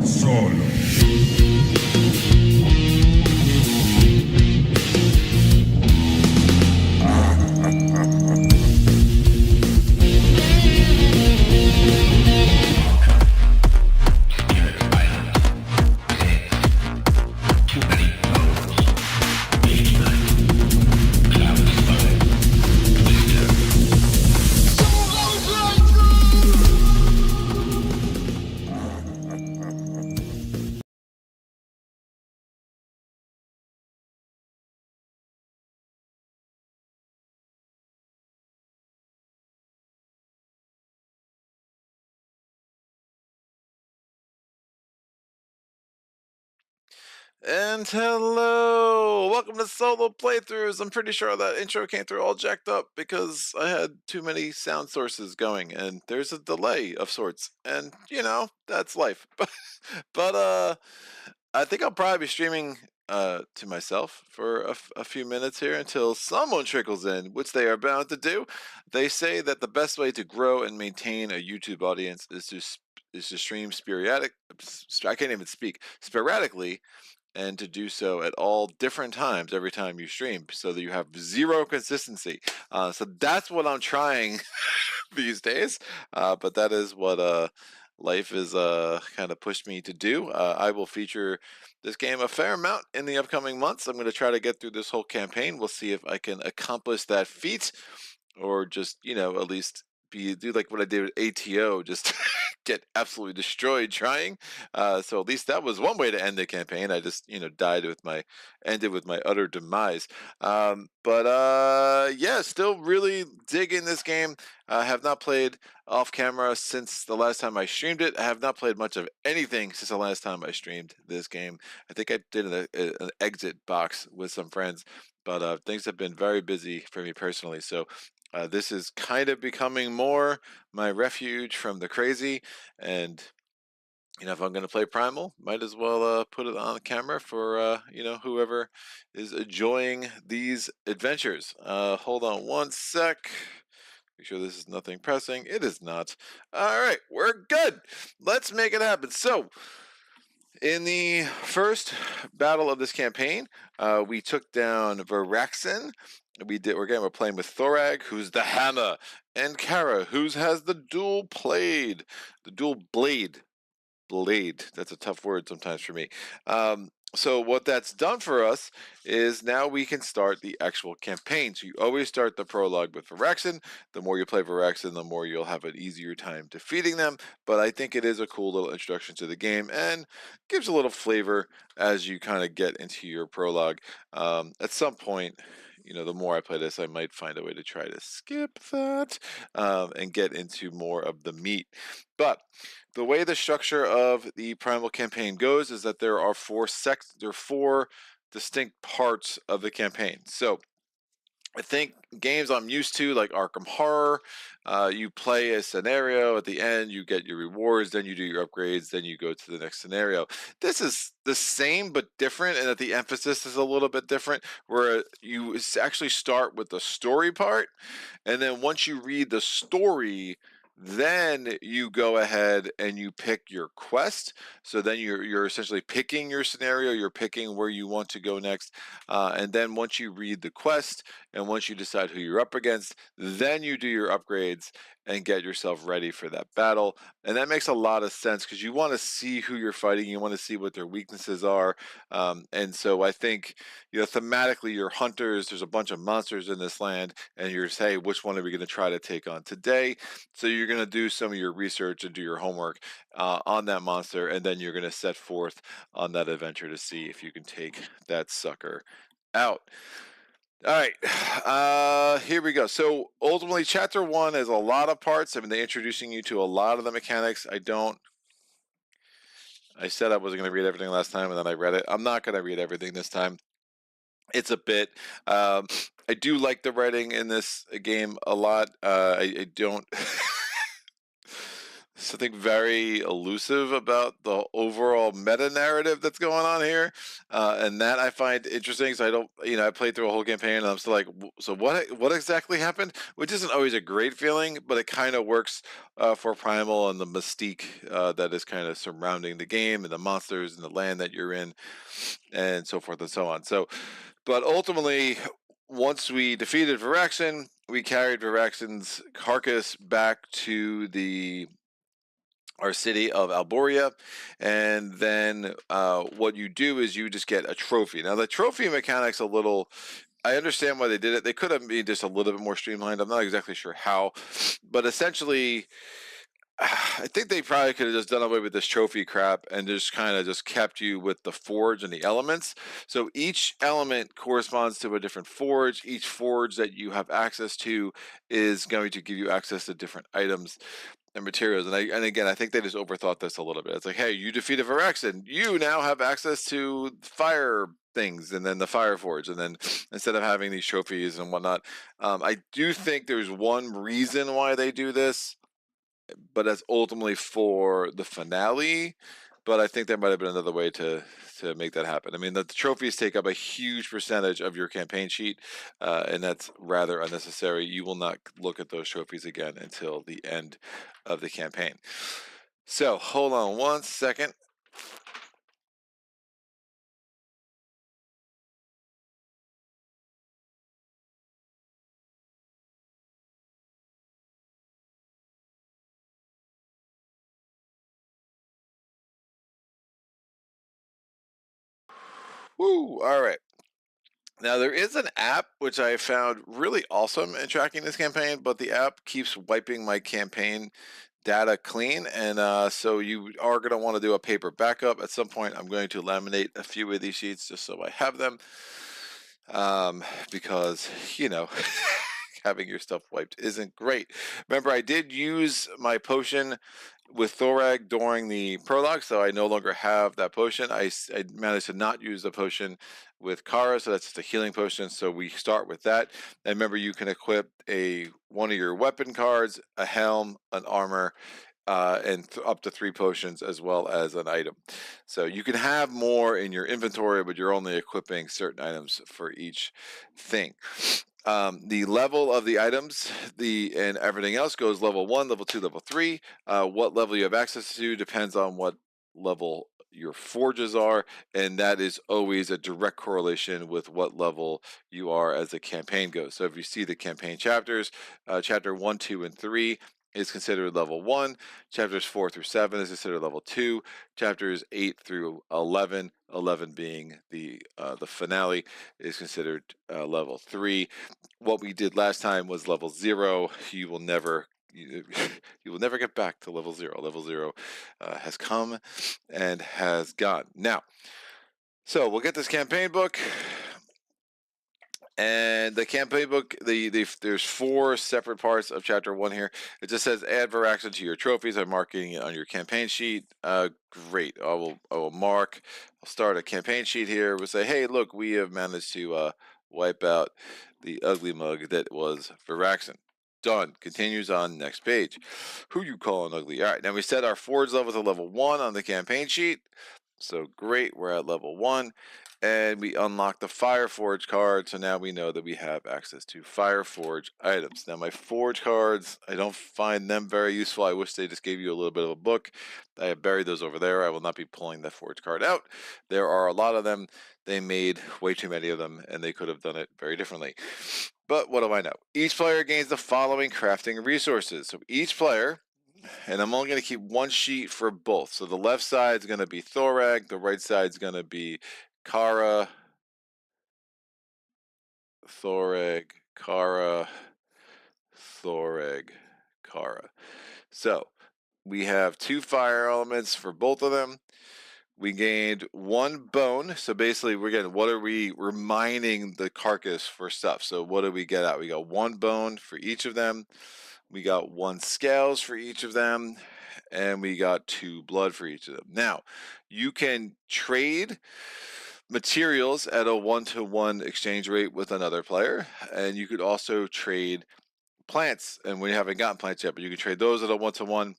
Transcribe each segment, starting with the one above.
Solo. And hello! Welcome to Solo Playthroughs. I'm pretty sure that intro came through all jacked up because I had too many sound sources going and there's a delay of sorts. And, that's life. But I think I'll probably be streaming to myself for a few minutes here until someone trickles in, which they are bound to do. They say that the best way to grow and maintain a YouTube audience is to stream I can't even speak, sporadically, and to do so at all different times every time you stream so that you have zero consistency. So that's what I'm trying these days. But that is what life is kind of pushed me to do. I will feature this game a fair amount in the upcoming months. I'm going to try to get through this whole campaign. We'll see if I can accomplish that feat or just, at least do like what I did with ATO, just get absolutely destroyed trying. So at least that was one way to end the campaign. I just, ended with my utter demise. But yeah, still really digging this game. I have not played off camera since the last time I streamed it. I have not played much of anything since the last time I streamed this game. I think I did an exit box with some friends, but things have been very busy for me personally. So this is kind of becoming more my refuge from the crazy. And, if I'm going to play Primal, might as well put it on camera for, whoever is enjoying these adventures. Hold on one sec. Make sure this is nothing pressing. It is not. All right, we're good. Let's make it happen. So, in the first battle of this campaign, we took down Varaxin. We're playing with Thorag, who's the hammer, and Kara, who has the dual blade. Blade. That's a tough word sometimes for me. So what that's done for us is now we can start the actual campaign. So you always start the prologue with Varaxin. The more you play Varaxin, the more you'll have an easier time defeating them. But I think it is a cool little introduction to the game and gives a little flavor as you kind of get into your prologue. At some point, the more I play this, I might find a way to try to skip that and get into more of the meat. But the way the structure of the Primal campaign goes is that there are four distinct parts of the campaign. So I think games I'm used to, like Arkham Horror, you play a scenario, at the end you get your rewards, then you do your upgrades, then you go to the next scenario. This is the same but different, and that the emphasis is a little bit different, where you actually start with the story part, and then once you read the story, then you go ahead and you pick your quest. So then you're essentially picking your scenario, you're picking where you want to go next, and then once you read the quest and once you decide who you're up against, then you do your upgrades and get yourself ready for that battle. And that makes a lot of sense because you want to see who you're fighting, you want to see what their weaknesses are. And so I think, thematically, you're hunters, there's a bunch of monsters in this land, and you're saying, hey, which one are we going to try to take on today? So you're going to do some of your research and do your homework on that monster, and then you're going to set forth on that adventure to see if you can take that sucker out. All right, here we go. So ultimately, chapter 1 is a lot of parts. I mean, they're introducing you to a lot of the mechanics. I said I wasn't going to read everything last time, and then I read it. I'm not going to read everything this time. It's a bit. I do like the writing in this game a lot. I don't. something very elusive about the overall meta narrative that's going on here, and that I find interesting. So I don't, I played through a whole campaign, and I'm still like, so what exactly happened? Which isn't always a great feeling, but it kind of works for Primal and the mystique that is kind of surrounding the game and the monsters and the land that you're in, and so forth and so on. So, but ultimately, once we defeated Viraxen, we carried Viraxen's carcass back to our city of Alboria, and then what you do is you just get a trophy. Now the trophy mechanic's a little. I understand why they did it. They could have been just a little bit more streamlined. I'm not exactly sure how, but essentially, I think they probably could have just done away with this trophy crap and just kind of just kept you with the forge and the elements. So each element corresponds to a different forge. Each forge that you have access to is going to give you access to different items and materials. And again, I think they just overthought this a little bit. It's like, hey, you defeated Viraxen, you now have access to fire things, and then the fire forge, and then instead of having these trophies and whatnot. I do think there's one reason why they do this, but that's ultimately for the finale. But I think there might have been another way to make that happen. I mean, the trophies take up a huge percentage of your campaign sheet, and that's rather unnecessary. You will not look at those trophies again until the end of the campaign. So hold on one second. Woo! All right. Now there is an app which I found really awesome in tracking this campaign, but the app keeps wiping my campaign data clean, and so you are going to want to do a paper backup at some point. I'm going to laminate a few of these sheets just so I have them, because having your stuff wiped isn't great. Remember, I did use my potion with Thorag during the prologue, so I no longer have that potion. I managed to not use the potion with Kara, so that's just a healing potion. So we start with that. And remember, you can equip one of your weapon cards, a helm, an armor, and up to 3 potions, as well as an item. So you can have more in your inventory, but you're only equipping certain items for each thing. The level of the items, and everything else goes level 1, level 2, level 3. What level you have access to depends on what level your forges are, and that is always a direct correlation with what level you are as the campaign goes. So if you see the campaign chapters, chapter 1, 2, and 3 is considered level 1. Chapters 4 through 7 is considered level 2. Chapters 8 through 11, 11 being the finale, is considered level 3. What we did last time was level 0. You will never you, you will never get back to level 0. Level 0 has come and has gone. Now, so we'll get this campaign book. And the campaign book, there's 4 separate parts of chapter 1 here. It just says add Viraxen to your trophies. I'm marking it on your campaign sheet. Great. I will mark. I'll start a campaign sheet here. We'll say, hey, look, we have managed to wipe out the ugly mug that was Viraxen. Done. Continues on next page. Who you calling ugly? All right. Now we set our forge level to level 1 on the campaign sheet. So great. We're at level 1. And we unlock the Fireforge card, so now we know that we have access to Fireforge items. Now my Forge cards, I don't find them very useful. I wish they just gave you a little bit of a book. I have buried those over there. I will not be pulling the Forge card out. There are a lot of them. They made way too many of them, and they could have done it very differently. But what do I know? Each player gains the following crafting resources. So each player, and I'm only going to keep one sheet for both. So the left side is going to be Thorag, the right side is going to be Kara, Thoreg, Kara, Thoreg, Kara. So we have 2 fire elements for both of them. We gained 1 bone. So basically, we're mining the carcass for stuff. So what do we get out? We got 1 bone for each of them. We got 1 scales for each of them. And we got 2 blood for each of them. Now, you can trade materials at a 1-to-1 exchange rate with another player, and you could also trade plants, and we haven't gotten plants yet, but you can trade those at a 1-to-1.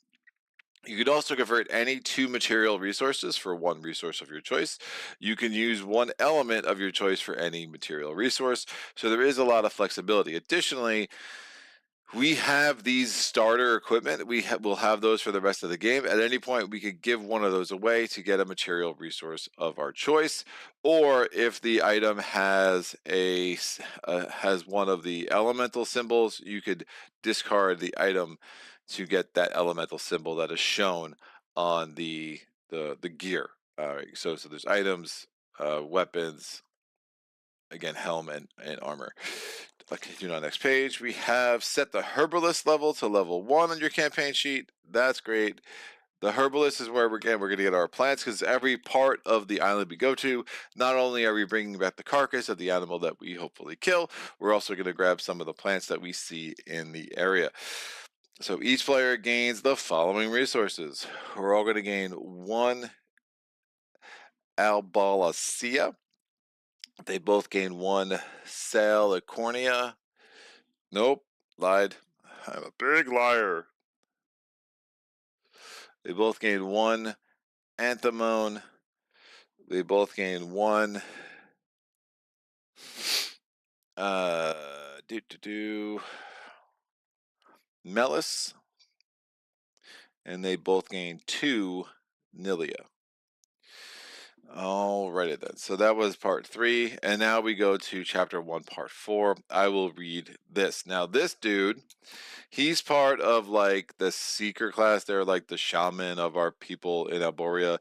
You could also convert any 2 material resources for 1 resource of your choice. You can use 1 element of your choice for any material resource, so there is a lot of flexibility. Additionally, we have these starter equipment. We'll have those for the rest of the game. At any point, we could give one of those away to get a material resource of our choice, or if the item has has one of the elemental symbols, you could discard the item to get that elemental symbol that is shown on the gear. All right, so there's items, weapons, again, helm and armor. Continue on the next page. We have set the herbalist level to level 1 on your campaign sheet. That's great. The herbalist is where we're going to get our plants, because every part of the island we go to, not only are we bringing back the carcass of the animal that we hopefully kill, we're also going to grab some of the plants that we see in the area. So each player gains the following resources. We're all going to gain 1 Albalacea. They both gain 1 Salicornia. Nope, lied. I'm a big liar. They both gain 1 Anthemone. They both gain 1 Melis. And they both gain 2 Nilia. Alrighty then. So that was part 3. And now we go to chapter 1, part 4. I will read this. Now, this dude, he's part of like the seeker class. They're like the shaman of our people in Alboria.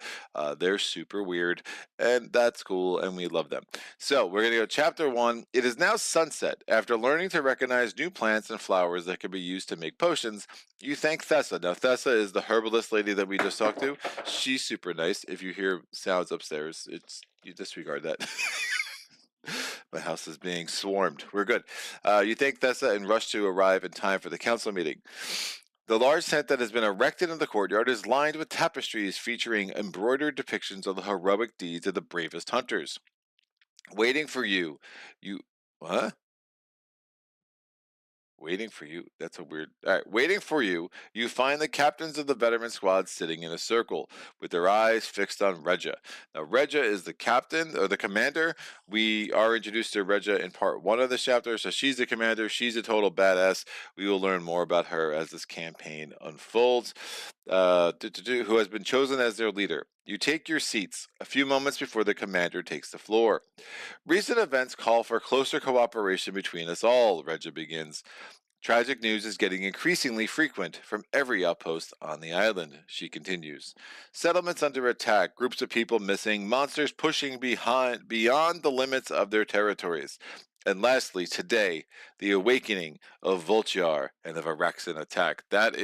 They're super weird, and that's cool, and we love them. So we're going to go chapter 1. It is now sunset. After learning to recognize new plants and flowers that can be used to make potions, you thank Thessa. Now, Thessa is the herbalist lady that we just talked to. She's super nice. If you hear sounds upstairs, you disregard that. My house is being swarmed. We're good. You thank Thessa and rush to arrive in time for the council meeting. The large tent that has been erected in the courtyard is lined with tapestries featuring embroidered depictions of the heroic deeds of the bravest hunters. Waiting for you. What? Waiting for you. That's a weird. All right. Waiting for you. You find the captains of the veteran squad sitting in a circle with their eyes fixed on Regia. Now, Regia is the captain or the commander. We are introduced to Regia in part 1 of this chapter. So she's the commander. She's a total badass. We will learn more about her as this campaign unfolds. Who has been chosen as their leader. You take your seats a few moments before the commander takes the floor. Recent events call for closer cooperation between us all, Regia begins. Tragic news is getting increasingly frequent from every outpost on the island, she continues. Settlements under attack, groups of people missing, monsters pushing beyond the limits of their territories. And lastly, today, the awakening of Voltiar and the Varaxan attack. That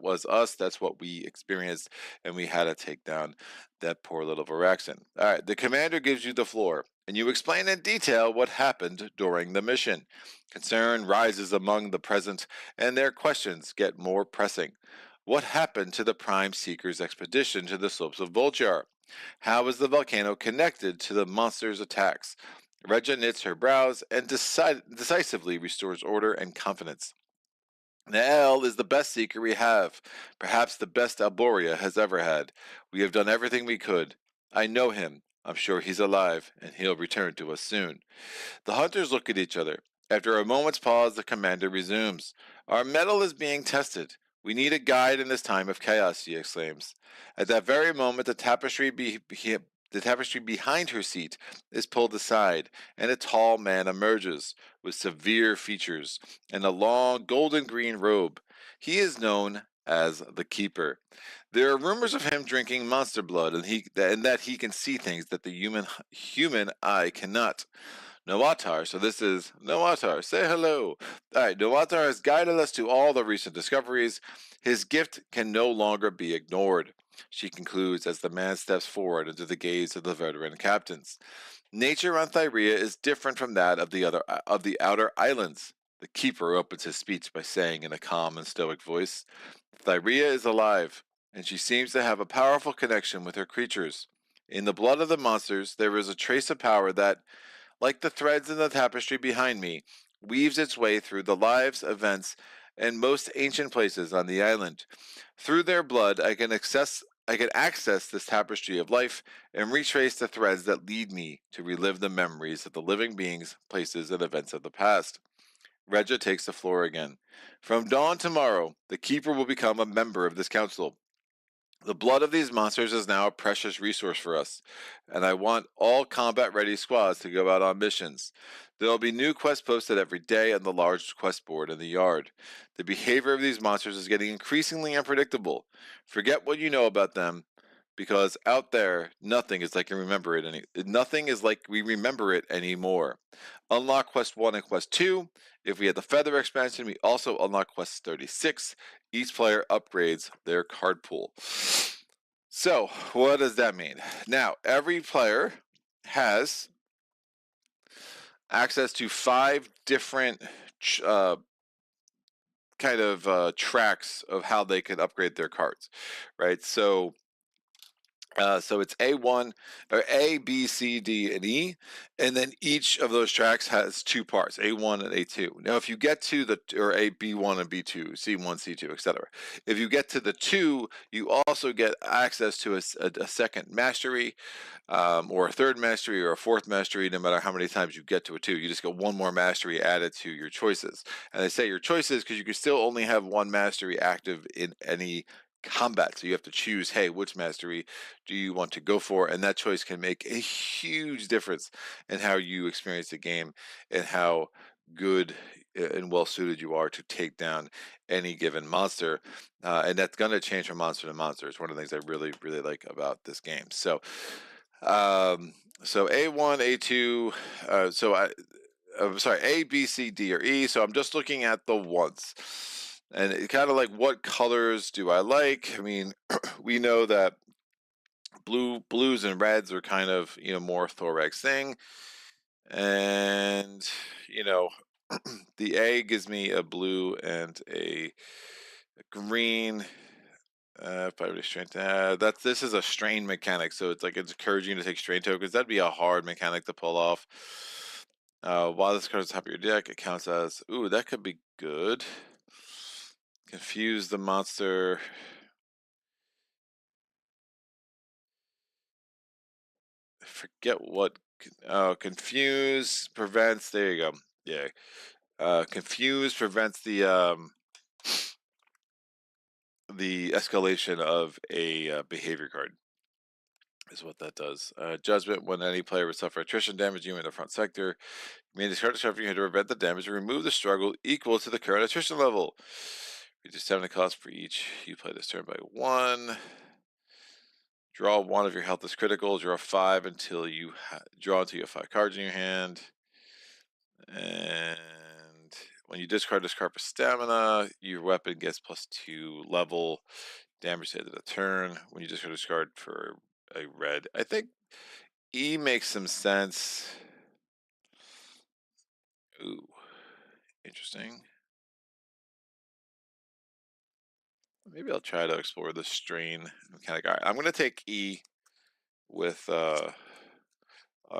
was us. That's what we experienced, and we had to take down that poor little Varaxan. All right, the commander gives you the floor, and you explain in detail what happened during the mission. Concern rises among the present, and their questions get more pressing. What happened to the Prime Seeker's expedition to the slopes of Voltiar? How is the volcano connected to the monster's attacks? Regia knits her brows and decisively restores order and confidence. Nael is the best seeker we have, perhaps the best Alboria has ever had. We have done everything we could. I know him. I'm sure he's alive, and he'll return to us soon. The hunters look at each other. After a moment's pause, the commander resumes. Our mettle is being tested. We need a guide in this time of chaos, he exclaims. At that very moment, the tapestry behind her seat is pulled aside, and a tall man emerges, with severe features and a long golden green robe. He is known as the Keeper. There are rumors of him drinking monster blood, and that he can see things that the human eye cannot. Noatar, so this is Noatar, say hello. All right, Noatar has guided us to all the recent discoveries. His gift can no longer be ignored, she concludes as the man steps forward into the gaze of the veteran captains. Nature on Thyrea is different from that of the outer islands. The keeper opens his speech by saying in a calm and stoic voice, Thyrea is alive, and she seems to have a powerful connection with her creatures. In the blood of the monsters, there is a trace of power that, like the threads in the tapestry behind me, weaves its way through the lives, events, and most ancient places on the island. Through their blood, I can access this tapestry of life and retrace the threads that lead me to relive the memories of the living beings, places, and events of the past. Regia takes the floor again. From dawn tomorrow, the Keeper will become a member of this council. The blood of these monsters is now a precious resource for us, and I want all combat ready squads to go out on missions. There will be new quests posted every day on the large quest board in the yard. The behavior of these monsters is getting increasingly unpredictable. Forget what you know about them, because out there, nothing is like we remember it anymore. Unlock Quest 1 and Quest 2. If we had the Feather expansion, we also unlock Quest 36. Each player upgrades their card pool. So, what does that mean? Now, every player has access to 5 different tracks of how they can upgrade their cards, right? So it's A1 or A, B, C, D, and E, and then each of those tracks has 2 parts, A1 and A2. Now, if you get to the or A, B1 and B2, C1, C2, etc. If you get to the 2, you also get access to a second mastery, or a third mastery or a fourth mastery. No matter how many times you get to a 2, you just get one more mastery added to your choices. And I say your choices because you can still only have one mastery active in any combat, so you have to choose, hey, which mastery do you want to go for, and that choice can make a huge difference in how you experience the game and how good and well suited you are to take down any given monster, and that's going to change from monster to monster. It's one of the things I really like about this game. So A1, A2, I'm sorry, A, B, C, D, or E. So I'm just looking at the ones. And it kind of like, what colors do I like? I mean, we know that blues and reds are kind of, more Thorax thing. And, you know, the A gives me a blue and a green. If I restrain, this is a strain mechanic, so it's like it's encouraging you to take strain tokens. That'd be a hard mechanic to pull off. While this card is top of your deck, it counts as, ooh, that could be good. Confuse the monster. I forget what. Confuse prevents. There you go. Yeah. Confuse prevents the escalation of a behavior card. Is what that does. Judgment: when any player would suffer attrition damage you in the front sector, you may discard a card from your hand to prevent the damage and remove the struggle equal to the current attrition level. Reduce 7 cost for each you play this turn by 1. Draw 1 if your health is critical. Draw 5 until you draw until you have 5 cards in your hand. And when you discard for stamina, your weapon gets +2 level damage to the end of the turn. When you discard for a red, I think E makes some sense. Ooh, interesting. Maybe I'll try to explore the strain mechanic. All right, I'm going to take E with our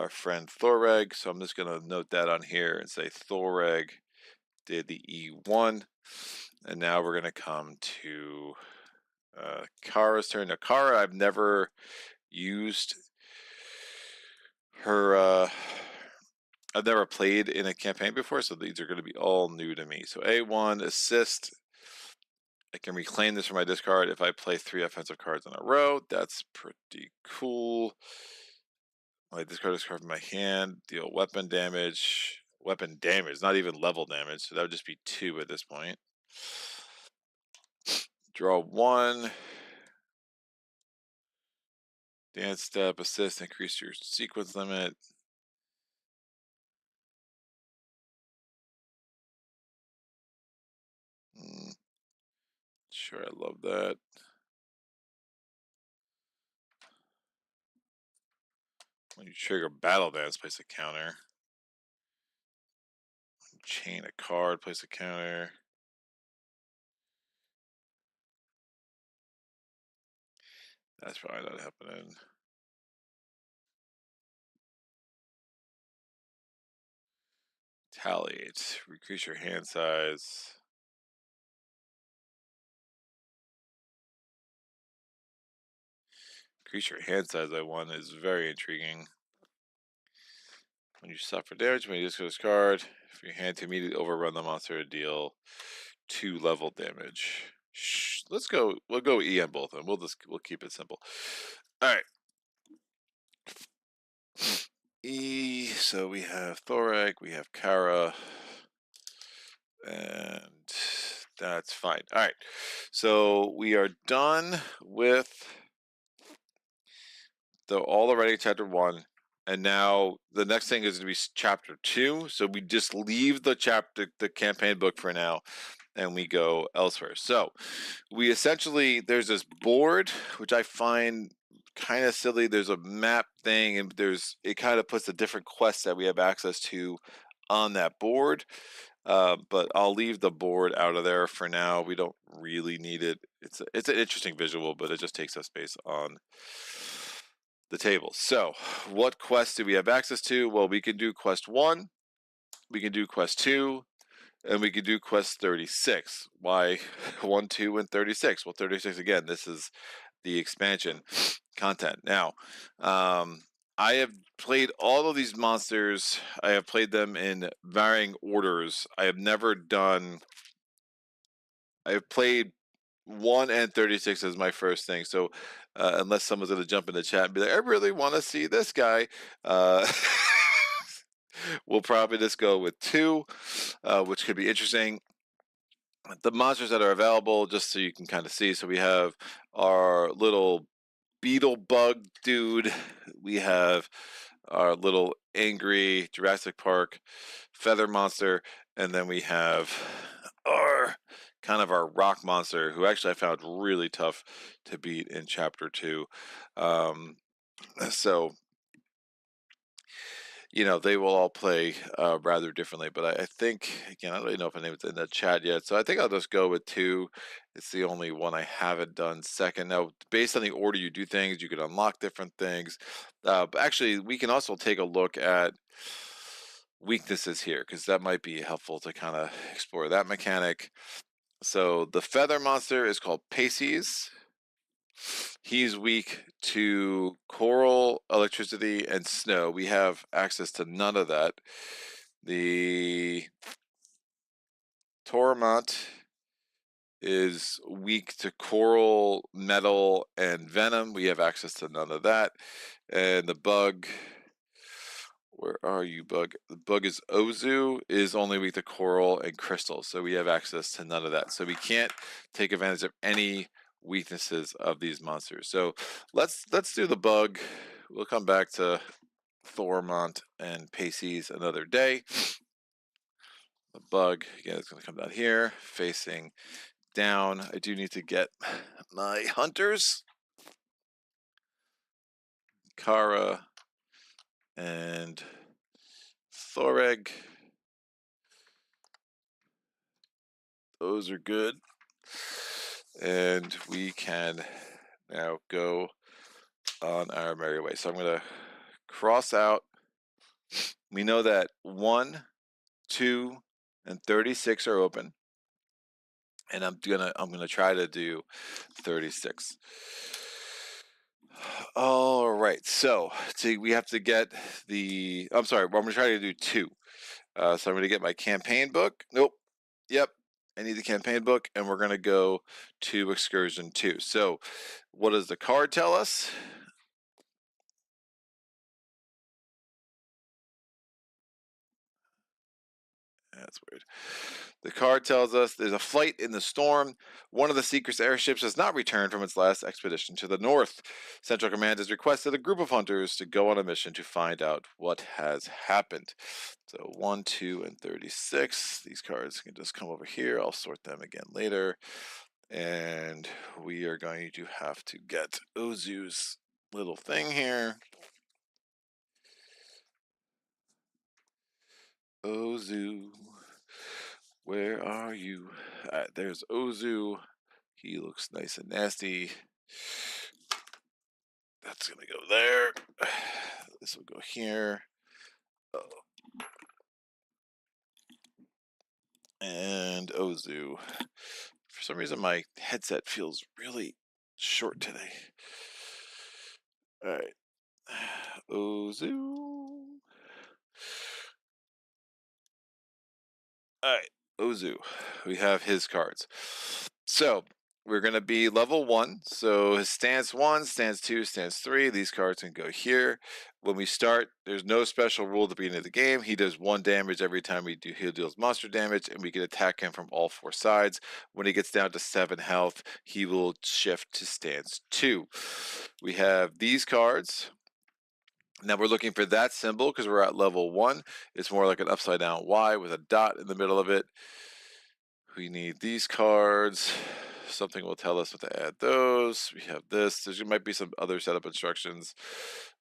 friend Thoreg. So I'm just going to note that on here and say Thoreg did the E1. And now we're going to come to Kara's turn. Now, Kara, I've never used her. I've never played in a campaign before, so these are going to be all new to me. So A1, assist. I can reclaim this from my discard if I play 3 offensive cards in a row. That's pretty cool. I discard this card from my hand, deal weapon damage. Weapon damage, not even level damage, so that would just be 2 at this point. Draw 1. Dance step, assist, increase your sequence limit. Sure, I love that. When you trigger battle dance, place a counter. Chain a card, place a counter. That's probably not happening. Retaliate. Increase your hand size. Creature hand size I won is very intriguing. When you suffer damage, when you discard this card, if your hand to immediately overrun the monster to deal 2 level damage. Let's go. We'll go E on both of them. We'll keep it simple. All right. E. So we have Thorek, we have Kara, and that's fine. All right. So we are done with all already chapter 1, and now the next thing is going to be chapter 2. So we just leave the campaign book for now, and we go elsewhere. So we essentially, there's this board which I find kind of silly. There's a map thing, and it kind of puts the different quests that we have access to on that board. But I'll leave the board out of there for now. We don't really need it. It's an interesting visual, but it just takes up space on the table. So what quests do we have access to? Well, we can do quest 1, we can do quest 2, and we can do quest 36. Why 1, 2, and 36? Well, 36, again, this is the expansion content. Now, I have played all of these monsters. I have played them in varying orders. I have played 1 and 36 as my first thing. So unless someone's going to jump in the chat and be like, I really want to see this guy, we'll probably just go with 2, which could be interesting. The monsters that are available, just so you can kind of see. So we have our little beetle bug dude. We have our little angry Jurassic Park feather monster, and then we have our rock monster, who actually I found really tough to beat in chapter 2. So they will all play rather differently, but I think, again, I don't really know if anyone's in the chat yet, so I think I'll just go with 2. It's the only one I haven't done second. Now, based on the order you do things, you can unlock different things. But actually, we can also take a look at weaknesses here, because that might be helpful to kind of explore that mechanic. So the feather monster is called Paces. He's weak to coral, electricity, and snow. We have access to none of that. The Tormont is weak to coral, metal, and venom. We have access to none of that. And the bug, where are you, bug? The bug is Ooze, is only weak to coral and crystal. So we have access to none of that. So we can't take advantage of any weaknesses of these monsters. So let's do the bug. We'll come back to Thormont and Paces another day. The bug, again, is going to come down here, facing down. I do need to get my hunters. Kara and Thoreg. Those are good. And we can now go on our merry way. So I'm going to cross out. We know that 1, 2, and 36 are open, and I'm gonna try to do 36. All right, so we have to get the. I'm sorry, I'm gonna try to do 2. So I'm gonna get my campaign book. Nope. Yep. I need the campaign book, and we're gonna go to excursion 2. So, what does the card tell us? That's weird. The card tells us there's a flight in the storm. One of the Seeker's airships has not returned from its last expedition to the north. Central Command has requested a group of hunters to go on a mission to find out what has happened. So 1, 2, and 36. These cards can just come over here. I'll sort them again later. And we are going to have to get Ooze's little thing here. Ooze, where are you? There's Ooze. He looks nice and nasty. That's gonna go there. This will go here. And Ozu. For some reason, my headset feels really short today. All right. Ooze. All right, Ozu. We have his cards. So we're going to be level 1. So his stance 1, stance 2, stance 3. These cards can go here. When we start, there's no special rule at the beginning of the game. He does 1 damage every time he deals monster damage, and we can attack him from all 4 sides. When he gets down to 7 health, he will shift to stance 2. We have these cards. Now we're looking for that symbol because we're at level 1. It's more like an upside down Y with a dot in the middle of it. We need these cards. Something will tell us what to add those. We have this. There might be some other setup instructions.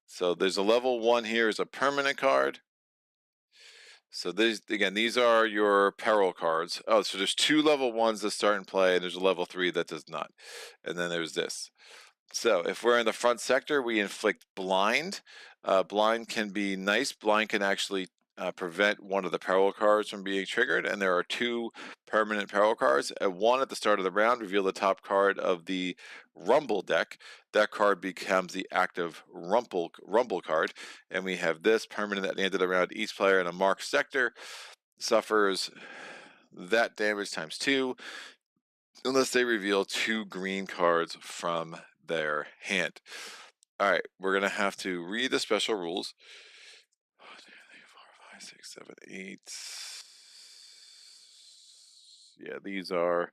So there's a level 1 here is a permanent card. So these are your peril cards. Oh, so there's 2 level 1s that start in play, and there's a level 3 that does not. And then there's this. So if we're in the front sector, we inflict blind. Blind can be nice. Blind can actually prevent one of the peril cards from being triggered, and there are 2 permanent peril cards. One at the start of the round, reveal the top card of the Rumble deck. That card becomes the active Rumble card, and we have this permanent at the end of the round. Each player in a marked sector suffers that damage times 2 unless they reveal 2 green cards from their hand. All right, we're going to have to read the special rules. 1, 2, 3, 4, 5, 6, 7, 8. Yeah, these are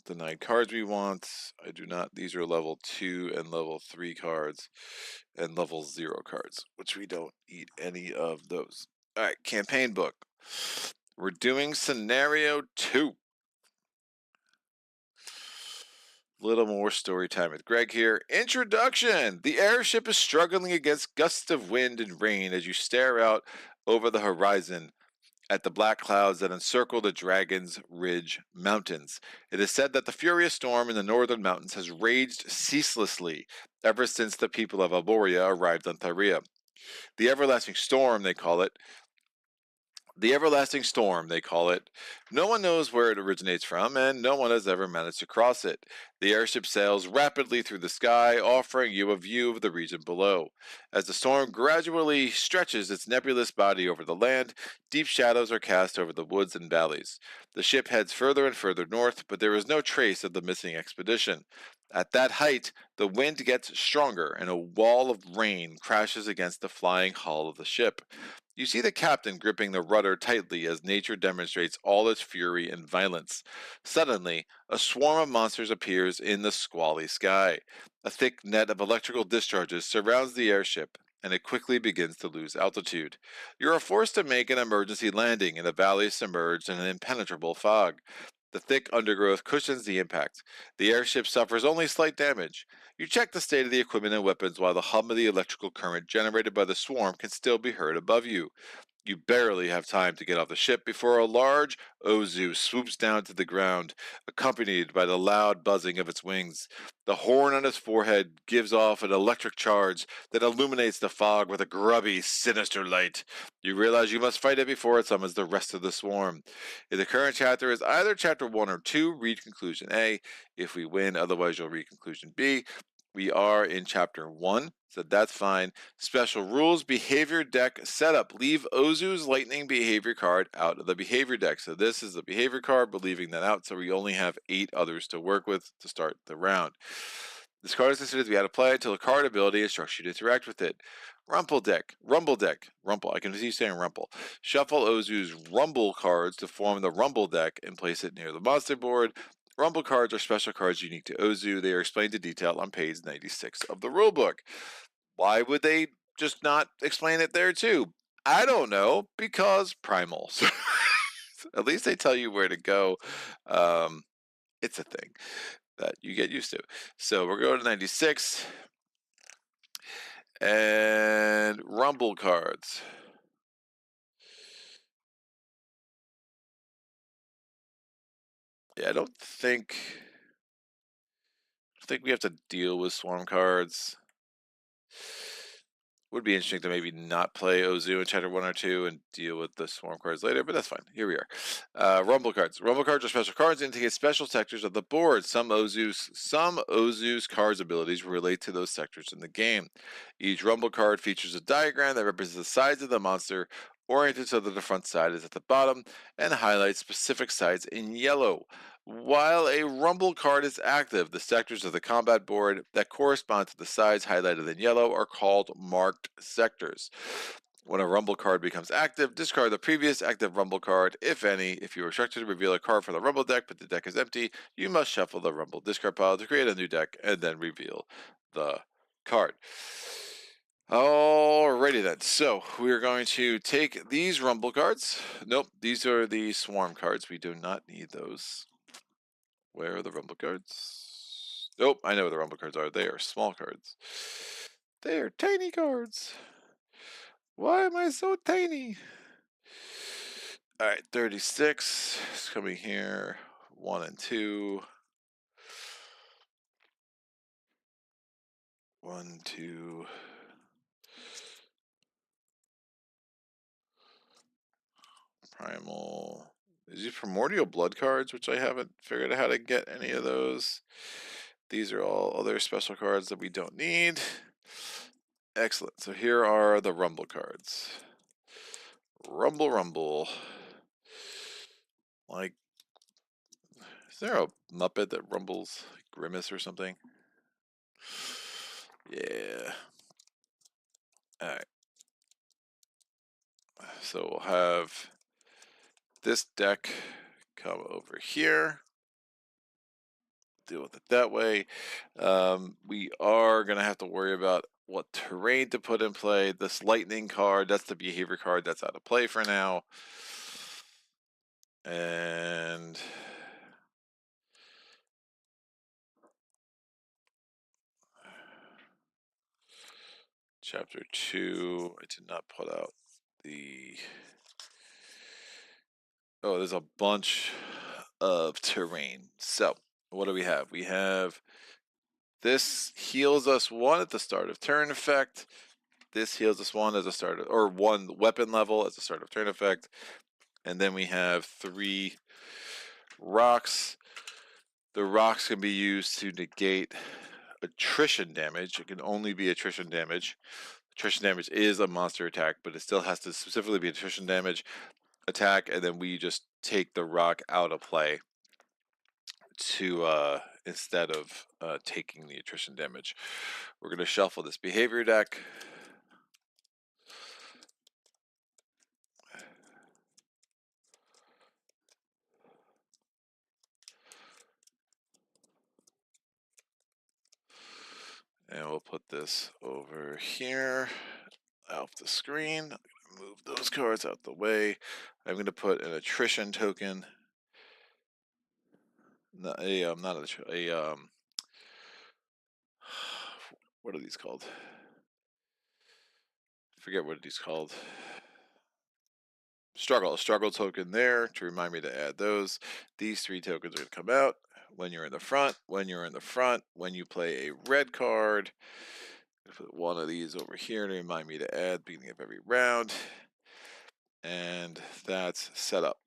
the 9 cards we want. I do not. These are level 2 and level 3 cards and level 0 cards, which we don't need any of those. All right, campaign book. We're doing scenario 2. Little more story time with Greg here. Introduction. The airship is struggling against gusts of wind and rain as you stare out over the horizon at the black clouds that encircle the Dragon's Ridge Mountains. It is said that the furious storm in the northern mountains has raged ceaselessly ever since the people of Alboria arrived on Thyrea. The everlasting storm, they call it. The everlasting storm, they call it. No one knows where it originates from, and no one has ever managed to cross it. The airship sails rapidly through the sky, offering you a view of the region below. As the storm gradually stretches its nebulous body over the land, deep shadows are cast over the woods and valleys. The ship heads further and further north, but there is no trace of the missing expedition. At that height, the wind gets stronger, and a wall of rain crashes against the flying hull of the ship. You see the captain gripping the rudder tightly as nature demonstrates all its fury and violence. Suddenly, a swarm of monsters appears in the squally sky. A thick net of electrical discharges surrounds the airship, and it quickly begins to lose altitude. You are forced to make an emergency landing in a valley submerged in an impenetrable fog. The thick undergrowth cushions the impact. The airship suffers only slight damage. You check the state of the equipment and weapons while the hum of the electrical current generated by the swarm can still be heard above you. You barely have time to get off the ship before a large Ozu swoops down to the ground, accompanied by the loud buzzing of its wings. The horn on its forehead gives off an electric charge that illuminates the fog with a grubby, sinister light. You realize you must fight it before it summons the rest of the swarm. If the current chapter is either chapter 1 or 2, read conclusion A. If we win, otherwise you'll read conclusion B. We are in chapter 1, so that's fine. Special rules, behavior deck setup. Leave Ozu's lightning behavior card out of the behavior deck. So this is the behavior card, but leaving that out, so we only have 8 others to work with to start the round. This card is considered to be out of play until the card ability instructs you to interact with it. Rumble deck. I can see you saying Rumble. Shuffle Ozu's Rumble cards to form the Rumble deck and place it near the monster board. Rumble cards are special cards unique to Ozu. They are explained in detail on page 96 of the rulebook. Why would they just not explain it there too? I don't know, because Primal. So at least they tell you where to go. It's a thing that you get used to. So we're going to 96 and Rumble cards. Yeah, I don't think we have to deal with swarm cards. Would be interesting to maybe not play Ooze in chapter 1 or 2 and deal with the swarm cards later, but that's fine. Here we are. Rumble cards. Rumble cards are special cards that indicate special sectors of the board. Some Ooze's cards' abilities relate to those sectors in the game. Each Rumble card features a diagram that represents the sides of the monster, oriented so that the front side is at the bottom, and highlights specific sides in yellow. While a Rumble card is active, the sectors of the combat board that correspond to the sides highlighted in yellow are called marked sectors. When a Rumble card becomes active, discard the previous active Rumble card, if any. If you are instructed to reveal a card from the Rumble deck but the deck is empty, you must shuffle the Rumble discard pile to create a new deck and then reveal the card. Alrighty then, so we're going to take these Rumble cards. Nope, these are the Swarm cards. We do not need those. Where are the Rumble cards? Nope, I know where the Rumble cards are. They are small cards. They are tiny cards. Why am I so tiny? Alright, 36 is coming here. 1 and 2. 1, 2. Primal. These are Primordial Blood cards, which I haven't figured out how to get any of those. These are all other special cards that we don't need. Excellent. So here are the Rumble cards. Rumble, Rumble. Like, is there a Muppet that rumbles? Grimace or something? Yeah. Alright. So we'll have this deck come over here. Deal with it that way. We are going to have to worry about what terrain to put in play. This lightning card, that's the behavior card that's out of play for now. And chapter 2, I did not put out the... Oh, there's a bunch of terrain. So, what do we have? We have this heals us 1 at the start of turn effect. This heals us 1 as a start of, or 1 weapon level as a start of turn effect. And then we have 3 rocks. The rocks can be used to negate attrition damage. It can only be attrition damage. Attrition damage is a monster attack, but it still has to specifically be attrition damage attack, and then we just take the rock out of play to instead of taking the attrition damage. We're going to shuffle this behavior deck. And we'll put this over here off the screen. I'm going to move those cards out the way. I'm going to put an attrition token. Not a what are these called? I forget what these called. A struggle token there to remind me to add those. These 3 tokens are going to come out when you're in the front, when you're in the front, when you play a red card. Put one of these over here to remind me to add beginning of every round. And that's set up.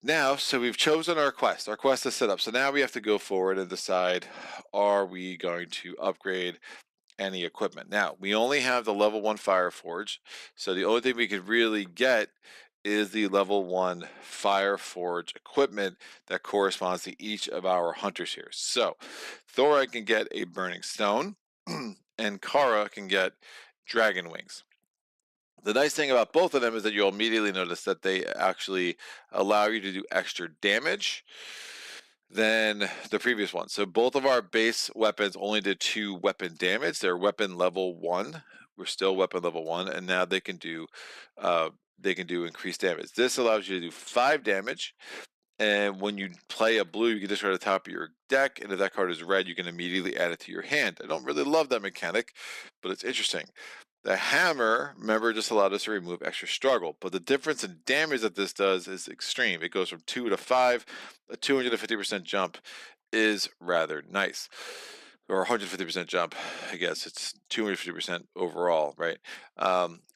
Now, so we've chosen our quest. Our quest is set up. So now we have to go forward and decide, are we going to upgrade any equipment? Now, we only have the level 1 Fire Forge. So the only thing we could really get is the level 1 Fire Forge equipment that corresponds to each of our hunters here. So Thora can get a Burning Stone and Kara can get Dragon Wings. The nice thing about both of them is that you'll immediately notice that they actually allow you to do extra damage than the previous one. So both of our base weapons only did 2 weapon damage. They're weapon level 1. We're still weapon level 1, and now they can do increased damage. This allows you to do 5 damage. And when you play a blue, you can discard the top of your deck, and if that card is red, you can immediately add it to your hand. I don't really love that mechanic, but it's interesting. The hammer, remember, just allowed us to remove extra struggle, but the difference in damage that this does is extreme. It goes from 2 to 5. A 250% jump is rather nice. or 150% jump. I guess it's 250% overall, right?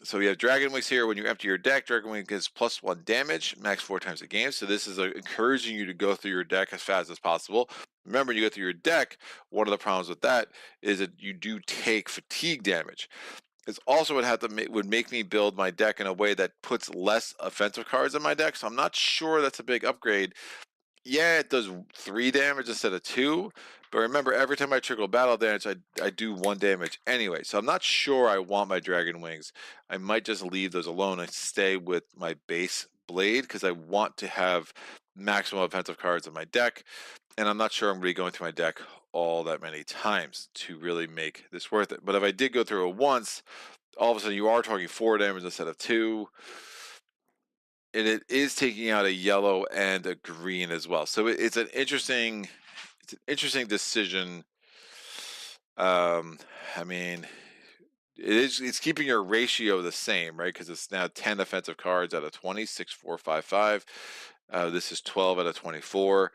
So we have Dragon Wings here. When you empty your deck, Dragon Wing gets +1 damage, max 4 times a game. So this is encouraging you to go through your deck as fast as possible. Remember, you go through your deck. One of the problems with that is that you do take fatigue damage. It's also would make me build my deck in a way that puts less offensive cards in my deck. So I'm not sure that's a big upgrade. Yeah, it does 3 damage instead of 2, but remember, every time I trigger battle damage, I do 1 damage anyway, so I'm not sure I want my Dragon Wings. I might just leave those alone and stay with my base Blade, because I want to have maximum offensive cards in my deck, and I'm not sure I'm going to be going through my deck all that many times to really make this worth it. But if I did go through it once, all of a sudden you are talking 4 damage instead of 2, and it is taking out a yellow and a green as well. So it's an interesting decision. I mean, it's keeping your ratio the same, right? Because it's now 10 offensive cards out of 20, 6, 4, 5, 5. This is 12 out of 24.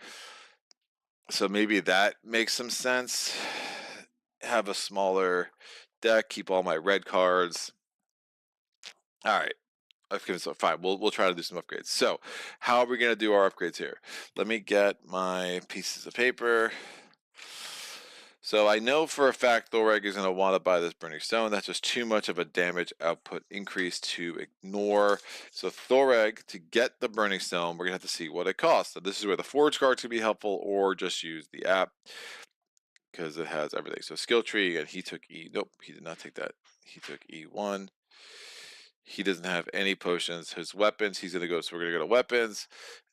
So maybe that makes some sense. Have a smaller deck, keep all my red cards. All right. Okay, so fine. We'll try to do some upgrades. So, how are we gonna do our upgrades here? Let me get my pieces of paper. So I know for a fact Thoreg is gonna want to buy this Burning Stone. That's just too much of a damage output increase to ignore. So Thoreg, to get the Burning Stone, we're gonna have to see what it costs. So this is where the forge cards can be helpful, or just use the app because it has everything. So skill tree, and he took E. Nope, he did not take that. He took E1. He doesn't have any potions. His weapons, he's going to go, so we're going to go to weapons.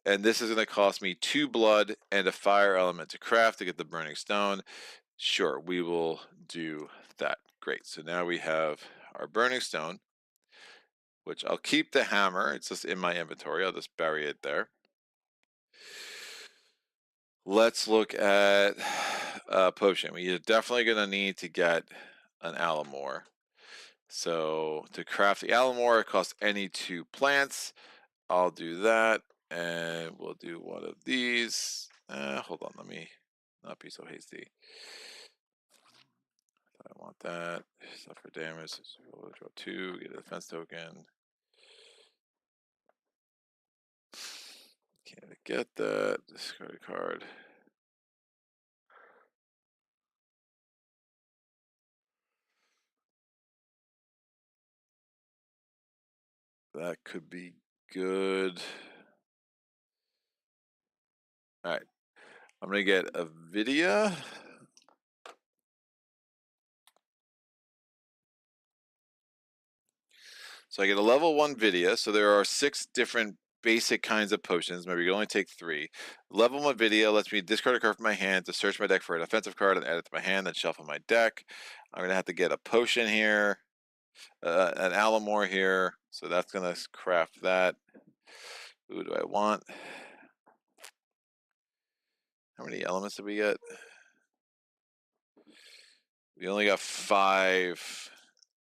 And this is going to cost me 2 blood and a fire element to craft to get the burning stone. Sure, we will do that. Great. So now we have our burning stone, which I'll keep the hammer. It's just in my inventory. I'll just bury it there. Let's look at potion. We're definitely going to need to get an Alamore. So to craft the Alamore, it costs any 2 plants. I'll do that, and we'll do one of these. Hold on, let me not be so hasty. I want that. Suffer damage. We'll draw 2, get a defense token. Can't get that. Discard a card. That could be good. All right. I'm going to get a Vidya. So I get a level 1 Vidya. So there are 6 different basic kinds of potions. Maybe you can only take 3. Level 1 Vidya lets me discard a card from my hand to search my deck for an offensive card and add it to my hand, then shuffle my deck. I'm going to have to get a potion here, an Alamore here. So that's going to craft that. Who do I want? How many elements did we get? We only got 5.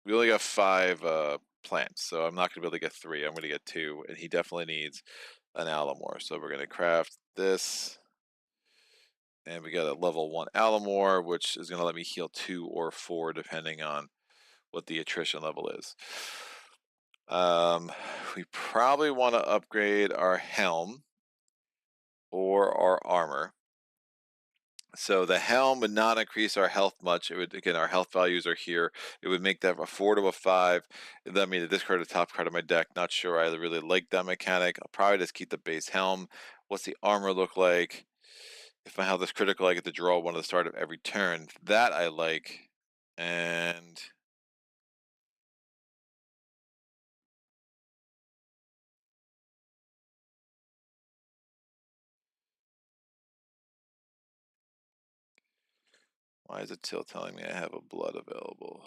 We only got 5 plants, so I'm not going to be able to get 3. I'm going to get 2, and he definitely needs an Alamore. So we're going to craft this. And we got a level 1 Alamore, which is going to let me heal 2 or 4, depending on what the attrition level is. We probably want to upgrade our helm or our armor. So the helm would not increase our health much. It would, again, our health values are here. It would make that a 4 to a 5. It let me to discard the top card of my deck. Not sure I really like that mechanic. I'll probably just keep the base helm. What's the armor look like? If my health is critical, I get to draw 1 at the start of every turn. That I like. And why is it still telling me I have a blood available?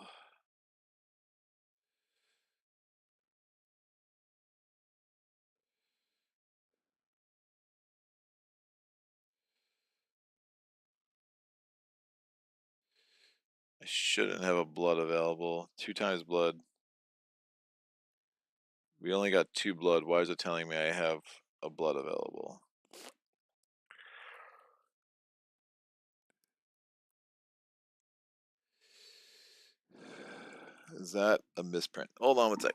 I shouldn't have a blood available. 2 times blood. We only got 2 blood. Why is it telling me I have a blood available? Is that a misprint? Hold on one sec.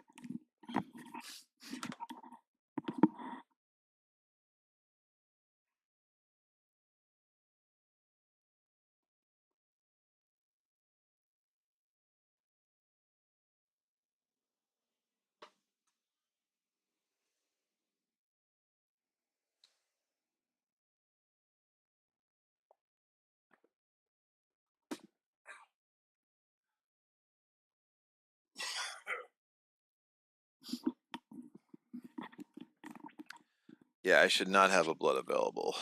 Yeah, I should not have a blood available.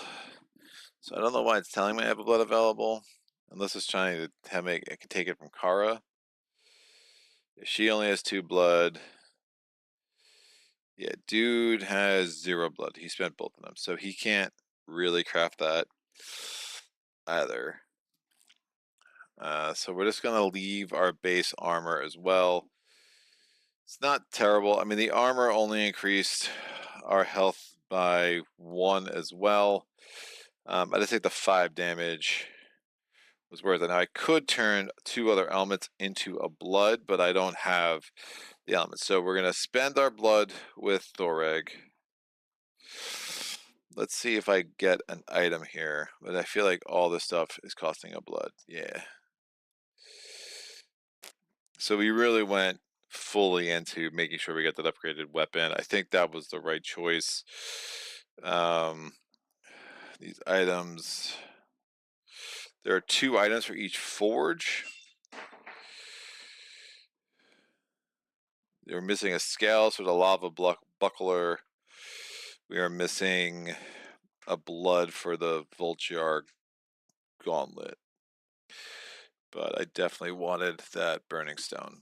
So I don't know why it's telling me I have a blood available. Unless it's trying to have me, I can take it from Kara. If she only has 2 blood. Yeah, dude has 0 blood. He spent both of them. So he can't really craft that either. So we're just going to leave our base armor as well. It's not terrible. I mean, the armor only increased our health by 1 as well. I just think the 5 damage was worth it. Now, I could turn 2 other elements into a blood, but I don't have the elements. So we're going to spend our blood with Thoreg. Let's see if I get an item here, but I feel like all this stuff is costing a blood. Yeah. So we really went fully into making sure we get that upgraded weapon. I think that was the right choice. These items, there are 2 items for each forge. They're missing a scale for the lava buckler. We are missing a blood for the Voltjar gauntlet. But I definitely wanted that burning stone.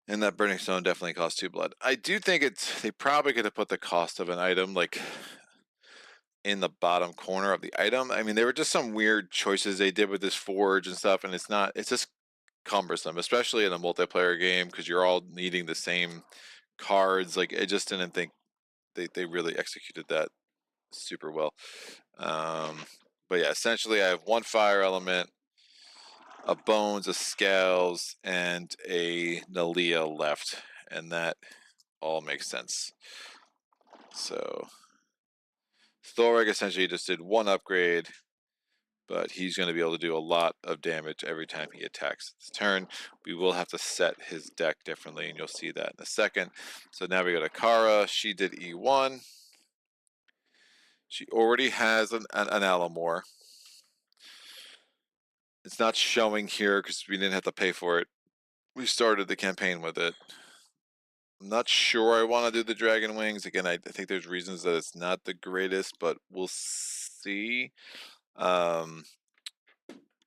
And that burning stone definitely costs 2 blood. I do think they probably could have put the cost of an item like in the bottom corner of the item. I mean, there were just some weird choices they did with this forge and stuff, and it's just cumbersome, especially in a multiplayer game because you're all needing the same cards. Like, I just didn't think they really executed that super well. But yeah, essentially I have 1 fire element, a bones, a scales, and a Nalia left, and that all makes sense. So Thoreg essentially just did 1 upgrade, but he's going to be able to do a lot of damage every time he attacks this turn. We will have to set his deck differently, and you'll see that in a second. So now we go to Kara. She did E1. She already has an Alamore. It's not showing here because we didn't have to pay for it. We started the campaign with it. I'm not sure I want to do the Dragon Wings. Again, I think there's reasons that it's not the greatest, but we'll see.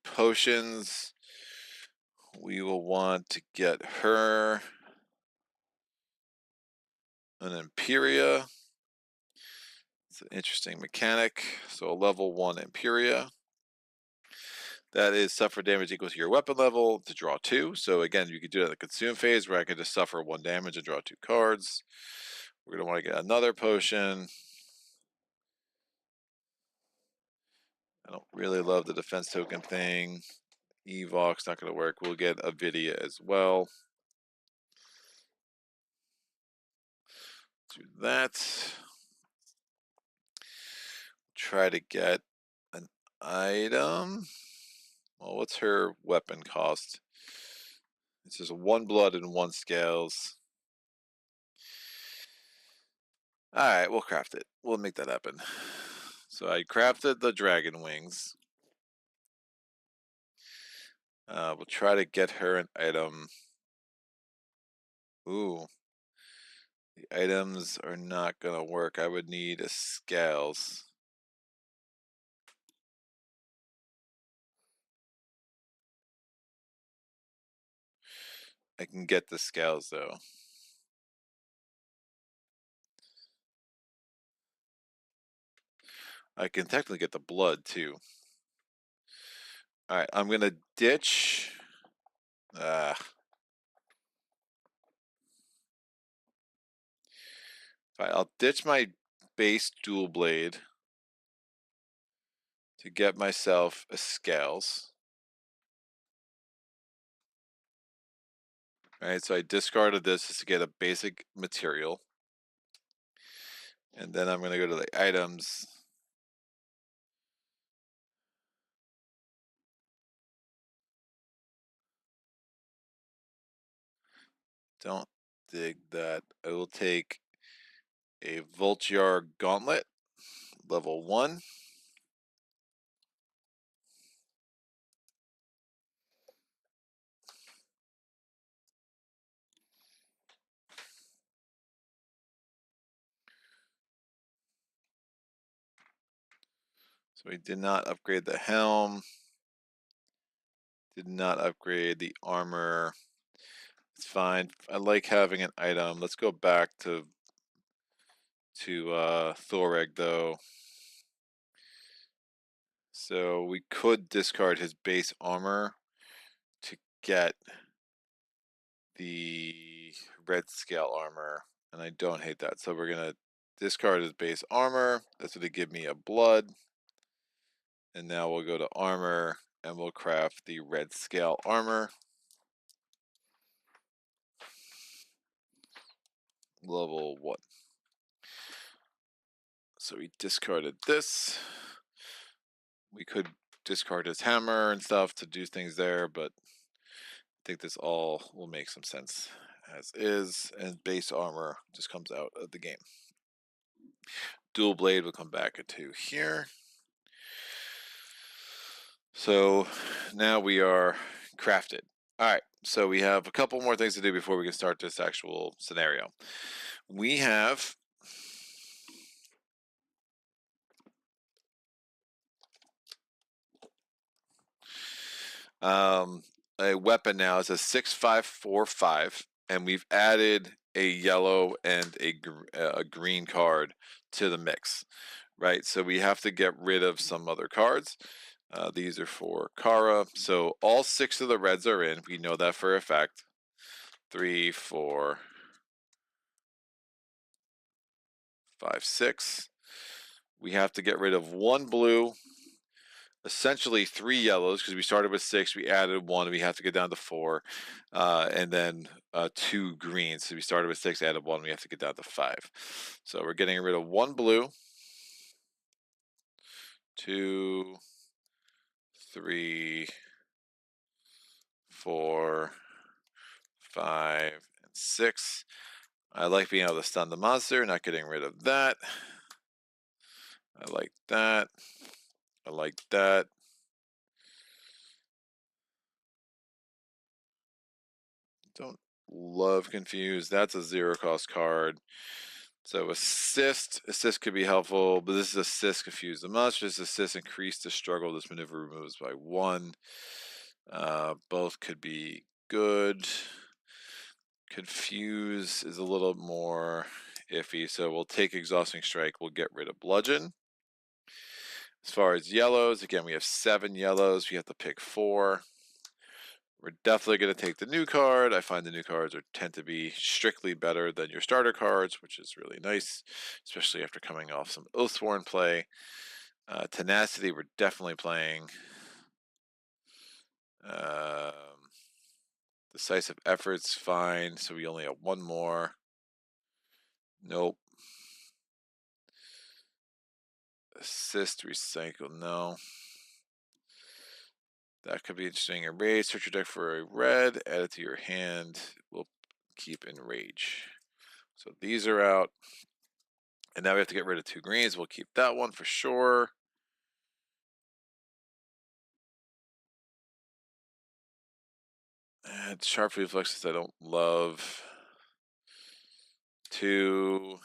Potions. We will want to get her an Imperia. It's an interesting mechanic. So a level 1 Imperia. That is suffer damage equal to your weapon level to draw 2. So again, you could do it in the consume phase where I could just suffer 1 damage and draw 2 cards. We're going to want to get another potion. I don't really love the defense token thing. Evok's not going to work. We'll get Avidia as well. Do that. Try to get an item. Well, what's her weapon cost? It's just 1 blood and 1 scales. Alright, we'll craft it. We'll make that happen. So I crafted the dragon wings. We'll try to get her an item. Ooh. The items are not gonna work. I would need a scales. I can get the scales though. I can technically get the blood too. Alright, I'm gonna ditch. Fine, I'll ditch my base dual blade to get myself a scales. Alright, so I discarded this just to get a basic material. And then I'm going to go to the items. Don't dig that. I will take a Voltjar Gauntlet, level 1. So we did not upgrade the helm. Did not upgrade the armor. It's fine. I like having an item. Let's go back to Thoreg though. So we could discard his base armor to get the red scale armor, and I don't hate that. So we're gonna discard his base armor. That's gonna give me a blood. And now we'll go to armor and we'll craft the red scale armor. Level 1. So we discarded this. We could discard his hammer and stuff to do things there, but I think this all will make some sense as is, and base armor just comes out of the game. Dual blade will come back into here. So now we are crafted. All right, so we have a couple more things to do before we can start this actual scenario. We have a weapon now. It's a 6/5/4/5, and we've added a yellow and a green card to the mix, right? So we have to get rid of some other cards. These are for Kara. So all 6 of the reds are in. We know that for a fact. 3, 4, 5, 6. We have to get rid of 1 blue, essentially 3 yellows, because we started with 6, we added 1, we have to get down to 4, and then 2 greens. So we started with 6, added 1, we have to get down to 5. So we're getting rid of 1 blue, 2, 3, 4, 5, and 6. I like being able to stun the monster, not getting rid of that. I like that. I like that. Don't love Confuse. That's a 0 cost card. So assist could be helpful, but this is assist confuse the monsters. Assist increase the struggle. This maneuver removes by 1. Both could be good. Confuse is a little more iffy, so we'll take exhausting strike. We'll get rid of bludgeon. As far as yellows, again, we have 7 yellows. We have to pick 4. We're definitely going to take the new card. I find the new cards tend to be strictly better than your starter cards, which is really nice, especially after coming off some Oathsworn play. Tenacity, we're definitely playing. Decisive efforts, fine. So we only have 1 more. Nope. Assist, recycle, no. That could be interesting. Enrage, search your deck for a red, add it to your hand. We'll keep Enrage. So these are out. And now we have to get rid of 2 greens. We'll keep that one for sure. And sharp reflexes I don't love. 2,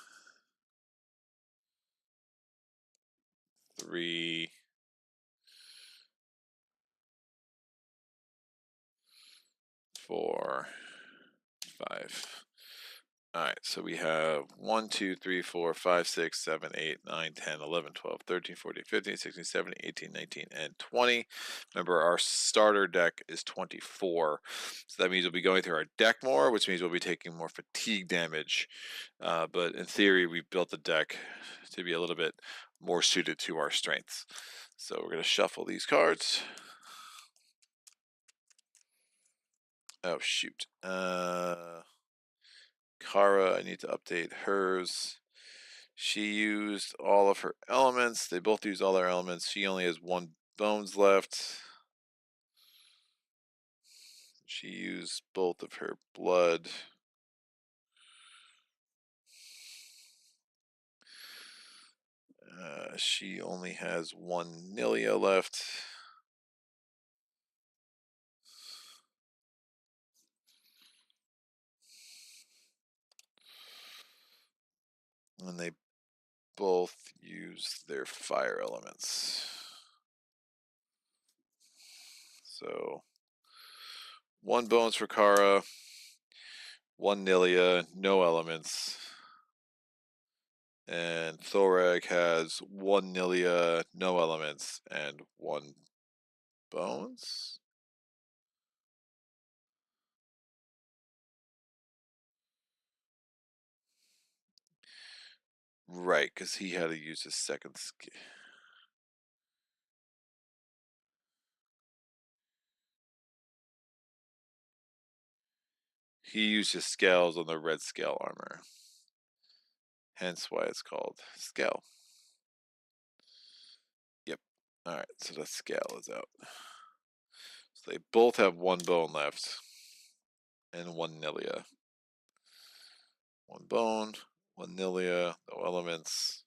3, 4, 5. All right, so we have 1, 2, 3, 4, 5, 6, 7, 8, 9, 10, 11, 12, 13, 14, 15, 16, 17, 18, 19, and 20. Remember, our starter deck is 24. So that means we'll be going through our deck more, which means we'll be taking more fatigue damage. But in theory, we've built the deck to be a little bit more suited to our strengths. So we're going to shuffle these cards. Oh, shoot. Kara, I need to update hers. She used all of her elements. They both used all their elements. She only has 1 bones left. She used both of her blood. She only has 1 Nilia left. And they both use their fire elements. So 1 bones for Kara, 1 Nilia, no elements. And Thorag has 1 Nilia, no elements, and 1 bones. Right, because he had to use his second skill. He used his scales on the red scale armor. Hence why it's called scale. Yep. Alright, so the scale is out. So they both have 1 bone left. And 1 Nilia. 1 bone, 1 Nilia, no elements.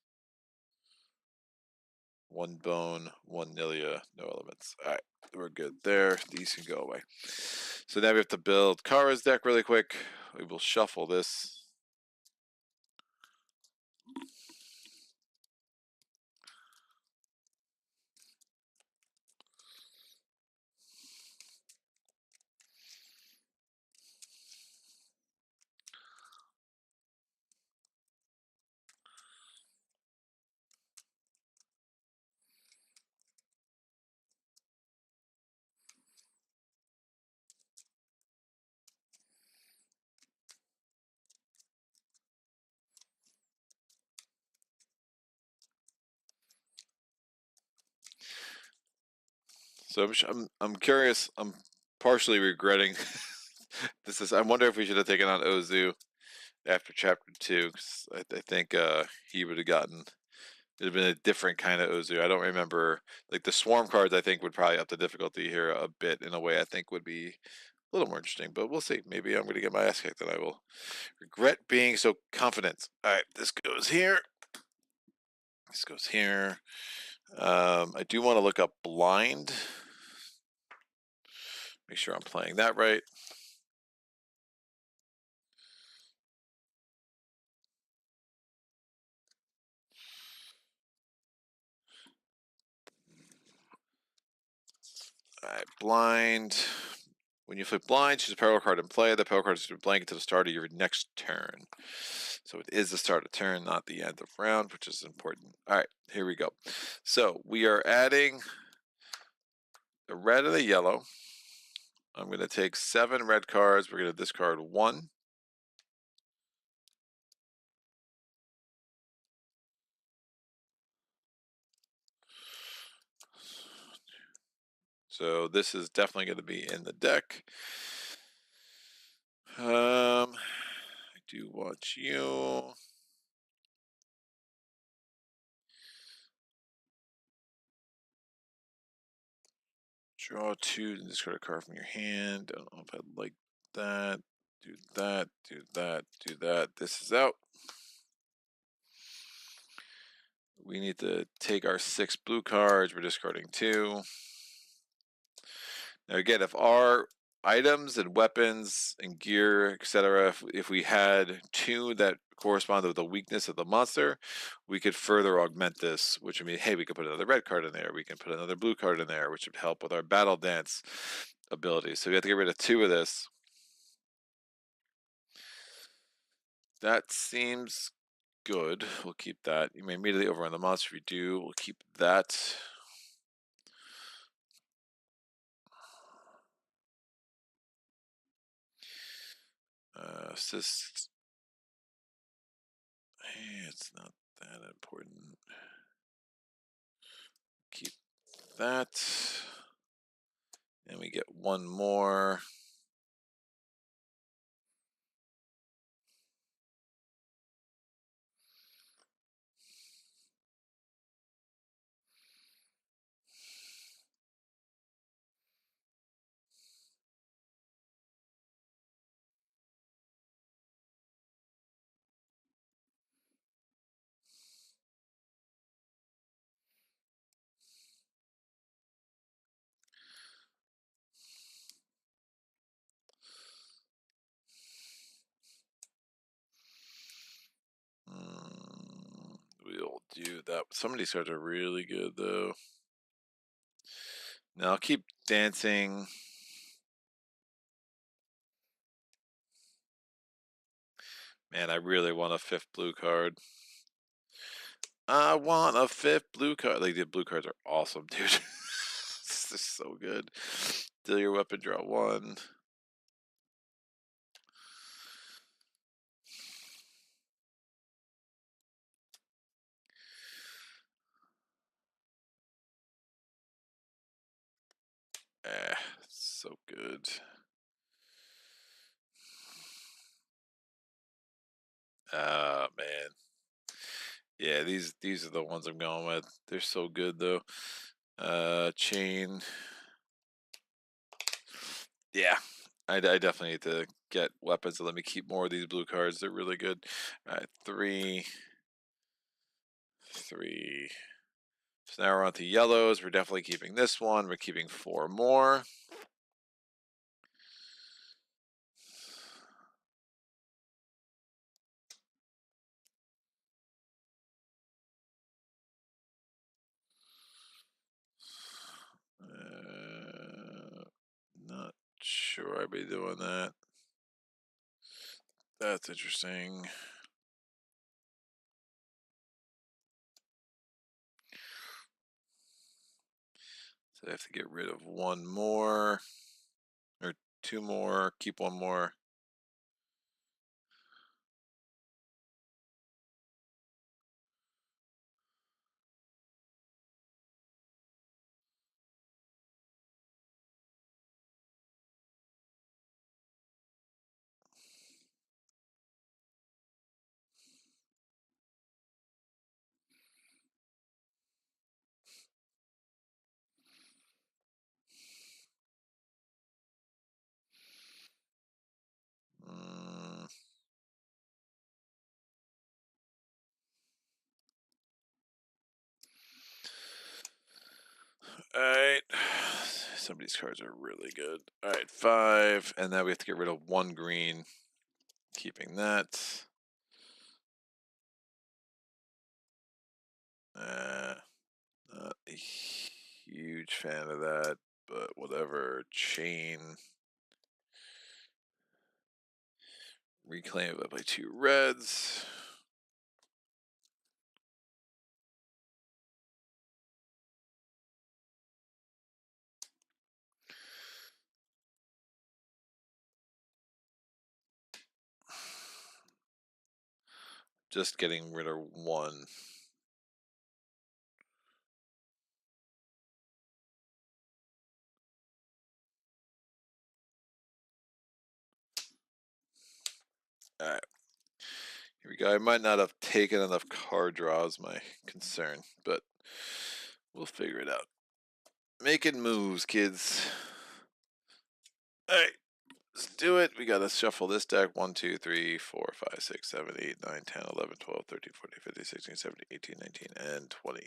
1 bone, 1 Nilia, no elements. Alright, we're good there. These can go away. So now we have to build Kara's deck really quick. We will shuffle this. So I'm curious. I'm partially regretting this. I wonder if we should have taken on Ozu after chapter 2, because I think he would have gotten. It'd have been a different kind of Ozu. I don't remember, like the swarm cards. I think would probably up the difficulty here a bit in a way I think would be a little more interesting. But we'll see. Maybe I'm going to get my ass kicked, and I will regret being so confident. All right, this goes here. This goes here. I do want to look up blind. Make sure I'm playing that right. All right, blind. When you flip blind, choose a peril card in play. The peril card is blank to the start of your next turn. So it is the start of turn, not the end of round, which is important. All right, here we go. So we are adding the red and the yellow. I'm going to take 7 red cards. We're going to discard 1. So this is definitely going to be in the deck. I do want you. Draw 2 and discard a card from your hand. Don't know if I'd like that. Do that, do that, do that. This is out. We need to take our 6 blue cards. We're discarding 2. Now again, if our items and weapons and gear, etc., if we had 2 that correspond with the weakness of the monster, we could further augment this, which would mean, hey, we could put another red card in there. We can put another blue card in there, which would help with our battle dance ability. So we have to get rid of 2 of this. That seems good. We'll keep that. You may immediately overrun the monster. If you do, we'll keep that. Assist. It's not that important. Keep that. And we get one more. We'll do that. Some of these cards are really good, though. Now I'll keep dancing. Man, I really want a 5th blue card. I want a 5th blue card. Like, the blue cards are awesome, dude. This is so good. Deal your weapon, draw 1. So good. Ah, man. Yeah, these are the ones I'm going with. They're so good, though. Chain. Yeah, I definitely need to get weapons to let me keep more of these blue cards. They're really good. All right, 3. So now we're on to yellows. We're definitely keeping this one. We're keeping 4 more. Not sure I'd be doing that. That's interesting. So I have to get rid of 1 more. Or 2 more. Keep 1 more. Alright. Some of these cards are really good. Alright, 5. And now we have to get rid of 1 green. Keeping that. Not a huge fan of that, but whatever. Chain. Reclaim it by 2 reds. Just getting rid of 1. Alright. Here we go. I might not have taken enough card draws, my concern, but we'll figure it out. Making moves, kids. Alright. Let's do it. We gotta shuffle this deck. 1, 2, 3, 4, 5, 6, 7, 8, 9, 10, 11, 12, 13, 14, 15, 16, 17, 18, 19, and 20.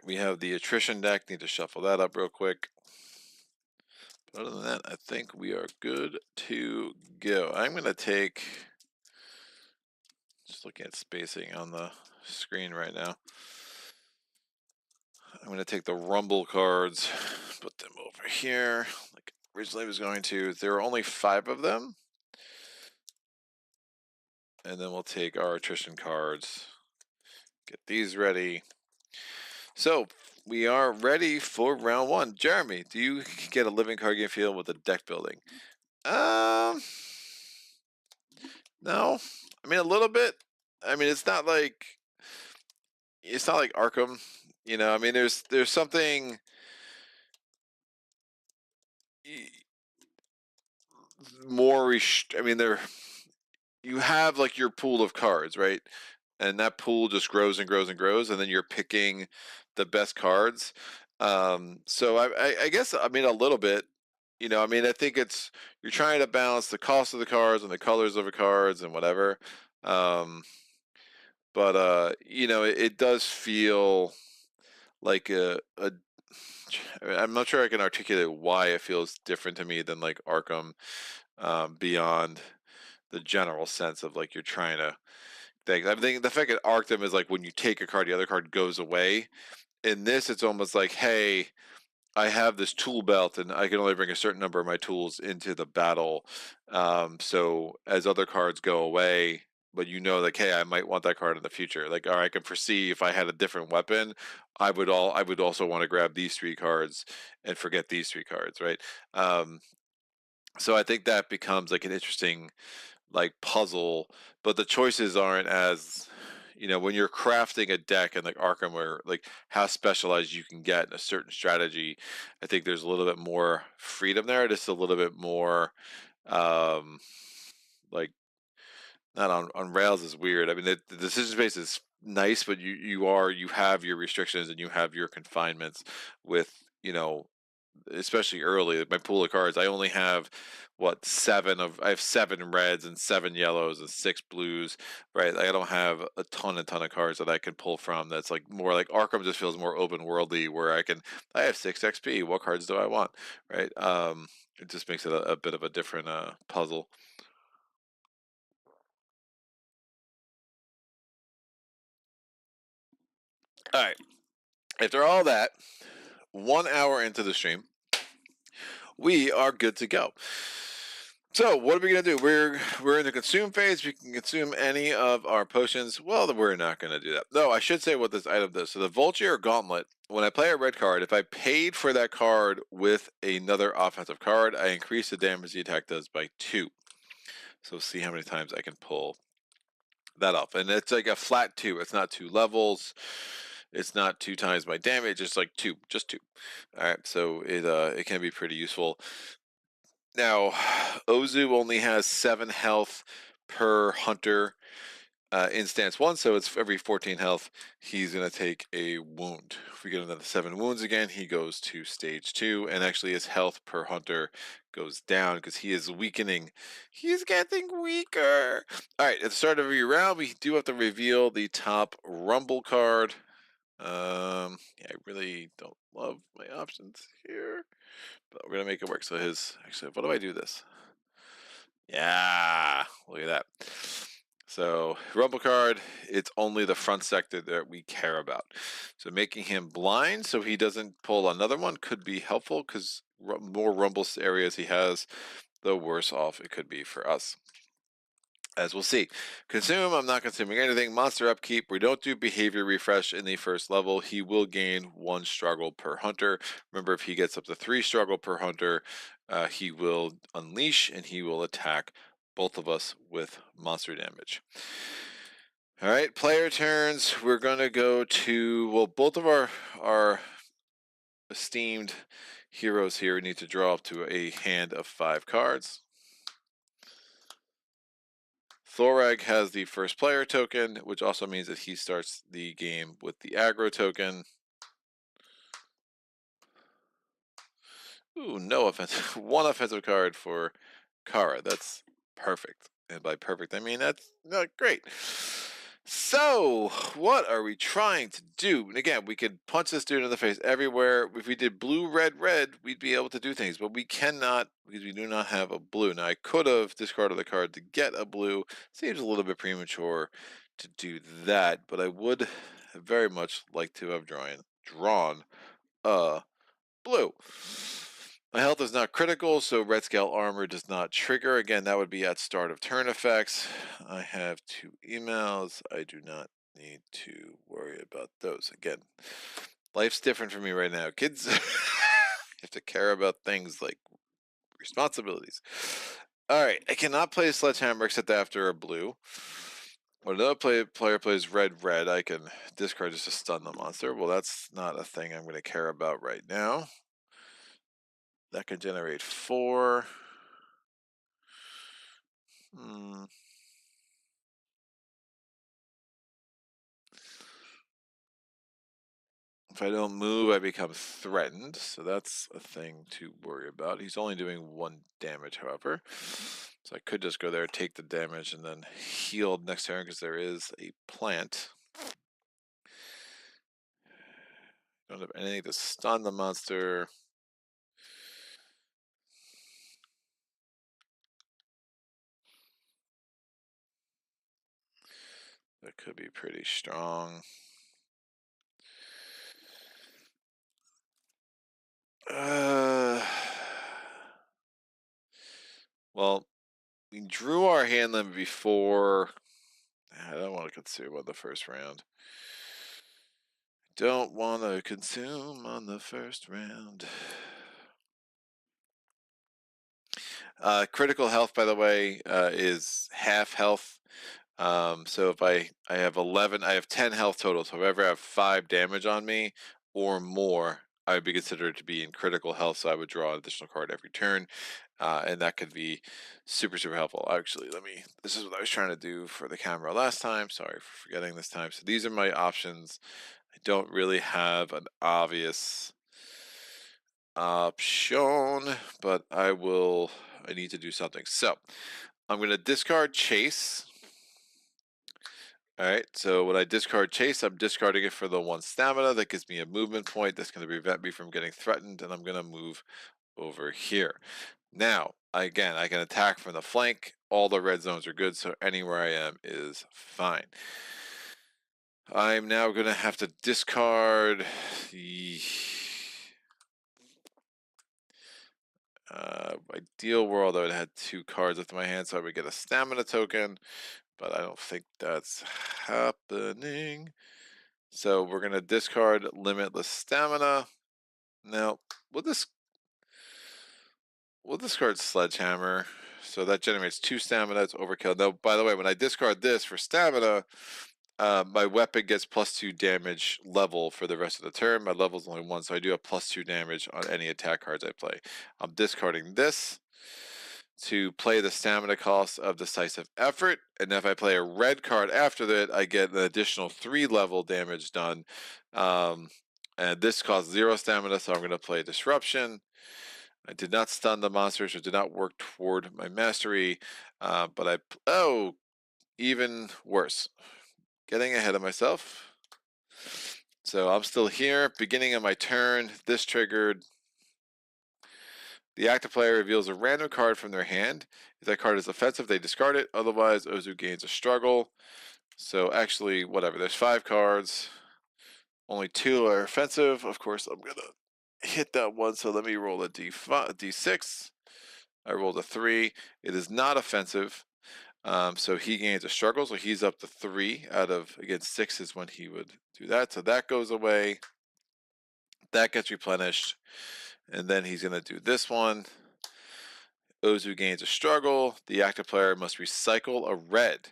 we have the attrition deck. Need to shuffle that up real quick. But other than that, I think we are good to go. I'm going to take, just looking at spacing on the screen right now. I'm going to take the Rumble cards, put them over here, like originally I was going to. There are only 5 of them. And then we'll take our attrition cards, get these ready. So we are ready for round 1. Jeremy, do you get a living card game feel with the deck building? No. I mean, a little bit. I mean, it's not like Arkham. You know, I mean, there's something more. I mean, you have like your pool of cards, right? And that pool just grows and grows and grows, and then you're picking the best cards. So I guess, I mean, a little bit. You know, I mean, I think you're trying to balance the cost of the cards and the colors of the cards and whatever. But you know, it does feel like I'm not sure I can articulate why it feels different to me than like Arkham, beyond the general sense of like you're trying to think. I think the fact that Arkham is like when you take a card, the other card goes away. In this, it's almost like, hey, I have this tool belt and I can only bring a certain number of my tools into the battle. So as other cards go away, but you know, like, hey, I might want that card in the future. Like, or I can foresee if I had a different weapon, I would also want to grab these 3 cards and forget these 3 cards, right? So I think that becomes like an interesting like puzzle, but the choices aren't as, you know, when you're crafting a deck and like Arkham, where like how specialized you can get in a certain strategy. I think there's a little bit more freedom there, just a little bit more, um like, not on rails is weird. I mean, the decision space is nice, but you have your restrictions and you have your confinements with, you know, especially early, my pool of cards, I only have I have 7 reds and 7 yellows and 6 blues, right? Like, I don't have a ton of cards that I can pull from. That's like more like Arkham just feels more open worldy, where I have 6 XP. What cards do I want, right? It just makes it a bit of a different puzzle. All right. After all that, 1 hour into the stream, we are good to go. So what are we gonna do? We're in the consume phase. We can consume any of our potions. Well, we're not gonna do that. No, I should say what this item does. So the Vulture Gauntlet. When I play a red card, if I paid for that card with another offensive card, I increase the damage the attack does by 2. So see how many times I can pull that off. And it's like a flat 2. It's not 2 levels. It's not 2 times my damage. It's like 2, just 2. All right. So it can be pretty useful. Now, Ozu only has 7 health per hunter in stance 1, so it's every 14 health. He's going to take a wound. If we get another 7 wounds again, he goes to stage 2, and actually his health per hunter goes down because he is weakening. He's getting weaker. All right, at the start of every round, we do have to reveal the top Rumble card. Yeah, I really don't love my options here, but we're gonna make it work. So actually, what do I do this? Yeah, look at that. So Rumble card, it's only the front sector that we care about. So making him blind so he doesn't pull another one could be helpful, because more Rumble areas he has, the worse off it could be for us. As we'll see. Consume, I'm not consuming anything. Monster upkeep, we don't do behavior refresh in the first level. He will gain 1 struggle per hunter. Remember, if he gets up to 3 struggle per hunter, he will unleash and he will attack both of us with monster damage. All right, player turns. We're going to go to, well, both of our esteemed heroes here need to draw up to a hand of 5 cards. Thorag has the first player token, which also means that he starts the game with the aggro token. Ooh, no offensive. 1 offensive card for Kara. That's perfect. And by perfect, I mean that's not great. So, what are we trying to do? And again, we could punch this dude in the face everywhere. If we did blue, red, red, we'd be able to do things, but we cannot because we do not have a blue. Now, I could have discarded the card to get a blue. Seems a little bit premature to do that, but I would very much like to have drawn a blue. My health is not critical, so red scale armor does not trigger. Again, that would be at start of turn effects. I have 2 emails. I do not need to worry about those. Again, life's different for me right now. Kids have to care about things like responsibilities. All right, I cannot play Sledgehammer except after a blue. When another player plays red, red, I can discard just to stun the monster. Well, that's not a thing I'm going to care about right now. That can generate 4. If I don't move, I become threatened, so that's a thing to worry about. He's only doing 1 damage, however. So I could just go there, take the damage, and then heal next turn because there is a plant. Don't have anything to stun the monster. That could be pretty strong. Well, we drew our hand limit before. I don't want to consume on the first round. Don't want to consume on the first round. Critical health, by the way, is half health. So if I have 11, I have 10 health total. So if I ever have 5 damage on me or more, I would be considered to be in critical health. So I would draw an additional card every turn, and that could be super helpful. Actually, this is what I was trying to do for the camera last time. Sorry for forgetting this time. So these are my options. I don't really have an obvious option, but I need to do something. So I'm going to discard Chase. All right, so when I discard Chase, I'm discarding it for the 1 stamina. That gives me a movement point that's going to prevent me from getting threatened, and I'm going to move over here. Now, again, I can attack from the flank. All the red zones are good, so anywhere I am is fine. I'm now going to have to discard the ideal world. I would have had 2 cards with my hand, so I would get a stamina token, but I don't think that's happening. So we're going to discard limitless stamina. Now, we'll discard Sledgehammer. So that generates 2 stamina. It's overkill. Now, by the way, when I discard this for stamina, my weapon gets +2 damage level for the rest of the turn. My level is only 1, so I do have +2 damage on any attack cards I play. I'm discarding this to play the stamina cost of decisive effort, and if I play a red card after that, I get an additional 3 level damage done. And this costs 0 stamina, so I'm going to play disruption. I did not stun the monsters, or did not work toward my mastery, but even worse, getting ahead of myself. So I'm still here, beginning of my turn. This triggered. The active player reveals a random card from their hand. If that card is offensive, they discard it. Otherwise, Ooze gains a struggle. So actually, whatever. There's 5 cards. Only 2 are offensive. Of course, I'm going to hit that one. So let me roll a D6. I rolled a 3. It is not offensive. So he gains a struggle. So he's up to 3 out of, again, 6 is when he would do that. So that goes away. That gets replenished. And then he's going to do this one. Ooze gains a struggle. The active player must recycle a red.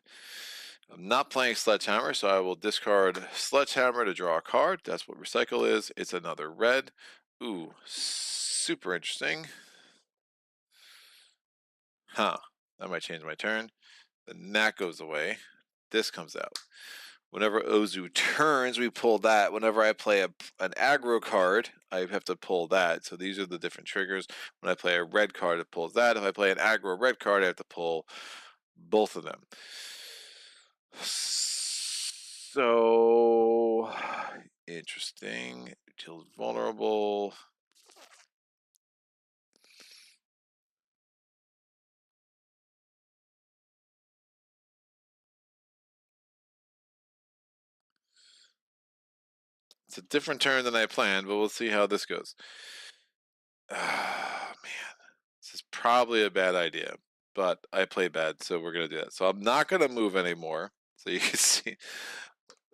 I'm not playing Sledgehammer, so I will discard Sledgehammer to draw a card. That's what recycle is. It's another red. Ooh, super interesting. Huh. That might change my turn. Then that goes away. This comes out. Whenever Ooze turns, we pull that. Whenever I play an aggro card, I have to pull that. So these are the different triggers. When I play a red card, it pulls that. If I play an aggro red card, I have to pull both of them. So interesting. Till vulnerable. It's a different turn than I planned, but we'll see how this goes. Ah, man, this is probably a bad idea, but I play bad, so we're gonna do that. So I'm not gonna move anymore. So you can see,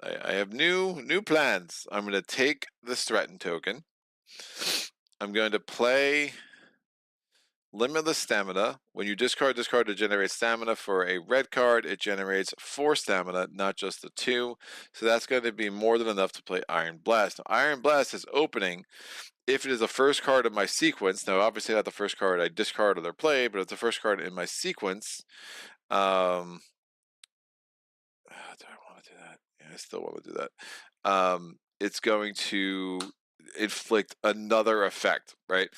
I have new plans. I'm gonna take this threaten token. I'm going to play limitless stamina. When you discard this card to generate stamina for a red card, it generates 4 stamina, not just the 2. So that's going to be more than enough to play Iron Blast. Now, Iron Blast is opening if it is the first card of my sequence. Now, obviously not the first card I discarded or play, but it's the first card in my sequence. Do I want to do that? Yeah, I still want to do that. It's going to inflict another effect, right?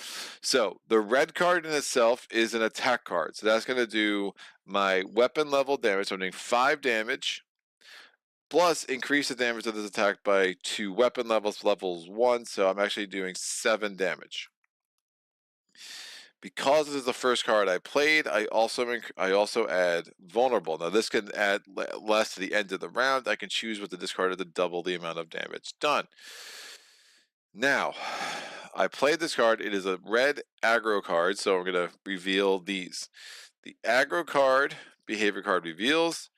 So the red card in itself is an attack card. So that's going to do my weapon level damage. So I'm doing 5 damage, plus increase the damage of this attack by 2 weapon levels, levels 1. So I'm actually doing 7 damage. Because this is the first card I played, I also add vulnerable. Now this can add less to the end of the round. I can choose what to discard to double the amount of damage done. Now, I played this card. It is a red aggro card, so we're going to reveal these. The aggro card, behavior card reveals.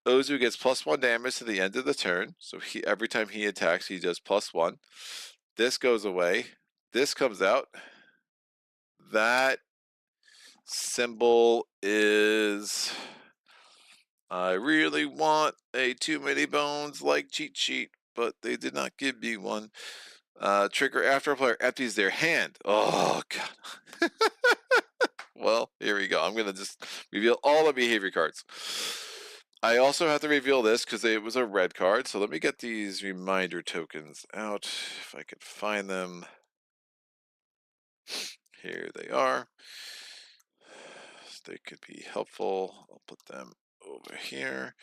Ooze gets +1 damage to the end of the turn. So every time he attacks, he does +1. This goes away. This comes out. That symbol is, I really want a too many bones like cheat sheet, but they did not give me one. Trigger after a player empties their hand. Oh god. Well, here we go. I'm gonna just reveal all the behavior cards. I also have to reveal this because it was a red card. So let me get these reminder tokens out if I can find them. Here they are. They could be helpful. I'll put them over here.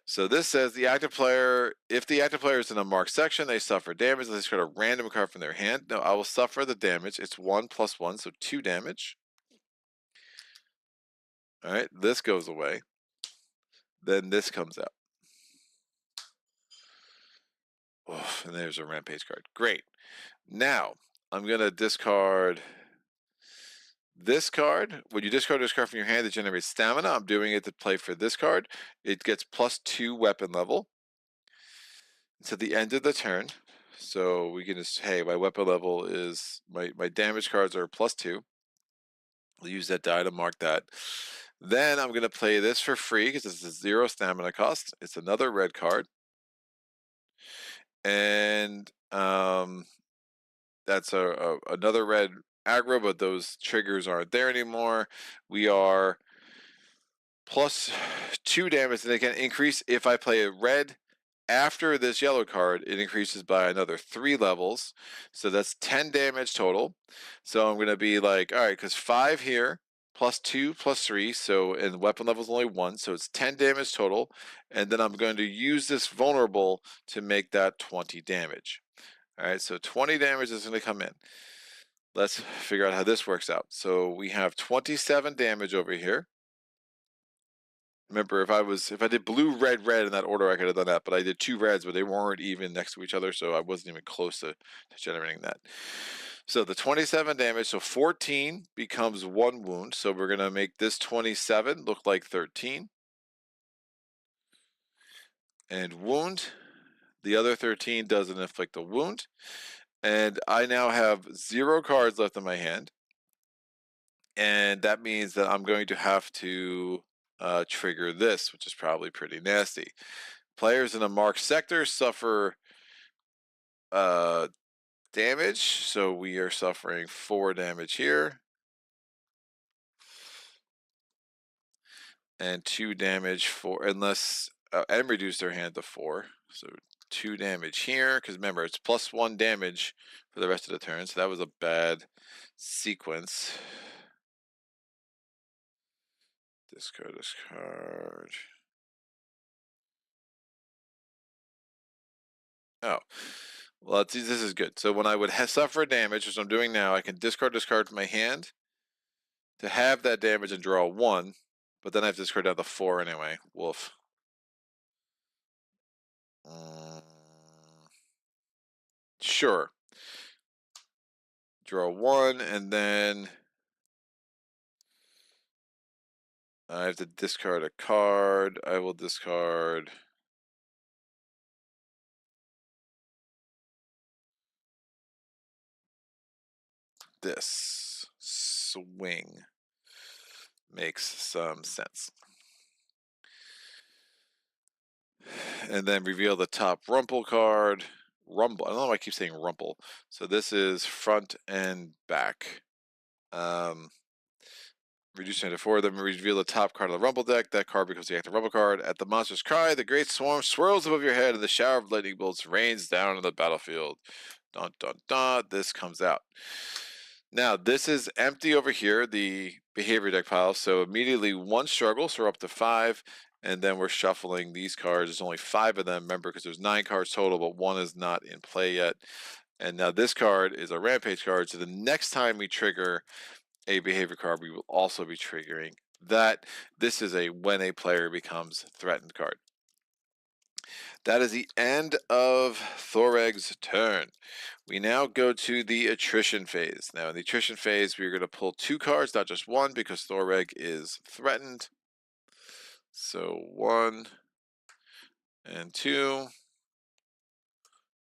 So this says the active player, if the active player is in a marked section, they suffer damage. They discard a random card from their hand. No, I will suffer the damage. It's 1 + 1, so 2 damage. All right, this goes away. Then this comes out. Oof, and there's a rampage card. Great. Now, I'm going to discard this card. When you discard this card from your hand, it generates stamina. I'm doing it to play for this card. It gets +2 weapon level to the end of the turn. So we can just, hey, my weapon level is, my damage cards are +2. I'll use that die to mark that. Then I'm going to play this for free because it's a 0 stamina cost. It's another red card. And that's another red aggro, but those triggers aren't there anymore. We are +2 damage, and they can increase if I play a red. After this yellow card, it increases by another 3 levels. So that's 10 damage total. So I'm going to be like, all right, because 5 here, +2, +3. So, and weapon level is only 1. So it's 10 damage total. And then I'm going to use this vulnerable to make that 20 damage. All right, so 20 damage is going to come in. Let's figure out how this works out. So we have 27 damage over here. Remember, if I did blue, red, red in that order, I could have done that. But I did 2 reds, but they weren't even next to each other, so I wasn't even close to generating that. So the 27 damage, so 14 becomes 1 wound. So we're gonna make this 27 look like 13. And wound. The other 13 doesn't inflict a wound. And I now have 0 cards left in my hand. And that means that I'm going to have to trigger this, which is probably pretty nasty. Players in a marked sector suffer damage, so we are suffering 4 damage here. And 2 damage for, unless, and reduce their hand to 4. So 2 damage here, because remember, it's +1 damage for the rest of the turn, so that was a bad sequence. Discard. Oh, well, this is good. So when I would suffer damage, which I'm doing now, I can discard this card from my hand to have that damage and draw 1, but then I have to discard down to 4 anyway. Wolf. Sure. Draw 1, and then I have to discard a card. I will discard this. Swing. Makes some sense. And then reveal the top Rumple card. Rumble. I don't know why I keep saying Rumple. So this is front and back. Reducing it to 4, then reveal the top card of the Rumble deck. That card becomes the active Rumble card. At the monster's cry, the great swarm swirls above your head, and the shower of lightning bolts rains down on the battlefield. Dun dun dun. This comes out. Now, this is empty over here, the behavior deck pile. So immediately 1 struggle, so we're up to 5. And then we're shuffling these cards. There's only 5 of them, remember, because there's 9 cards total, but 1 is not in play yet. And now this card is a Rampage card. So the next time we trigger a behavior card, we will also be triggering that. This is a when a player becomes threatened card. That is the end of Thoreg's turn. We now go to the attrition phase. Now, in the attrition phase, we're going to pull 2 cards, not just 1, because Thoreg is threatened. So 1 and 2.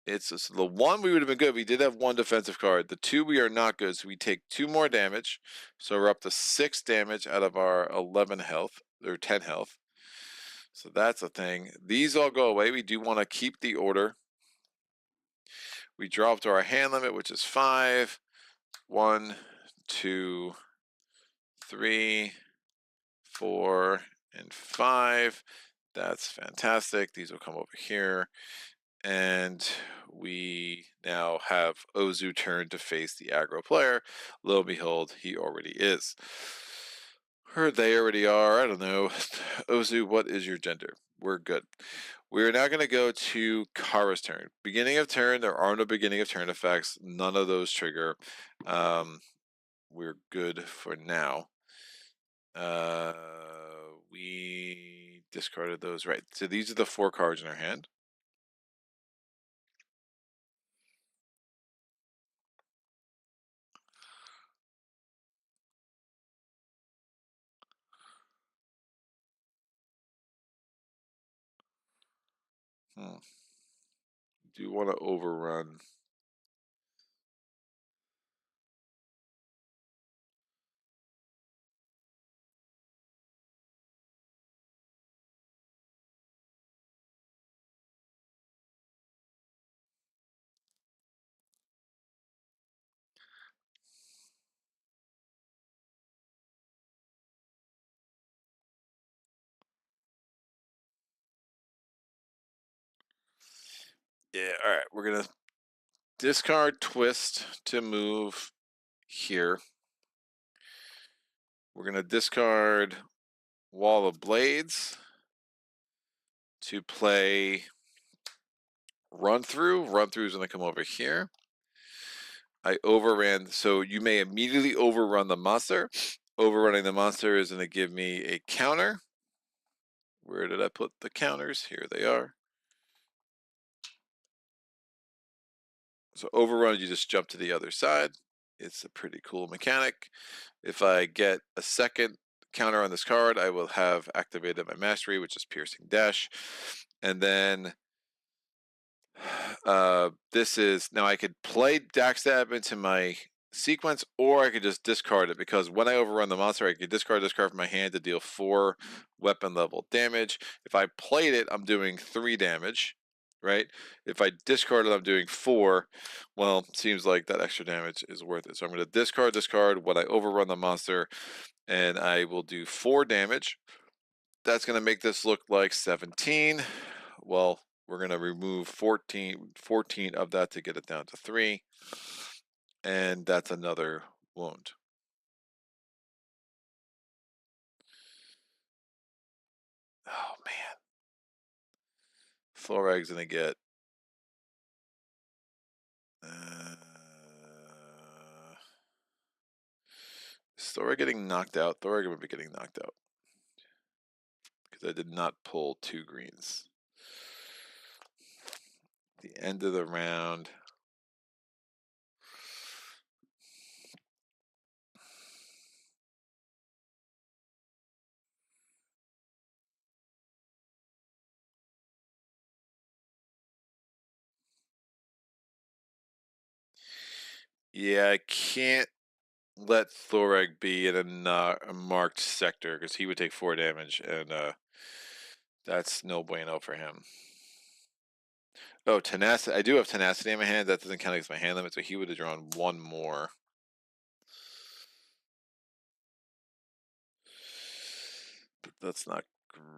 It's so the 1 we would have been good. We did have 1 defensive card. The 2 we are not good. So we take 2 more damage. So we're up to 6 damage out of our 11 health or 10 health. So that's a thing. These all go away. We do want to keep the order. We draw up to our hand limit, which is 5. 1, 2, 3, 4, and 5. That's fantastic. These will come over here. And we now have Ooze turn to face the aggro player. Lo and behold, he already is. Or they already are. I don't know. Ooze, what is your gender? We're good. We're now going to go to Kara's turn. Beginning of turn, there are no beginning of turn effects. None of those trigger. We're good for now. We discarded those. Right. So these are the 4 cards in our hand. Do you want to overrun? Yeah, all right. We're going to discard Twist to move here. We're going to discard Wall of Blades to play Run Through. Run Through is going to come over here. I overran, so you may immediately overrun the monster. Overrunning the monster is going to give me a counter. Where did I put the counters? Here they are. So overrun, you just jump to the other side. It's a pretty cool mechanic. If I get a second counter on this card, I will have activated my mastery, which is Piercing Dash. And then this is, now I could play Backstab into my sequence, or I could just discard it, because when I overrun the monster, I could discard this card from my hand to deal 4 weapon level damage. If I played it, I'm doing 3 damage, right? If I discard it, I'm doing 4. Well, seems like that extra damage is worth it. So I'm going to discard this card when I overrun the monster, and I will do 4 damage. That's going to make this look like 17. Well, we're going to remove 14 of that to get it down to 3. And that's another wound. Oh, man. Floreg's going to get Is Thora getting knocked out? Thora gonna be getting knocked out. Because I did not pull 2 greens. The end of the round. Yeah, I can't let Thoreg be in a marked sector because he would take 4 damage, and that's no bueno for him. Oh, tenacity! I do have tenacity in my hand. That doesn't count against my hand limit, so he would have drawn 1 more. But that's not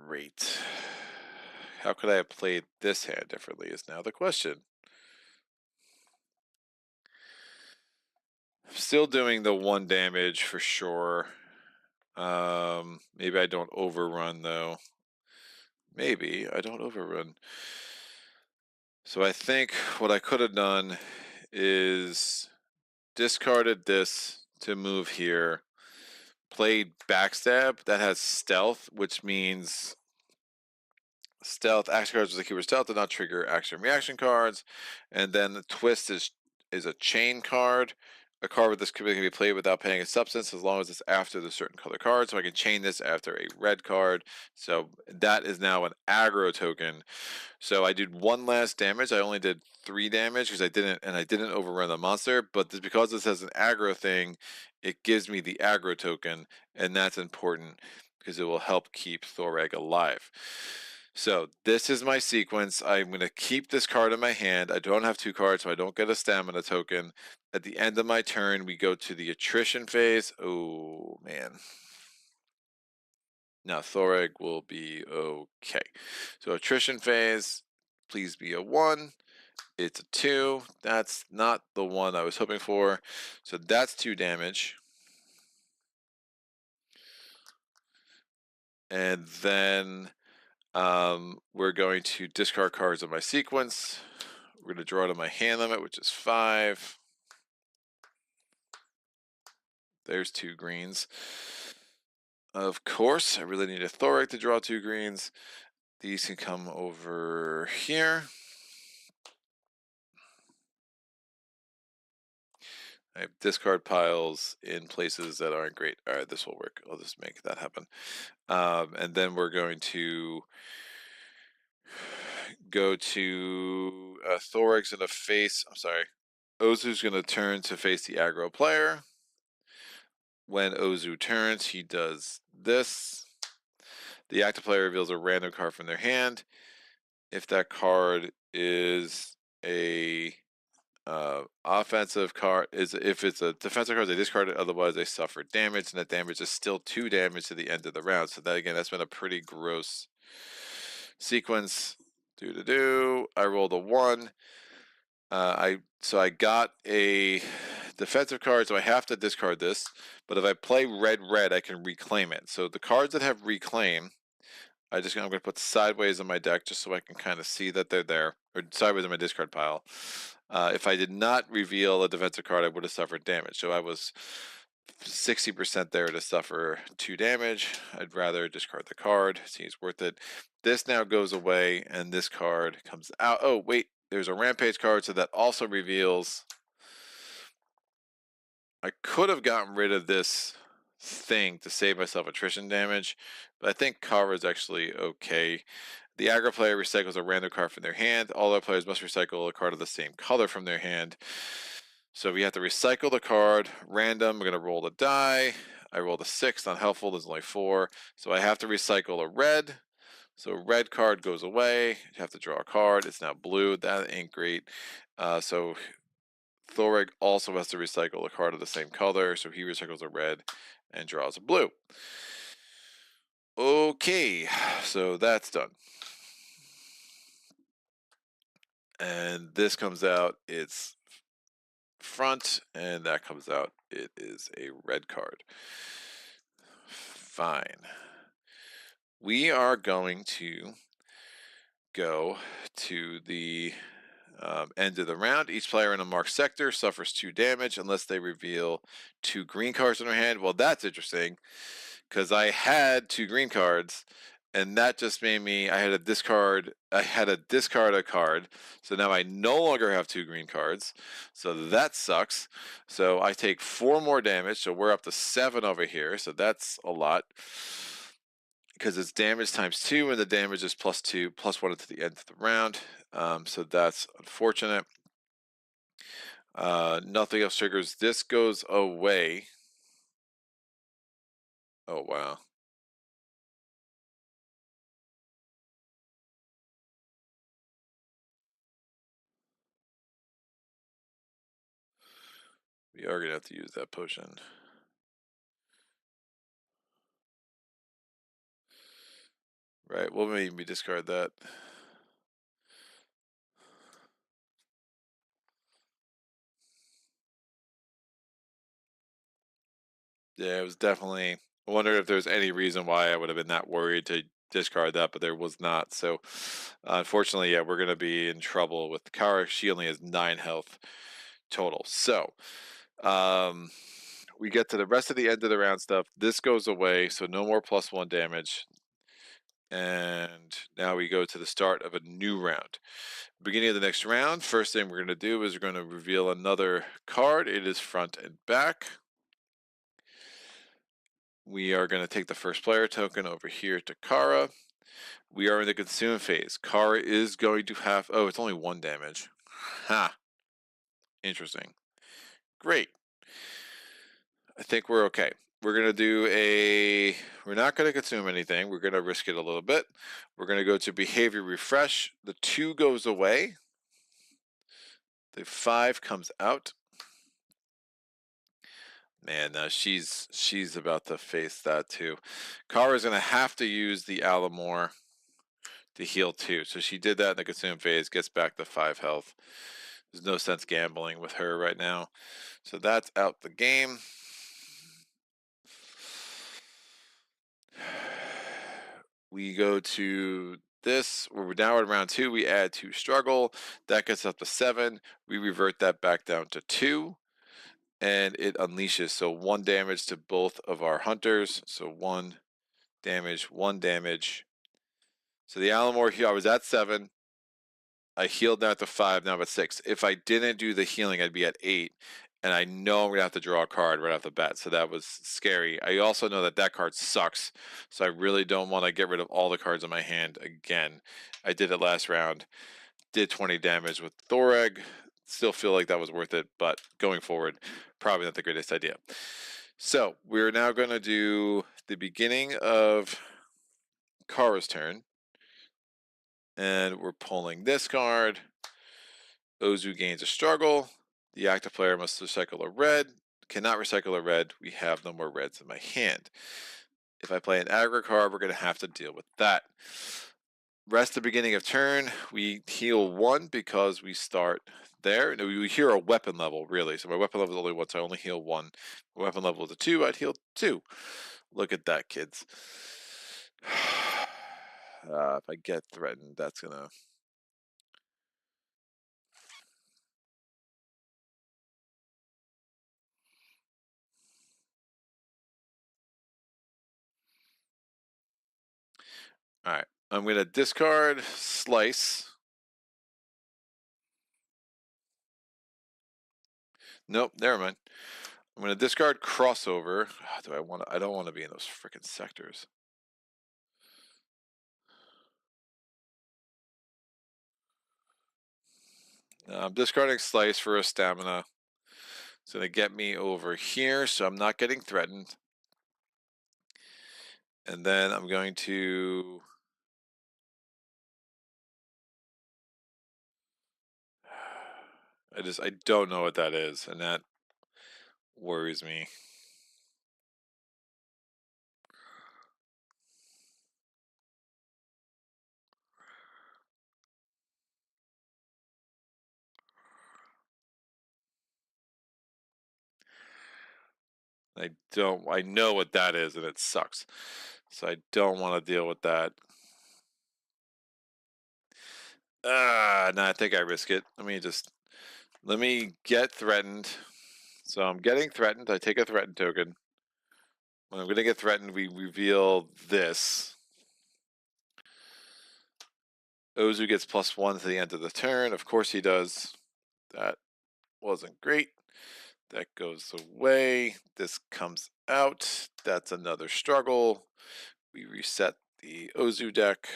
great. How could I have played this hand differently is now the question. Still doing the 1 damage for sure. Maybe I don't overrun though. Maybe I don't overrun. So I think what I could have done is discarded this to move here, played backstab that has stealth, which means stealth action cards with the keyword stealth do not trigger action reaction cards, and then the twist is a chain card. A card with this can be played without paying a substance as long as it's after the certain color card. So I can chain this after a red card. So that is now an aggro token. So I did 1 last damage. I only did 3 damage because I didn't overrun the monster. But because this has an aggro thing, it gives me the aggro token, and that's important because it will help keep Thoreg alive. So this is my sequence. I'm going to keep this card in my hand. I don't have 2 cards, so I don't get a stamina token. At the end of my turn, we go to the attrition phase. Oh, man. Now Thoreg will be okay. So attrition phase, please be a 1. It's a 2. That's not the one I was hoping for. So that's 2 damage. And then we're going to discard cards of my sequence. We're going to draw to my hand limit, which is 5. There's 2 greens. Of course, I really need a Thoreg to draw 2 greens. These can come over here. I have discard piles in places that aren't great. All right, this will work. I'll just make that happen. And then we're going to go to Thorax in a face. I'm sorry. Ozu's going to turn to face the aggro player. When Ozu turns, he does this. The active player reveals a random card from their hand. If that card is a offensive card, if it's a defensive card, they discard it. Otherwise, they suffer damage, and that damage is still 2 damage to the end of the round. So that again, that's been a pretty gross sequence. I rolled a 1. So I got a defensive card, so I have to discard this. But if I play red, I can reclaim it. So the cards that have reclaim, I'm going to put sideways on my deck just so I can kind of see that they're there, or sideways on my discard pile. If I did not reveal a defensive card, I would have suffered damage. So I was 60% there to suffer 2 damage. I'd rather discard the card. Seems worth it. This now goes away, and this card comes out. Oh, wait. There's a Rampage card, so that also reveals. I could have gotten rid of this thing to save myself attrition damage, but I think Kara is actually okay. The aggro player recycles a random card from their hand. All other players must recycle a card of the same color from their hand. So we have to recycle the card, random. We're going to roll the die. I rolled a 6, not helpful. There's only 4. So I have to recycle a red. So red card goes away. You have to draw a card. It's now blue. That ain't great. So Thoreg also has to recycle a card of the same color. So he recycles a red and draws a blue. Okay, so that's done. And this comes out, it's front, and that comes out, it is a red card. Fine. We are going to go to the End of the round. Each player in a marked sector suffers 2 damage unless they reveal 2 green cards in their hand. Well, that's interesting because I had 2 green cards, and that just made me. I had a discard. I had to discard a card, so now I no longer have 2 green cards. So that sucks. So I take 4 more damage. So we're up to 7 over here. So that's a lot because it's damage times 2, and the damage is +2, +1 at the end of the round. So that's unfortunate. Nothing else triggers. This goes away. Oh, wow. We are going to have to use that potion. Right, we'll maybe discard that. Yeah, it was definitely. I wondered if there's any reason why I would have been that worried to discard that, but there was not. So, unfortunately, yeah, we're going to be in trouble with Kara. She only has 9 health total. So, um, we get to the rest of the end of the round stuff. This goes away, so no more +1 damage. And now we go to the start of a new round. Beginning of the next round, first thing we're going to do is we're going to reveal another card. It is front and back. We are going to take the first player token over here to Kara. We are in the consume phase. Kara is going to have. Oh, it's only 1 damage. Ha. Interesting. Great. I think we're okay. We're going to do a. We're not going to consume anything. We're going to risk it a little bit. We're going to go to behavior refresh. The 2 goes away. The 5 comes out. Man, she's about to face that too. Kara's gonna have to use the Alamore to heal too. So she did that in the consume phase, gets back to 5 health. There's no sense gambling with her right now. So that's out the game. We go to this, where we're now at round 2, we add 2 struggle. That gets up to 7. We revert that back down to 2. And it unleashes. So 1 damage to both of our hunters. So 1 damage, 1 damage. So the Alamore here, I was at 7. I healed down to 5, now I'm at 6. If I didn't do the healing, I'd be at 8. And I know I'm going to have to draw a card right off the bat. So that was scary. I also know that that card sucks. So I really don't want to get rid of all the cards in my hand again. I did it last round. Did 20 damage with Thoreg. Still feel like that was worth it. But going forward, probably not the greatest idea. So we're now going to do the beginning of Kara's turn. And we're pulling this card. Ooze gains a struggle. The active player must recycle a red. Cannot recycle a red. We have no more reds in my hand. If I play an aggro card, we're going to have to deal with that. Rest the beginning of turn. We heal 1 because we start there. No, we heal a weapon level, really. So my weapon level is only 1, so I only heal 1. My weapon level is a 2, I'd heal 2. Look at that, kids. If I get threatened, that's going to... Alright, I'm going to discard Slice. Nope, never mind. I'm going to discard Crossover. Do I want to? I don't want to be in those freaking sectors. I'm discarding Slice for a stamina. It's going to get me over here, so I'm not getting threatened. And then I'm going to... I don't know what that is, and that worries me. I know what that is, and it sucks. So I don't want to deal with that. No, I think I risk it. Let me get threatened. So I'm getting threatened. I take a threatened token. When I'm going to get threatened, we reveal this. Ooze gets +1 to the end of the turn. Of course he does. That wasn't great. That goes away. This comes out. That's another struggle. We reset the Ozu deck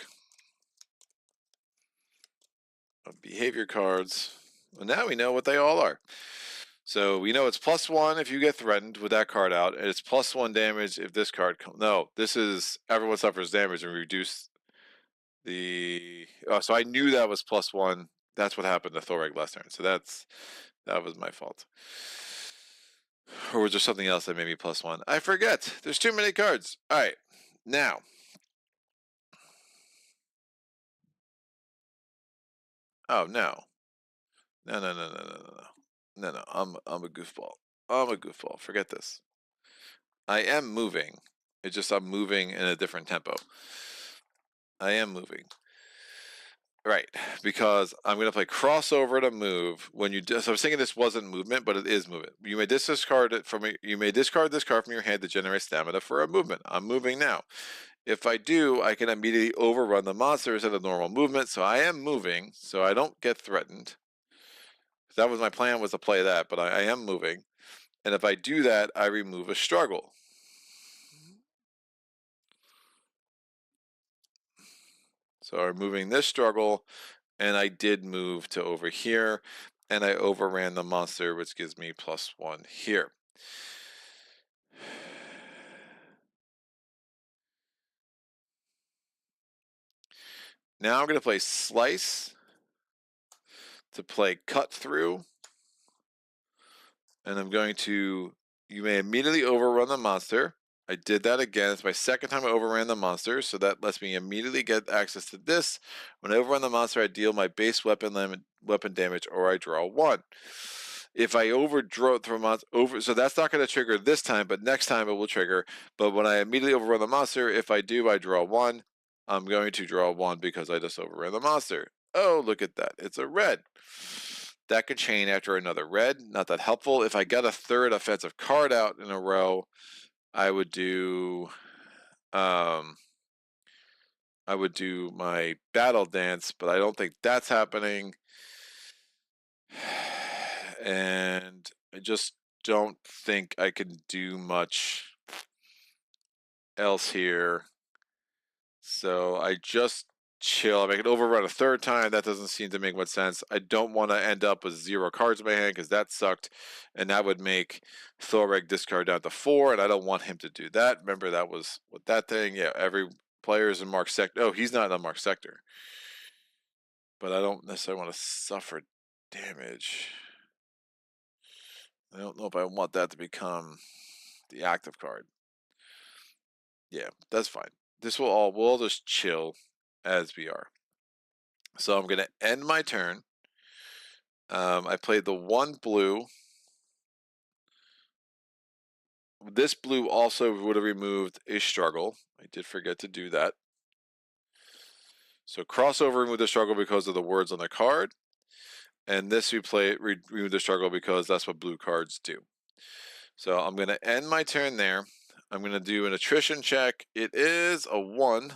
of behavior cards. Well, now we know what they all are. So we know it's +1 if you get threatened with that card out, and it's +1 damage if this card comes. No, this is everyone suffers damage and reduce the. Oh, so I knew that was +1. That's what happened to Thoreg last turn. So that was my fault. Or was there something else that made me +1? I forget. There's too many cards. All right, now. Oh no. No. No. I'm a goofball. I'm a goofball. Forget this. I am moving. It's just I'm moving in a different tempo. I am moving. Right, because I'm going to play crossover to move. When you so I was thinking this wasn't movement, but it is movement. You may discard it from. You may discard this card from your hand to generate stamina for a movement. I'm moving now. If I do, I can immediately overrun the monsters at a normal movement. So I am moving, so I don't get threatened. That was my plan, was to play that, but I am moving. And if I do that, I remove a struggle. So I'm moving this struggle, and I did move to over here, and I overran the monster, which gives me +1 here. Now I'm going to play Slice to play Cut Through, and I'm going to, you may immediately overrun the monster. I did that again. It's my second time I overran the monster, so that lets me immediately get access to this. When I overrun the monster, I deal my base weapon damage, or I draw 1. If I overdraw through monster over, so that's not going to trigger this time, but next time it will trigger. But when I immediately overrun the monster, if I do, I draw 1. I'm going to draw 1 because I just overran the monster. Oh, look at that. It's a red. That could chain after another red. Not that helpful. If I got a third offensive card out in a row, I would do I would do my battle dance, but I don't think that's happening. And I just don't think I can do much else here. So I just chill. If I could overrun a third time, that doesn't seem to make much sense. I don't want to end up with 0 cards in my hand because that sucked. And that would make Thoreg discard down to 4, and I don't want him to do that. Remember, that was with that thing. Yeah, every player is in marked sector. Oh, he's not in a marked sector. But I don't necessarily want to suffer damage. I don't know if I want that to become the active card. Yeah, that's fine. We'll all just chill as we are. So I'm going to end my turn. I played the 1 blue. This blue also would have removed a struggle. I did forget to do that. So crossover remove the struggle because of the words on the card. And this remove the struggle because that's what blue cards do. So I'm going to end my turn there. I'm going to do an attrition check. It is a 1.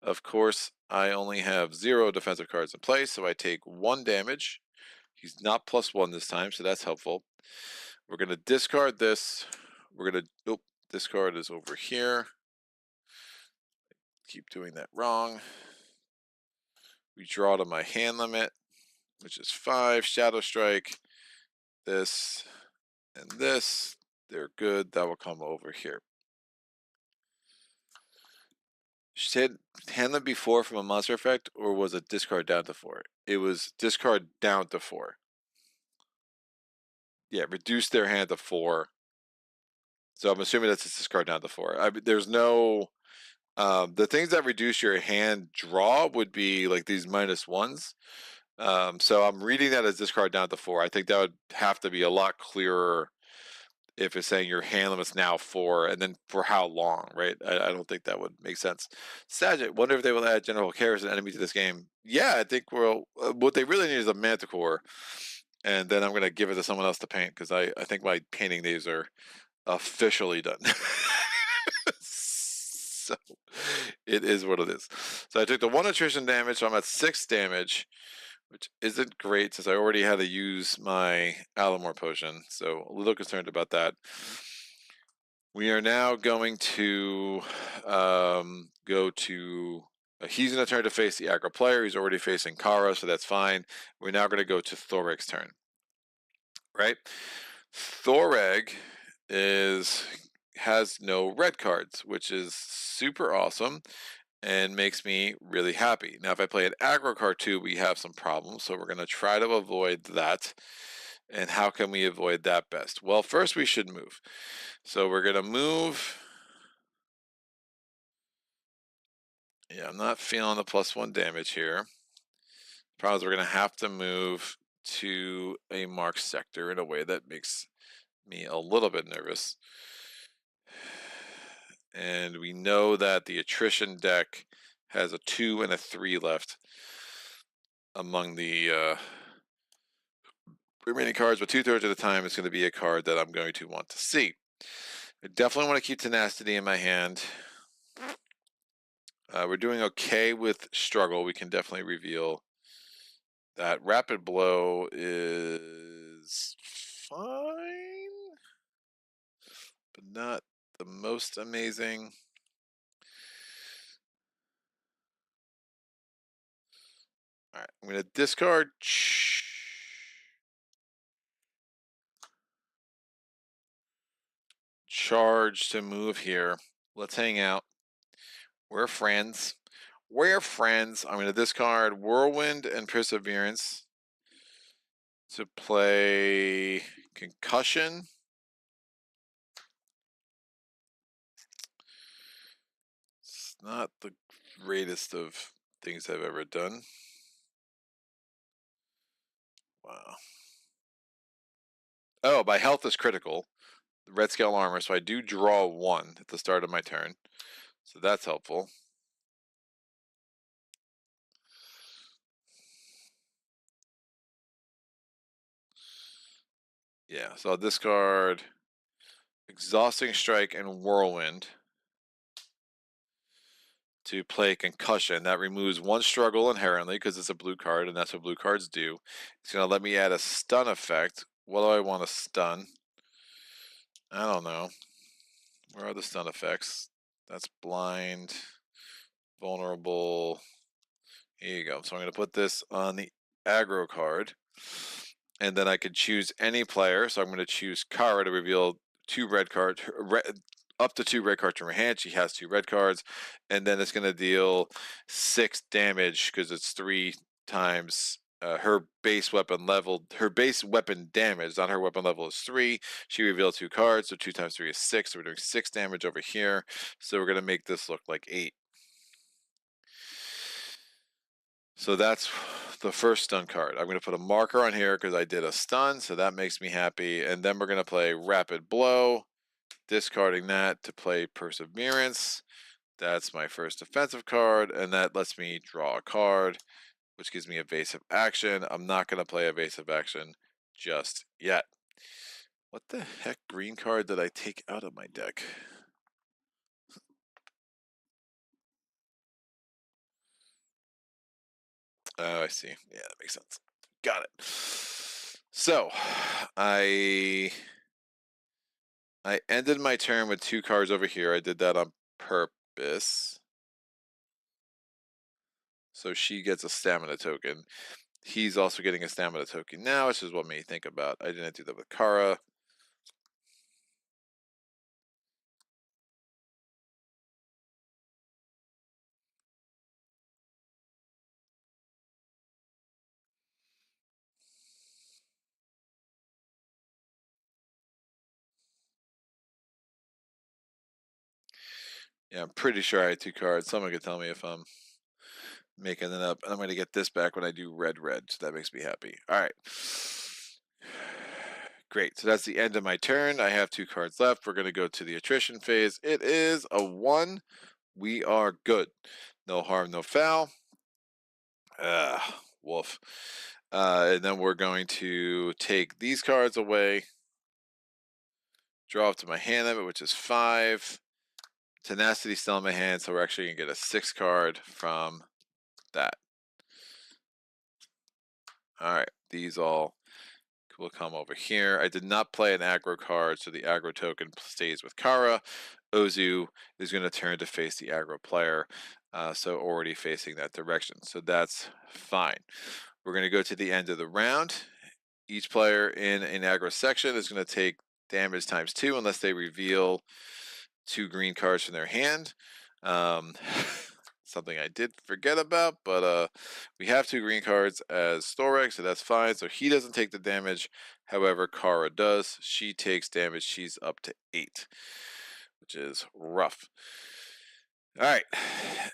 Of course, I only have 0 defensive cards in play, so I take 1 damage. He's not +1 this time, so that's helpful. We're going to discard this. We're going to, nope, this card is over here. Keep doing that wrong. We draw to my hand limit, which is 5. Shadow Strike. This and this. They're good. That will come over here. Said hand limit before from a monster effect, or was it discard down to 4? It was discard down to 4. Yeah, reduce their hand to 4. So I'm assuming that's a discard down to 4. There's no the things that reduce your hand draw would be like these -1s. So I'm reading that as discard down to 4. I think that would have to be a lot clearer if it's saying your hand limit's now 4, and then for how long, right? I don't think that would make sense. Sagitt, wonder if they will add general characters and enemies to this game. Yeah, I think what they really need is a Manticore, and then I'm gonna give it to someone else to paint, because I think my painting days are officially done. So it is what it is. So I took the 1 attrition damage, so I'm at 6 damage, which isn't great since I already had to use my Alamore potion, so a little concerned about that. We are now going to go to. He's going to turn to face the aggro player. He's already facing Kara, so that's fine. We're now going to go to Thorag's turn. Right? Thorag has no red cards, which is super awesome and makes me really happy. Now, if I play an aggro card too, we have some problems, so we're going to try to avoid that. And how can we avoid that best? Well, first we should move. So we're going to move. Yeah, I'm not feeling the +1 damage here. Problem is we're going to have to move to a marked sector in a way that makes me a little bit nervous. And we know that the attrition deck has a 2 and a 3 left among the remaining cards, but 2/3 of the time it's going to be a card that I'm going to want to see. I definitely want to keep Tenacity in my hand. We're doing okay with Struggle. We can definitely reveal that. Rapid Blow is fine, but not the most amazing. All right, I'm going to discard. Charge to move here. Let's hang out. We're friends. We're friends. I'm going to discard Whirlwind and Perseverance to play Concussion. It's not the greatest of things I've ever done. Wow. Oh, my health is critical. Red scale armor, so I do draw 1 at the start of my turn. So that's helpful. Yeah, so I'll discard Exhausting Strike and Whirlwind to play Concussion. That removes 1 struggle inherently because it's a blue card, and that's what blue cards do. It's going to let me add a stun effect. What do I want to stun? I don't know. Where are the stun effects? That's blind, vulnerable. Here you go. So I'm going to put this on the aggro card. And then I could choose any player. So I'm going to choose Kara to reveal 2 red cards, up to 2 red cards from her hand. She has 2 red cards. And then it's going to deal 6 damage because it's 3 times her base weapon level. Her base weapon damage on her weapon level is 3. She revealed 2 cards, so 2 times 3 is 6. So we're doing 6 damage over here. So we're going to make this look like 8. So that's the first stun card. I'm going to put a marker on here because I did a stun, so that makes me happy. And then we're going to play Rapid Blow, discarding that to play Perseverance. That's my first offensive card, and that lets me draw a card, which gives me evasive action. I'm not going to play evasive action just yet. What the heck green card did I take out of my deck? Oh, I see. Yeah, that makes sense. Got it. So, I ended my turn with 2 cards over here. I did that on purpose. So she gets a stamina token. He's also getting a stamina token now, which is what made me think about. I didn't do that with Kara. Yeah, I'm pretty sure I had 2 cards. Someone could tell me if I'm making it up. And I'm going to get this back when I do red, so that makes me happy. All right. Great. So that's the end of my turn. I have 2 cards left. We're going to go to the attrition phase. It is a 1. We are good. No harm, no foul. Wolf. And then we're going to take these cards away. Draw up to my hand limit, which is 5. Tenacity still in my hand, so we're actually going to get a 6 card from that. All right. These all will come over here. I did not play an aggro card, so the aggro token stays with Kara. Ooze is going to turn to face the aggro player, so already facing that direction. So that's fine. We're going to go to the end of the round. Each player in an aggro section is going to take damage times 2 unless they reveal 2 green cards from their hand. Something I did forget about, but we have 2 green cards as Thorek, so that's fine. So he doesn't take the damage. However, Kara does. She takes damage. She's up to 8, which is rough. All right,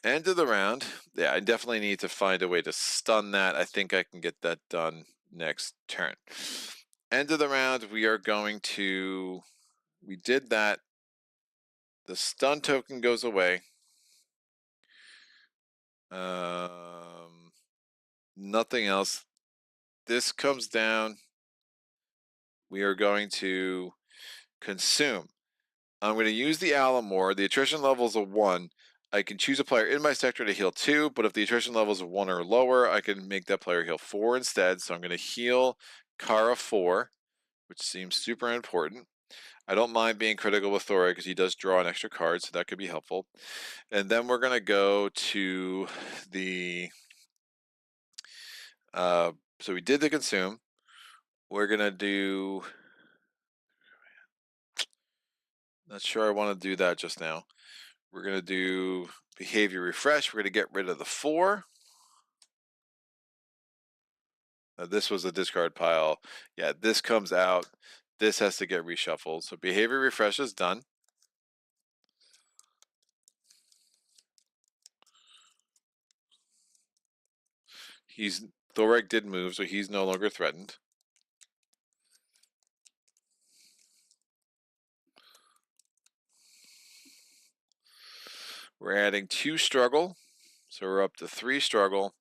end of the round. Yeah, I definitely need to find a way to stun that. I think I can get that done next turn. End of the round, we are going to... We did that. The stun token goes away. Nothing else. This comes down. We are going to consume. I'm going to use the Alamore. The attrition level is a 1. I can choose a player in my sector to heal 2, but if the attrition level is a 1 or lower, I can make that player heal 4 instead. So I'm going to heal Kara 4, which seems super important. I don't mind being critical with Thora because he does draw an extra card, so that could be helpful. And then we're going to go to the... so we did the consume. We're going to do... Not sure I want to do that just now. We're going to do behavior refresh. We're going to get rid of the 4. This was a discard pile. Yeah, this comes out. This has to get reshuffled. So behavior refresh is done. Thorek did move, so he's no longer threatened. We're adding 2 struggle. So we're up to 3 struggle.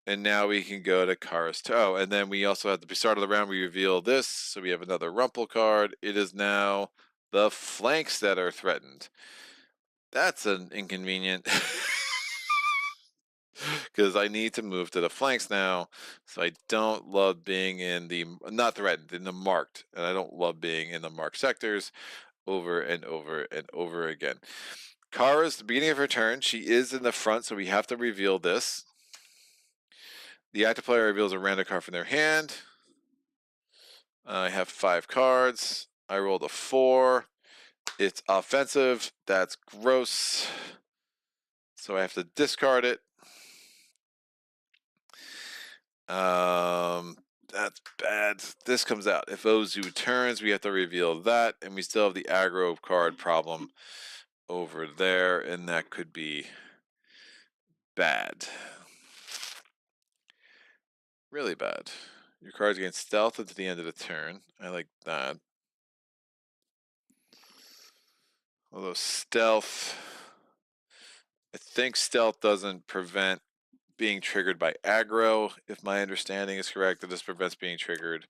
And now we can go to Kara's Toe. And then we also at the start of the round, we reveal this. So we have another Rumple card. It is now the flanks that are threatened. That's an inconvenient. Because I need to move to the flanks now. So I don't love being in the, not threatened, in the marked. And I don't love being in the marked sectors over and over and over again. Kara's, the beginning of her turn, she is in the front, so we have to reveal this. The active player reveals a random card from their hand. I have 5 cards. I rolled a 4. It's offensive. That's gross. So I have to discard it. That's bad. This comes out. If Ooze turns, we have to reveal that, and we still have the aggro card problem over there, and that could be bad. Really bad. Your cards gain stealth at the end of the turn. I like that. Although stealth, I think stealth doesn't prevent being triggered by aggro, if my understanding is correct, that this prevents being triggered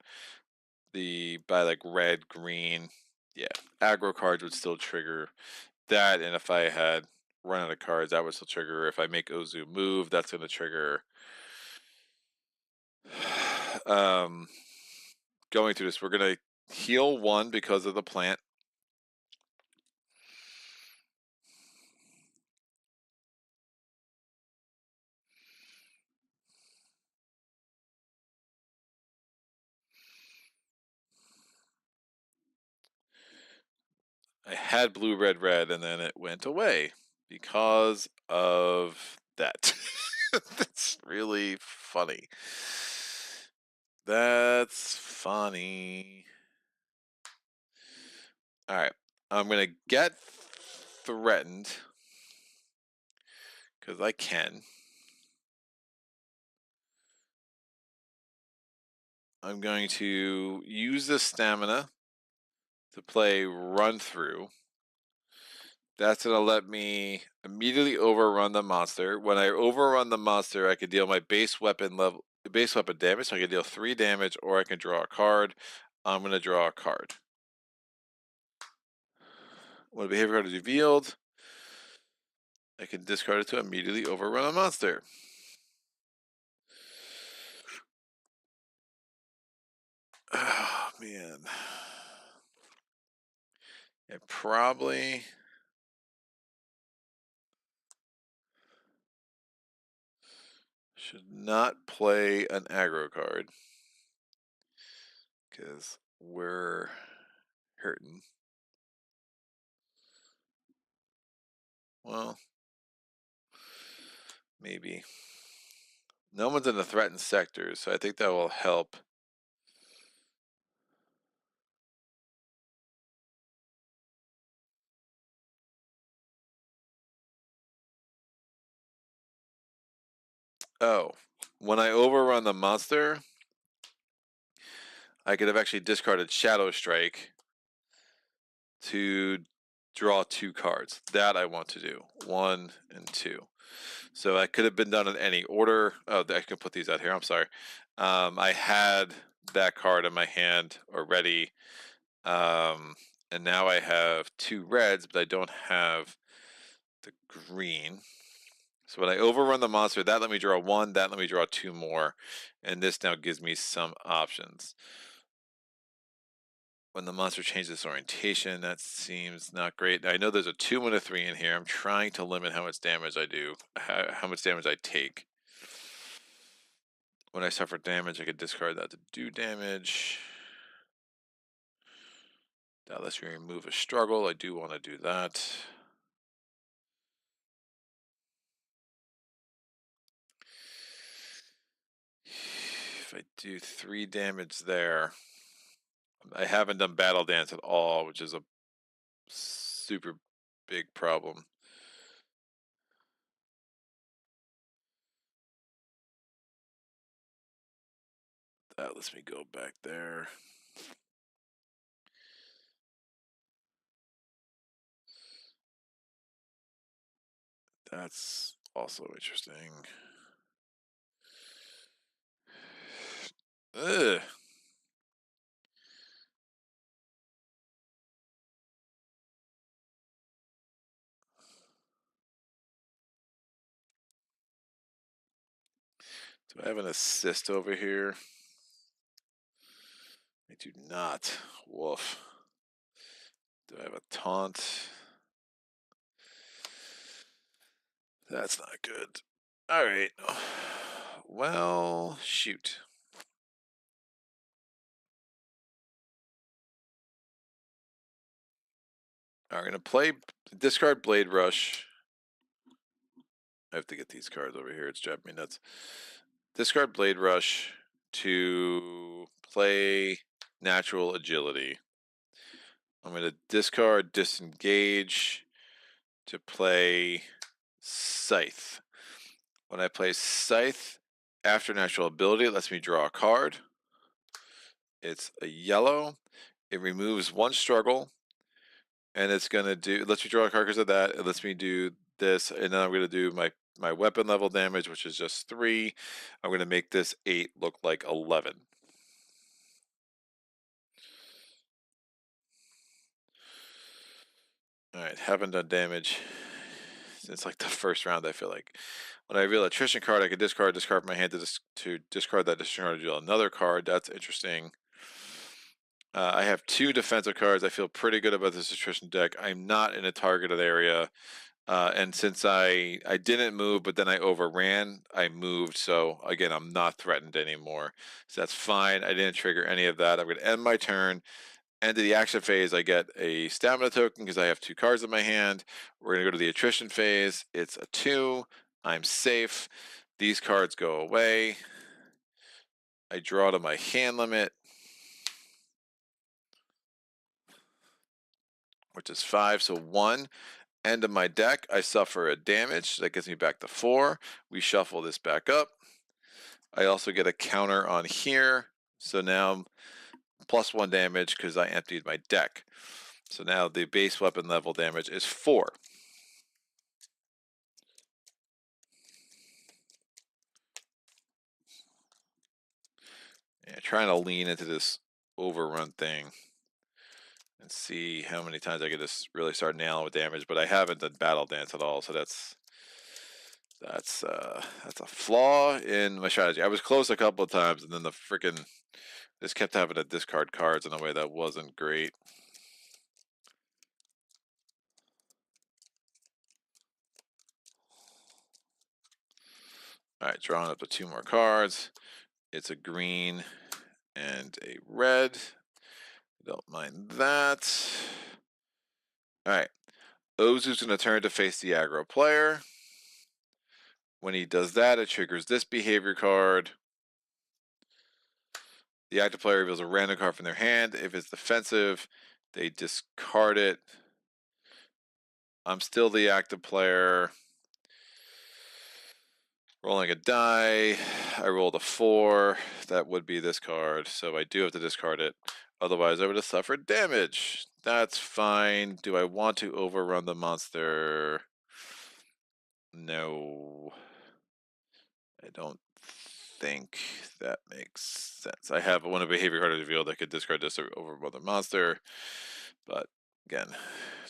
by like red, green. Yeah, aggro cards would still trigger that, and if I had run out of cards, that would still trigger. If I make Ooze move, that's going to trigger. Going through this, we're going to heal 1 because of the plant. I had blue, red, red, and then it went away because of that. That's really funny. That's funny. All right. I'm going to get threatened because I can. I'm going to use the stamina to play Run Through. That's going to let me immediately overrun the monster. When I overrun the monster, I can deal my base weapon damage. So I can deal 3 damage, or I can draw a card. I'm going to draw a card. When a behavior card is revealed, I can discard it to immediately overrun a monster. Oh, man. I probably should not play an aggro card, because we're hurting. Well, maybe. No one's in the threatened sector, so I think that will help. Oh, when I overrun the monster, I could have actually discarded Shadow Strike to draw 2 cards. That I want to do. 1 and 2. So I could have been done in any order. Oh, I can put these out here. I'm sorry. I had that card in my hand already. And now I have 2 reds, but I don't have the green. So when I overrun the monster, that let me draw 1, that let me draw 2 more. And this now gives me some options. When the monster changes orientation, that seems not great. I know there's a 2 and a 3 in here. I'm trying to limit how much damage I do, how much damage I take. When I suffer damage, I could discard that to do damage. That lets me remove a struggle. I do want to do that. If I do 3 damage there, I haven't done Battle Dance at all, which is a super big problem. That lets me go back there. That's also interesting. Ugh. Do I have an assist over here? I do not. Woof. Do I have a taunt? That's not good. All right. Well, shoot. I'm going to play discard Blade Rush. I have to get these cards over here. It's driving me nuts. Discard Blade Rush to play Natural Agility. I'm going to discard Disengage to play Scythe. When I play Scythe, after Natural Ability, it lets me draw a card. It's a yellow. It removes 1 struggle. And it's going to do, it lets me draw a card because of that. It lets me do this. And then I'm going to do my weapon level damage, which is just 3. I'm going to make this 8 look like 11. All right, haven't done damage since like the first round, I feel like. When I reveal attrition card, I can discard from my hand to discard that discard to deal another card. That's interesting. I have 2 defensive cards. I feel pretty good about this attrition deck. I'm not in a targeted area. And since I didn't move, but then I overran, I moved. So again, I'm not threatened anymore. So that's fine. I didn't trigger any of that. I'm going to end my turn. End of the action phase, I get a stamina token because I have 2 cards in my hand. We're going to go to the attrition phase. It's a 2. I'm safe. These cards go away. I draw to my hand limit, which is 5. So 1. End of my deck, I suffer a damage. That gets me back to 4. We shuffle this back up. I also get a counter on here So now I'm +1 damage because I emptied my deck. So now the base weapon level damage is 4. Yeah, trying to lean into this overrun thing and see how many times I can just really start nailing with damage, but I haven't done battle dance at all, so that's a flaw in my strategy. I was close a couple of times, and then the freaking just kept having to discard cards in a way that wasn't great. All right, drawing up the 2 more cards. It's a green and a red. Don't mind that. All right, Ooze is going to turn to face the aggro player. When he does that, it triggers this behavior card. The active player reveals a random card from their hand. If it's defensive, they discard it. I'm still the active player. Rolling a die. I rolled a 4. That would be this card, so I do have to discard it. Otherwise, I would have suffered damage. That's fine. Do I want to overrun the monster? No. I don't think that makes sense. I have one of behavior card revealed that could discard this or overrun the monster, but again,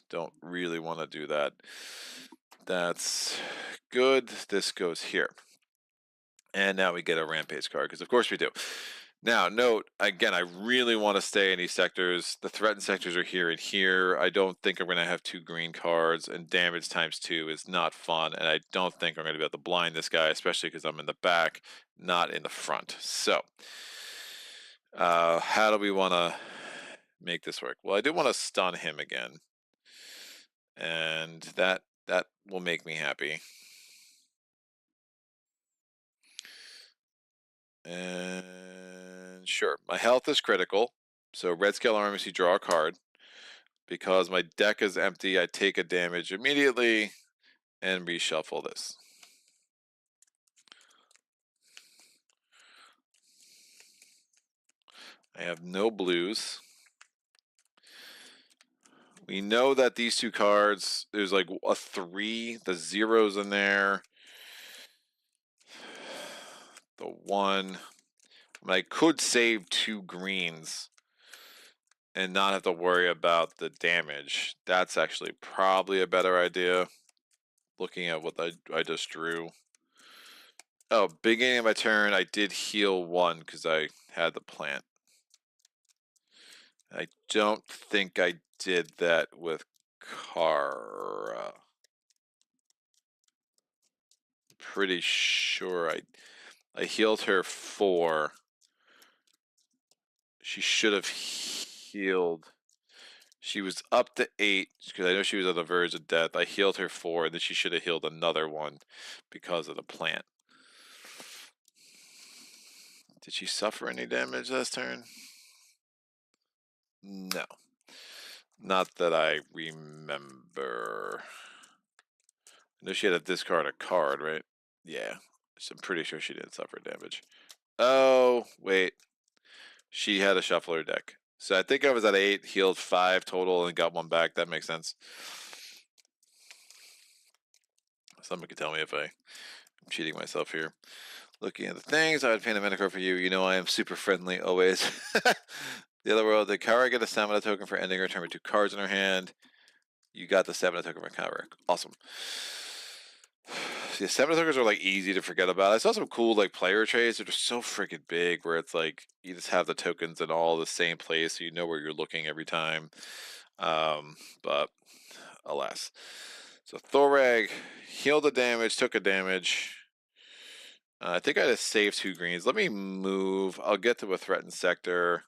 don't really want to do that. That's good. This goes here. And now we get a rampage card, because of course we do. Now, note, again, I really want to stay in these sectors. The threatened sectors are here and here. I don't think I'm going to have 2 green cards, and damage ×2 is not fun, and I don't think I'm going to be able to blind this guy, especially because I'm in the back, not in the front. So, how do we want to make this work? Well, I do want to stun him again, and that will make me happy. And sure, my health is critical. So red scale armies, you draw a card. Because my deck is empty, I take a damage immediately and reshuffle this. I have no blues. We know that these 2 cards, there's like a 3, the 0's in there. The 1. I could save 2 greens and not have to worry about the damage. That's actually probably a better idea, looking at what I just drew. Oh, beginning of my turn, I did heal 1 because I had the plant. I don't think I did that with Kara. Pretty sure I healed her 4. She should have healed. She was up to 8 because I know she was on the verge of death. I healed her 4, and then she should have healed another 1 because of the plant. Did she suffer any damage last turn? No. Not that I remember. I know she had to discard a card, right? Yeah. So I'm pretty sure she didn't suffer damage. Oh, wait. She had a shuffler deck. So I think I was at 8, healed 5 total, and got 1 back. That makes sense. Someone can tell me if I'm cheating myself here. Looking at the things, I would paint a mana card for you. You know I am super friendly always. The other world, did Kara get a stamina token for ending her turn with 2 cards in her hand? You got the stamina token from Kara. Awesome. Yeah, stamina tokens are like easy to forget about. I saw some cool like player trays that are just so freaking big, where it's like you just have the tokens in all the same place, so you know where you're looking every time. But alas. So Thorag healed the damage, took a damage. I think I just saved 2 greens. Let me move. I'll get to a threatened sector.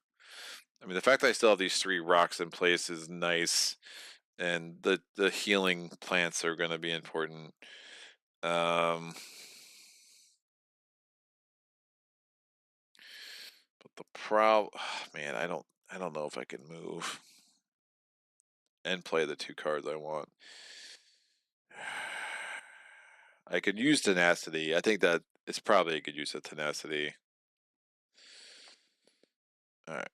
I mean, the fact that I still have these 3 rocks in place is nice, and the healing plants are going to be important. But the man, I don't know if I can move and play the 2 cards I want. I could use tenacity. I think that it's probably a good use of tenacity. Alright.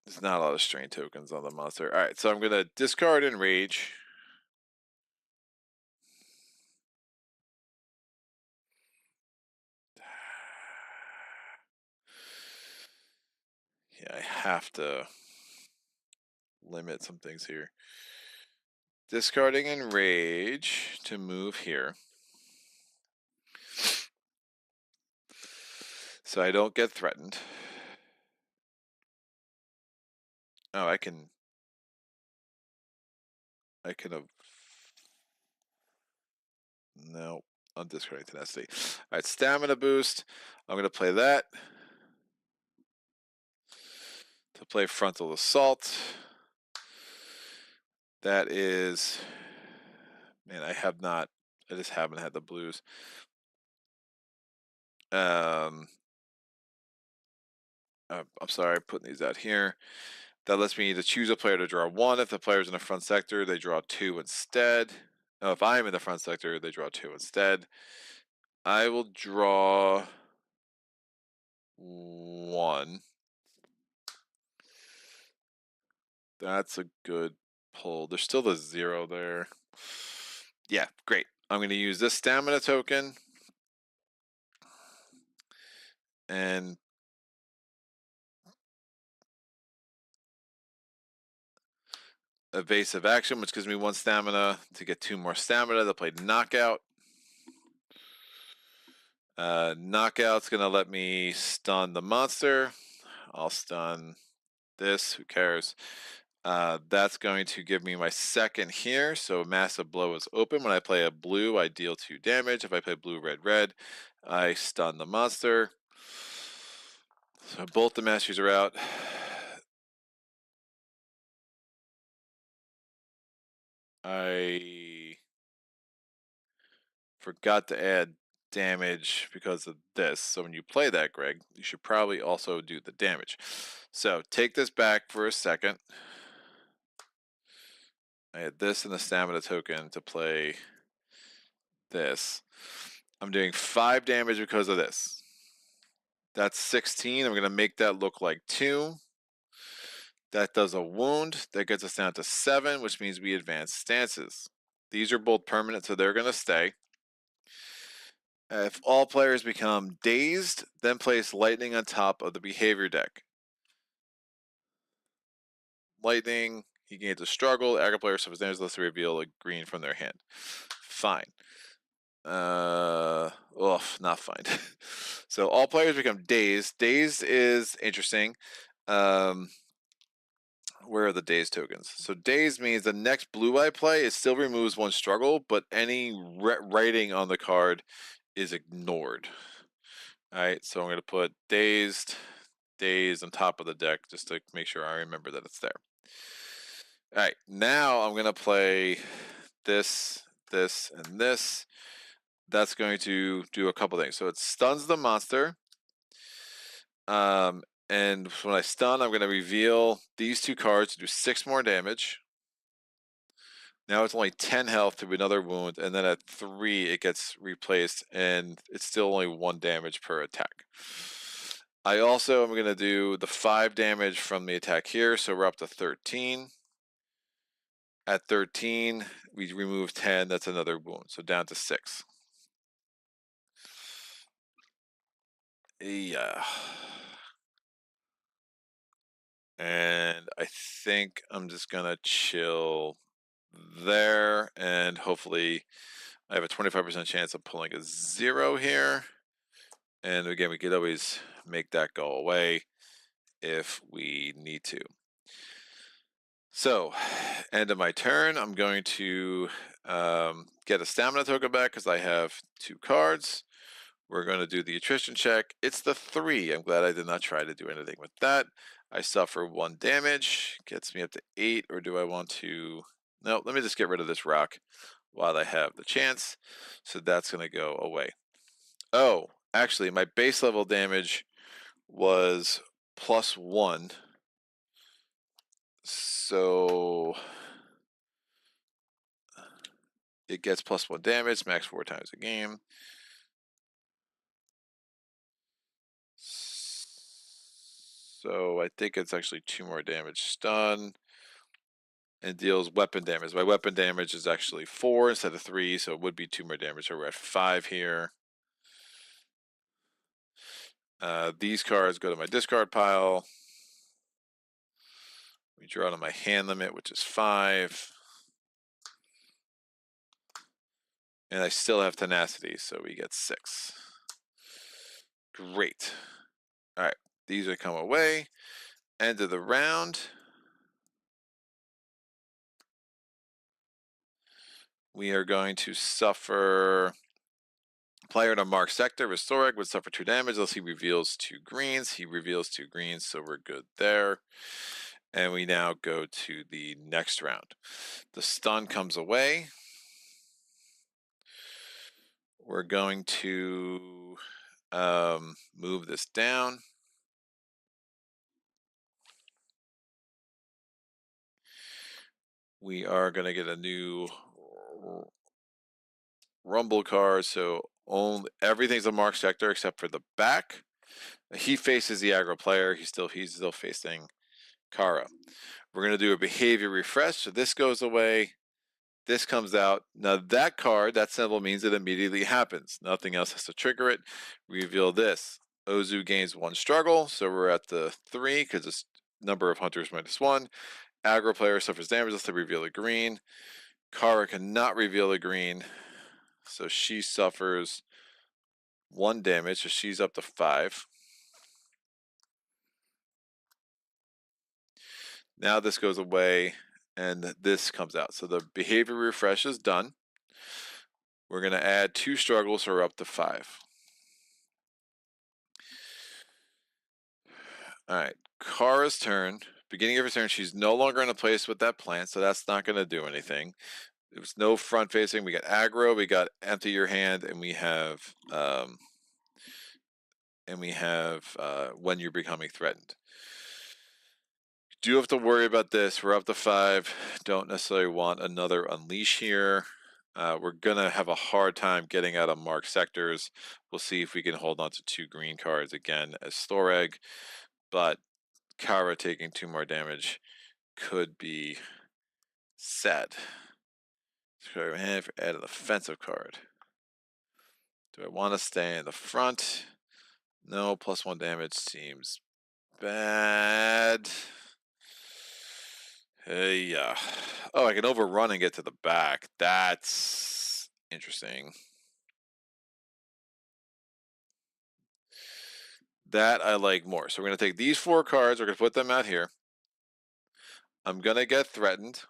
There's not a lot of strain tokens on the monster. Alright, so I'm gonna discard Enrage. Yeah, I have to limit some things here. Discarding Enrage to move here. So I don't get threatened. Oh, I can have. No, I'm discarding Tenacity. Alright, Stamina boost. I'm going to play that. To play Frontal Assault. That is. Man, I just haven't had the blues. I'm sorry, putting these out here. That lets me to choose a player to draw 1. If the player's in the front sector, they draw 2 instead. No, if I'm in the front sector, they draw 2 instead. I will draw 1. That's a good pull. There's still the 0 there. Yeah, great. I'm going to use this stamina token. And evasive action, which gives me 1 stamina to get 2 more stamina. They'll play knockout. Knockout's going to let me stun the monster. I'll stun this. Who cares? That's going to give me my second here. So Massive Blow is open. When I play a blue, I deal 2 damage. If I play blue, red, red, I stun the monster. So both the masters are out. I forgot to add damage because of this. So when you play that, Greg, you should probably also do the damage. So take this back for a second. I had this and the stamina token to play this. I'm doing 5 damage because of this. That's 16. I'm going to make that look like 2. That does a wound. That gets us down to 7, which means we advance stances. These are both permanent, so they're going to stay. If all players become dazed, then place lightning on top of the behavior deck. Lightning, he gains a struggle. Aggro player suffers damage unless they reveal a green from their hand. Fine. Not fine. So all players become dazed. Dazed is interesting. Where are the dazed tokens? So dazed means the next blue I play, it still removes 1 struggle, but any writing on the card is ignored. Alright, so I'm going to put dazed on top of the deck just to make sure I remember that it's there. Alright, now I'm going to play this, and this. That's going to do a couple things. So it stuns the monster. And when I stun, I'm going to reveal these 2 cards to do 6 more damage. Now it's only 10 health to another wound, and then at 3 it gets replaced, and it's still only 1 damage per attack. I also am going to do the 5 damage from the attack here, so we're up to 13. At 13, we remove 10, that's another wound, so down to 6. Yeah. And I think I'm just going to chill there, and hopefully I have a 25% chance of pulling a 0 here. And again, we could always make that go away if we need to. So, end of my turn. I'm going to get a stamina token back because I have 2 cards. We're going to do the attrition check. It's the 3. I'm glad I did not try to do anything with that. I suffer 1 damage. Gets me up to 8. Or do I want to... No, let me just get rid of this rock while I have the chance. So that's going to go away. Oh, actually, my base level damage was +1. So it gets +1 damage, max 4 times a game. So I think it's actually 2 more damage stun. And deals weapon damage. My weapon damage is actually 4 instead of 3, so it would be 2 more damage. So we're at 5 here. These cards go to my discard pile. We draw to my hand limit, which is 5. And I still have tenacity, so we get 6. Great. All right, these are come away. End of the round. We are going to suffer. Player in a marked sector with Storag would suffer 2 damage unless he reveals 2 greens. He reveals 2 greens, so we're good there. And we now go to the next round. The stun comes away. We're going to move this down. We are going to get a new rumble card, so everything's a marked sector except for the back. He faces the aggro player. He's still facing Kara. We're going to do a behavior refresh, so this goes away. This comes out. Now that card, that symbol means it immediately happens. Nothing else has to trigger it. Reveal this. Ooze gains 1 struggle, so we're at the 3 because it's number of hunters -1. Aggro player suffers damage unless they reveal a green. Kara cannot reveal a green, so she suffers 1 damage, so she's up to 5. Now this goes away, and this comes out. So the behavior refresh is done. We're going to add 2 struggles, so we're up to 5. All right, Kara's turn. Beginning of her turn, she's no longer in a place with that plant, so that's not going to do anything. There's no front facing. We got aggro, we got empty your hand, and we have when you're becoming threatened. Do have to worry about this. We're up to 5. Don't necessarily want another unleash here. We're gonna have a hard time getting out of marked sectors. We'll see if we can hold on to 2 green cards again as Storeg, but Kara taking 2 more damage could be sad. So I have to add an offensive card. Do I want to stay in the front? No, +1 damage seems bad. Hey, yeah. Oh, I can overrun and get to the back. That's interesting. That I like more. So we're going to take these 4 cards. We're going to put them out here. I'm going to get threatened.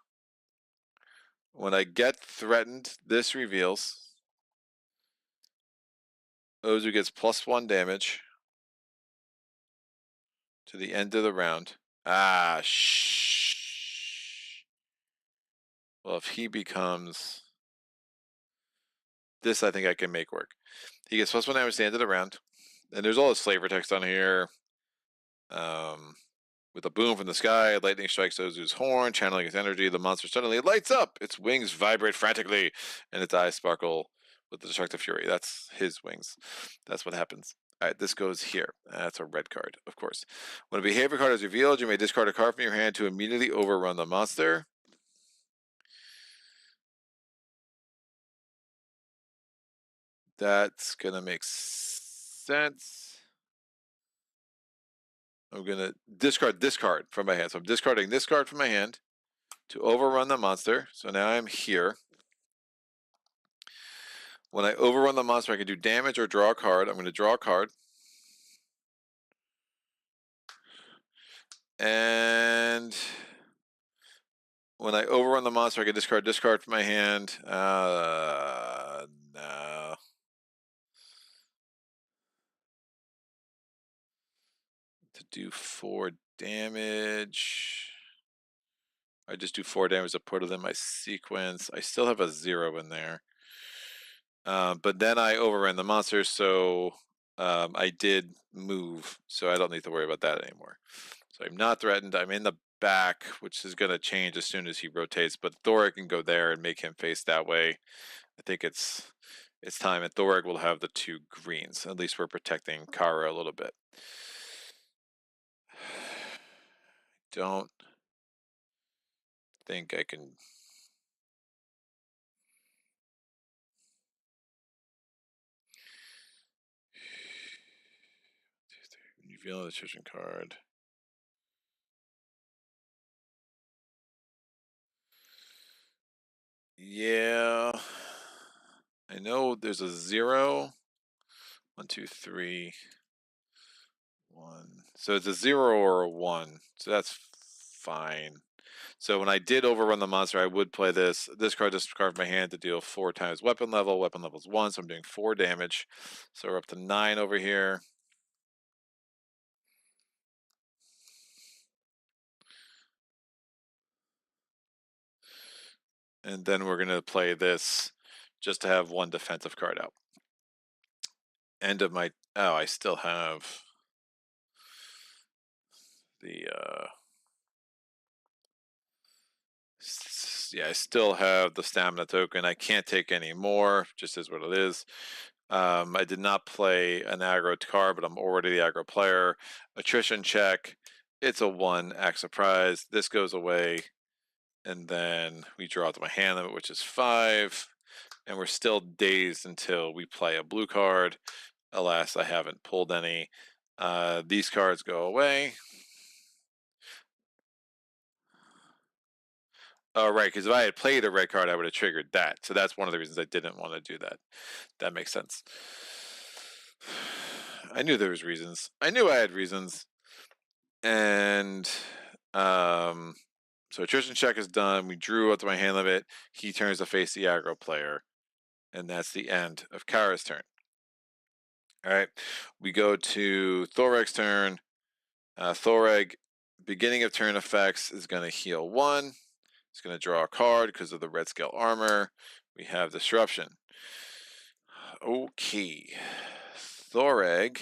When I get threatened, this reveals. Ozu gets +1 damage to the end of the round. Ah, shh. Well, if he becomes this, I think I can make work. He gets +1 damage to the end of the round. And there's all this flavor text on here. With a boom from the sky, lightning strikes Ozu's horn, channeling its energy. The monster suddenly lights up. Its wings vibrate frantically, and its eyes sparkle with the destructive fury. That's his wings. That's what happens. All right, this goes here. That's a red card, of course. When a behavior card is revealed, you may discard a card from your hand to immediately overrun the monster. That's going to make sense. I'm going to discard this card from my hand. So I'm discarding this card from my hand to overrun the monster. So now I'm here. When I overrun the monster, I can do damage or draw a card. I'm going to draw a card. And when I overrun the monster, I can discard from my hand. No. To do 4 damage. I just do 4 damage to put it in my sequence. I still have a 0 in there. But then I overran the monster, so I did move, so I don't need to worry about that anymore. So I'm not threatened. I'm in the back, which is going to change as soon as he rotates, but Thorek can go there and make him face that way. I think it's time, and Thorek will have the 2 greens. At least we're protecting Kara a little bit. don't think I can. You feel the decision card. Yeah. I know there's a 0. 1, 2, 3. 1. So it's a 0 or a 1. So that's fine. So when I did overrun the monster, I would play this. This card discard from my hand to deal 4 times weapon level. Weapon level is 1, so I'm doing 4 damage. So we're up to 9 over here. And then we're going to play this just to have 1 defensive card out. End of my... Oh, I still have the... Yeah, I still have the stamina token. I can't take any more, just is what it is. I did not play an aggro card, but I'm already the aggro player. Attrition check. It's a 1. Act surprise. This goes away. And then we draw out to my hand limit, which is 5. And we're still dazed until we play a blue card. Alas, I haven't pulled any. These cards go away. Oh, right, because if I had played a red card, I would have triggered that. So that's one of the reasons I didn't want to do that. That makes sense. I knew there was reasons. I knew I had reasons. And so attrition check is done. We drew out to my hand limit. He turns to face the aggro player. And that's the end of Kara's turn. All right. We go to Thoreg's turn. Thoreg, beginning of turn effects, is going to heal 1. It's going to draw a card because of the red scale armor. We have disruption. Okay. Thoreg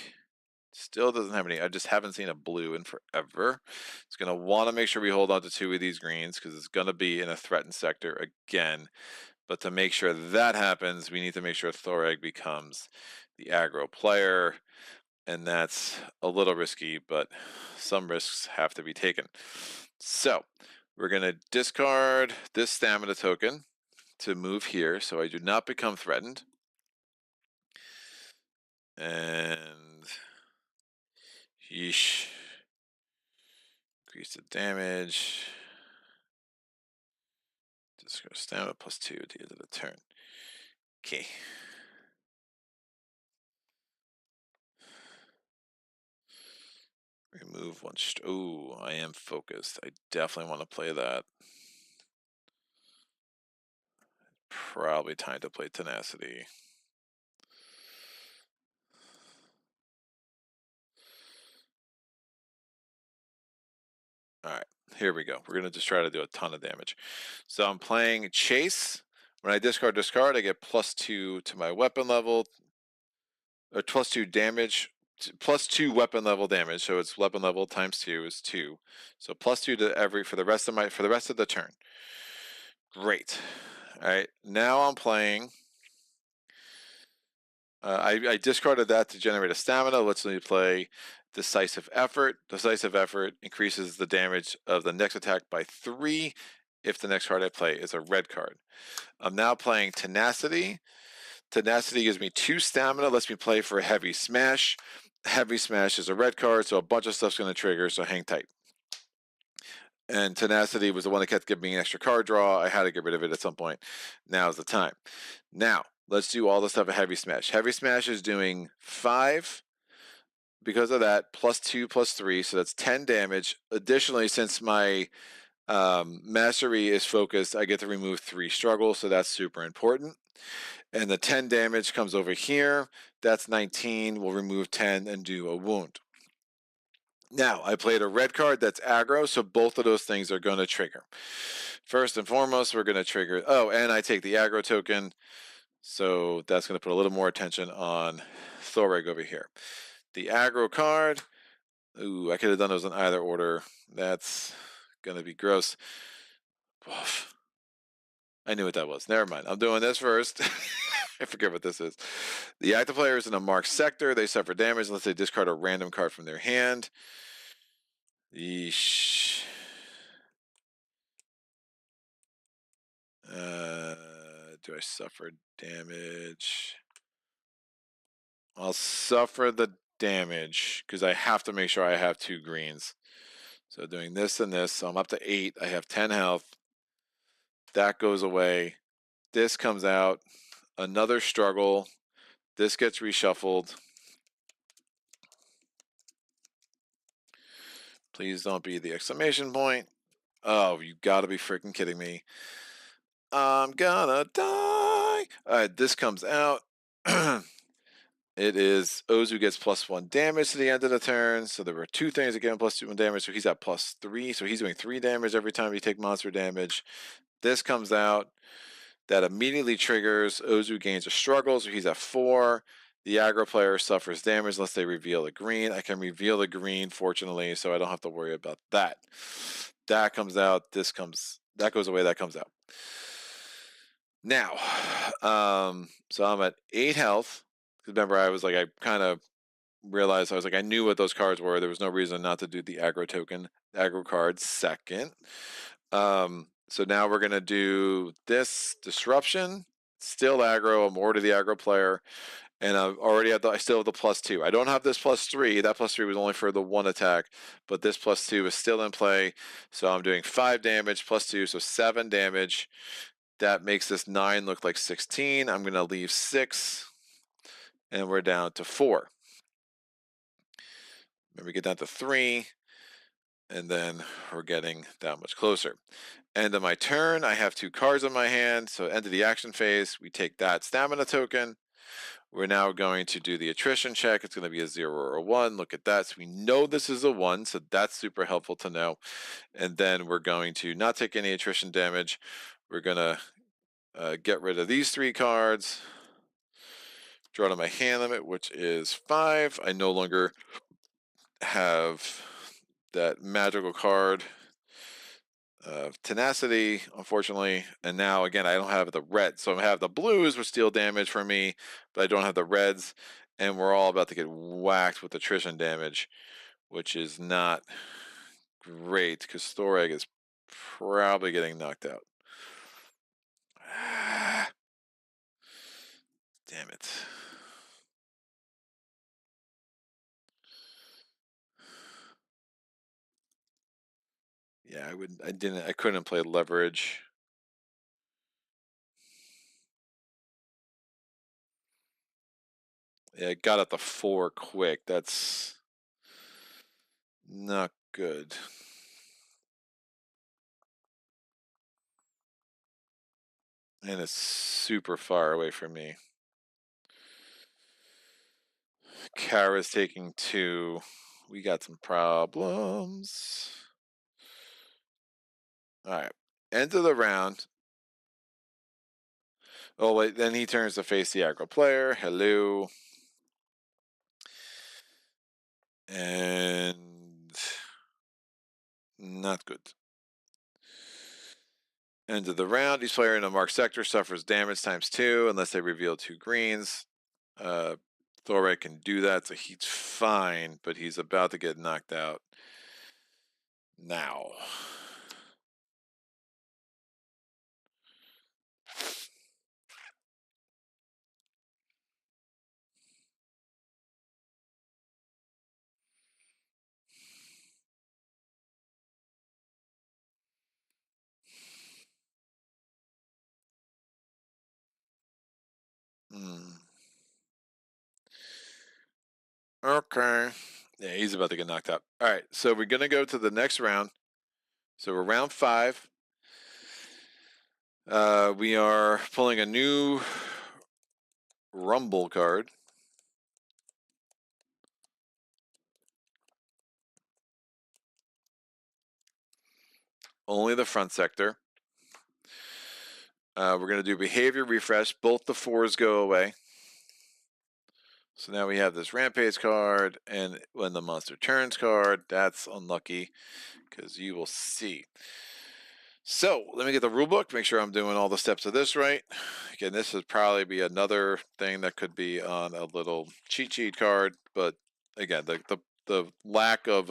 still doesn't have any. I just haven't seen a blue in forever. It's going to want to make sure we hold on to 2 of these greens because it's going to be in a threatened sector again. But to make sure that happens, we need to make sure Thoreg becomes the aggro player. And that's a little risky, but some risks have to be taken. So we're going to discard this stamina token to move here so I do not become threatened. And yeesh. Increase the damage. Discard stamina +2 at the end of the turn. Okay. Remove 1. Oh, I am focused. I definitely want to play that. Probably time to play Tenacity. All right, here we go. We're going to just try to do a ton of damage. So I'm playing Chase. When I discard, I get +2 to my weapon level, or +2 damage, +2 weapon level damage. So it's weapon level times 2 is 2. So +2 to for the rest of the turn. Great. All right, now I'm playing. I discarded that to generate a stamina. Let's play Decisive Effort. Decisive Effort increases the damage of the next attack by 3 if the next card I play is a red card. I'm now playing Tenacity. Tenacity gives me 2 stamina, lets me play for a Heavy Smash. Heavy Smash is a red card, so a bunch of stuff's going to trigger, so hang tight. And Tenacity was the one that kept giving me an extra card draw. I had to get rid of it at some point. Now's the time. Now, let's do all the stuff at Heavy Smash. Heavy Smash is doing 5 because of that, +2 +3, so that's 10 damage. Additionally, since my mastery is focused, I get to remove 3 struggles, so that's super important. And the 10 damage comes over here. That's 19. We'll remove 10 and do a wound. Now, I played a red card that's aggro, so both of those things are going to trigger. First and foremost, we're going to trigger... Oh, and I take the aggro token, so that's going to put a little more attention on Thoreg over here. The aggro card... Ooh, I could have done those in either order. That's going to be gross. Oof. I knew what that was. Never mind. I'm doing this first. I forget what this is. The active player is in a marked sector. They suffer damage unless they discard a random card from their hand. Yeesh. Do I suffer damage? I'll suffer the damage because I have to make sure I have 2 greens. So doing this and this, so I'm up to 8. I have 10 health. That goes away. This comes out. Another struggle. This gets reshuffled. Please don't be the exclamation point. Oh, you gotta be freaking kidding me. I'm gonna die. Alright, this comes out. It is Ooze who gets +1 damage to the end of the turn. So there were 2 things that give him +2 damage. So he's at +3. So he's doing 3 damage every time you take monster damage. This comes out. That immediately triggers Ooze gains a struggle. So he's at 4. The aggro player suffers damage unless they reveal the green. I can reveal the green, fortunately, so I don't have to worry about that. That comes out. This comes. That goes away. That comes out. Now, so I'm at 8 health. Remember, I was like, I kind of realized I knew what those cards were. There was no reason not to do the aggro token, aggro card second. So now we're gonna do this disruption. Still aggro. I'm more to the aggro player, and I've already I still have the +2. I don't have this +3. That +3 was only for the 1 attack, but this +2 is still in play. So I'm doing 5 damage +2, so 7 damage. That makes this 9 look like 16. I'm gonna leave 6, and we're down to 4. Then we get down to 3, and then we're getting that much closer. End of my turn, I have 2 cards in my hand, so end of the action phase, we take that stamina token. We're now going to do the attrition check. It's going to be a 0 or a 1. Look at that. So we know this is a 1, so that's super helpful to know. And then we're going to not take any attrition damage. We're going to get rid of these 3 cards. Draw to my hand limit, which is 5. I no longer have that magical card of tenacity, unfortunately. And now again, I don't have the red, so I have the blues, which deal damage for me, but I don't have the reds, and we're all about to get whacked with attrition damage, which is not great because Thoreg is probably getting knocked out. Damn it. Yeah, I couldn't play leverage. Yeah, I got up to 4 quick. That's not good. And it's super far away from me. Kara's taking 2. We got some problems. Alright. End of the round. Oh, wait. Then he turns to face the aggro player. Hello. And not good. End of the round. Each player in a marked sector suffers damage ×2 unless they reveal 2 greens. Thorek can do that, so he's fine, but he's about to get knocked out now. Okay. Yeah, he's about to get knocked out. All right, so we're going to go to the next round. So we're round 5. We are pulling a new Rumble card. Only the front sector. We're going to do behavior refresh. Both the 4s go away. So now we have this Rampage card, and when the monster turns card, that's unlucky, because you will see. So let me get the rulebook, make sure I'm doing all the steps of this right. Again, this would probably be another thing that could be on a little cheat sheet card, but again, the lack of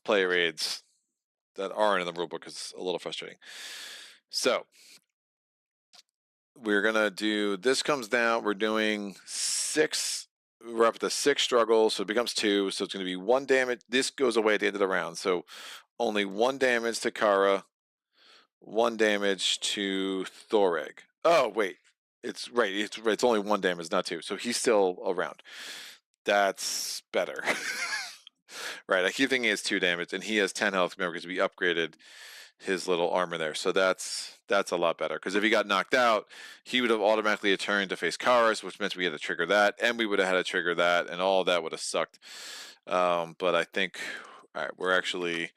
player aids that aren't in the rulebook is a little frustrating. So we're gonna do, this comes down, we're doing 6, we're up to 6 struggles, so it becomes 2, so it's gonna be 1 damage. This goes away at the end of the round, so only 1 damage to Kara, 1 damage to Thoreg. Oh wait, it's right, it's only 1 damage, not 2, so he's still around. That's better. Right, I keep thinking it's 2 damage, and he has 10 health, remember, because we upgraded his little armor there. So that's a lot better. Because if he got knocked out, he would have automatically turned to face Karis, which meant we had to trigger that, and we would have had to trigger that, and all of that would have sucked. But I think, all right, we're actually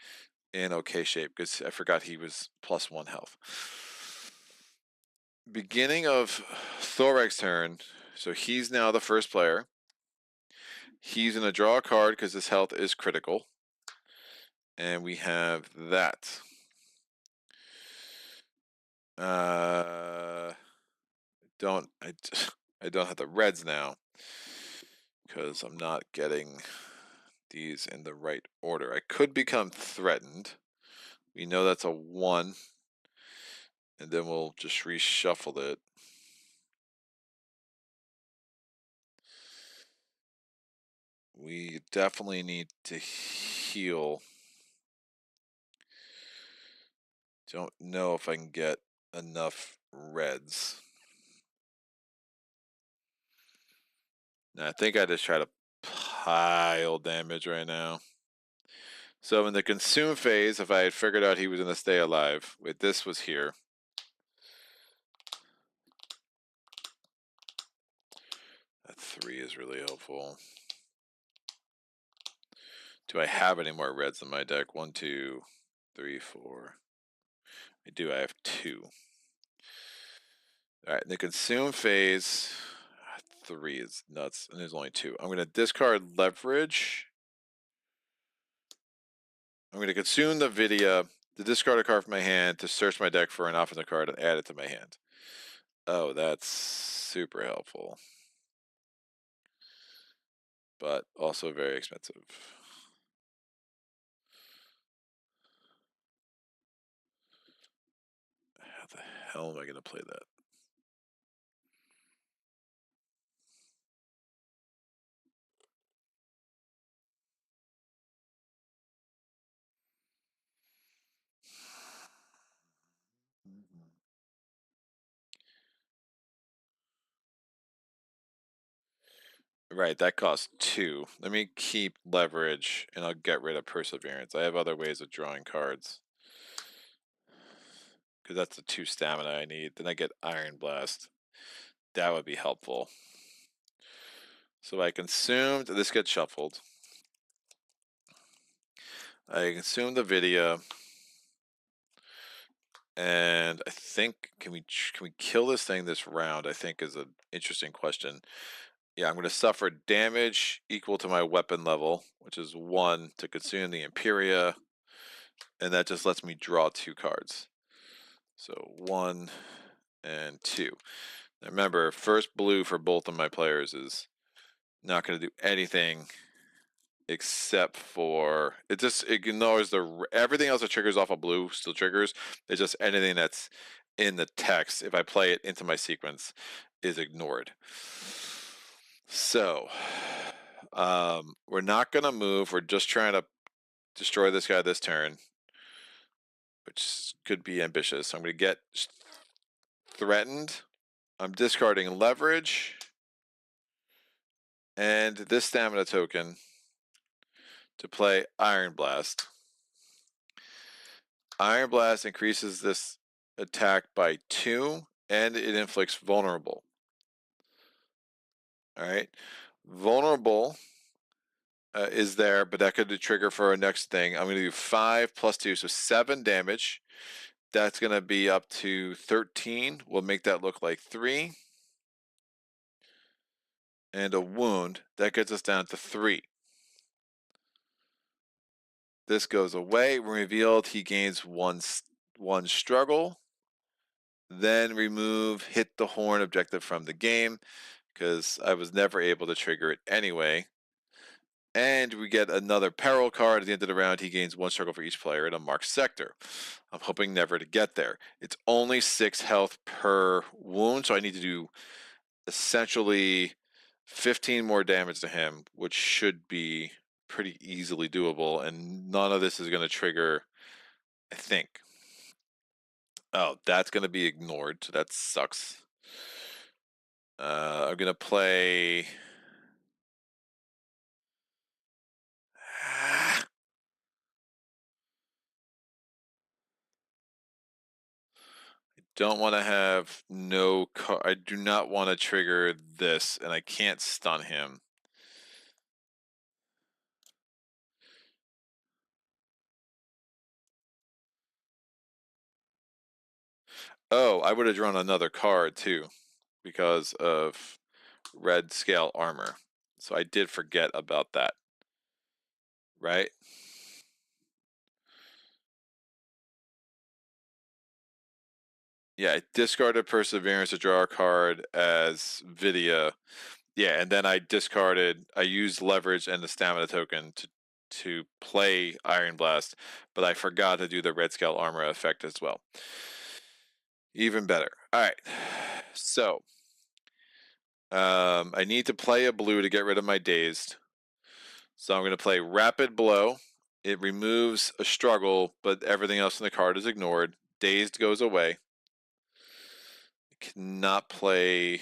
in okay shape because I forgot he was +1 health. Beginning of Thoreg's turn, so he's now the first player. He's going to draw a card because his health is critical. And we have that. I don't have the reds now because I'm not getting these in the right order. I could become threatened. We know that's a 1, and then we'll just reshuffle it. We definitely need to heal. Don't know if I can get enough reds. I think I just try to pile damage right now. So in the consume phase, if I had figured out he was going to stay alive, wait, this was here. That 3 is really helpful. Do I have any more reds in my deck? 1, 2, 3, 4. I do. I have 2. All right, in the consume phase, 3 is nuts, and there's only 2. I'm going to discard leverage. I'm going to consume the Vidya, to discard a card from my hand, to search my deck for an offensive card and add it to my hand. Oh, that's super helpful, but also very expensive. How the hell am I going to play that? Right, that costs 2. Let me keep leverage, and I'll get rid of perseverance. I have other ways of drawing cards, because that's the 2 stamina I need. Then I get Iron Blast. That would be helpful. So I consumed, this gets shuffled. I consumed the Vidya, and I think, can we kill this thing this round? I think is an interesting question. Yeah, I'm going to suffer damage equal to my weapon level, which is 1 to consume the Imperia, and that just lets me draw 2 cards. So 1 and 2. Now remember, first blue for both of my players is not going to do anything except for, it just ignores everything else that triggers off of blue still triggers. It's just anything that's in the text, if I play it into my sequence, is ignored. So we're not going to move. We're just trying to destroy this guy this turn, which could be ambitious. I'm going to get threatened. I'm discarding leverage and this stamina token to play Iron Blast. Iron Blast increases this attack by 2, and it inflicts vulnerable. All right, vulnerable is there, but that could be trigger for our next thing. I'm going to do 5 plus 2, so 7 damage. That's going to be up to 13. We'll make that look like 3. And a wound. That gets us down to 3. This goes away. When revealed, he gains one struggle. Then remove hit the horn objective from the game, because I was never able to trigger it anyway. And we get another peril card at the end of the round. He gains 1 struggle for each player in a marked sector. I'm hoping never to get there. It's only 6 health per wound, so I need to do essentially 15 more damage to him, which should be pretty easily doable, and none of this is going to trigger, I think. Oh, that's going to be ignored, so that sucks. I'm going to play... Don't want to have no I do not want to trigger this, and I can't stun him. Oh, I would have drawn another card too because of red scale armor. So I did forget about that. Right? Yeah, I discarded Perseverance to draw a card as Vidya. Yeah, and then I used leverage and the stamina token to play Iron Blast, but I forgot to do the red scale armor effect as well. Even better. All right. So, I need to play a blue to get rid of my dazed. So I'm going to play Rapid Blow. It removes a struggle, but everything else in the card is ignored. Dazed goes away. I cannot play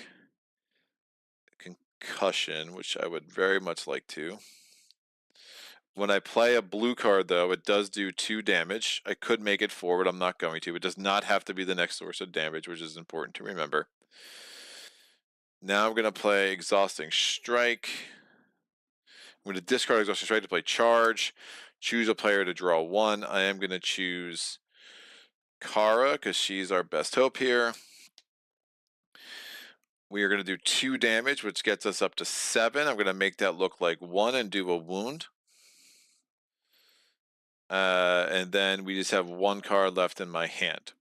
Concussion, which I would very much like to. When I play a blue card, though, it does do 2 damage. I could make it 4, but I'm not going to. It does not have to be the next source of damage, which is important to remember. Now I'm going to play Exhausting Strike. I'm going to discard Exhausting Strike to play Charge. Choose a player to draw 1. I am going to choose Kara because she's our best hope here. We are going to do 2 damage, which gets us up to 7. I'm going to make that look like 1 and do a wound. And then we just have 1 card left in my hand.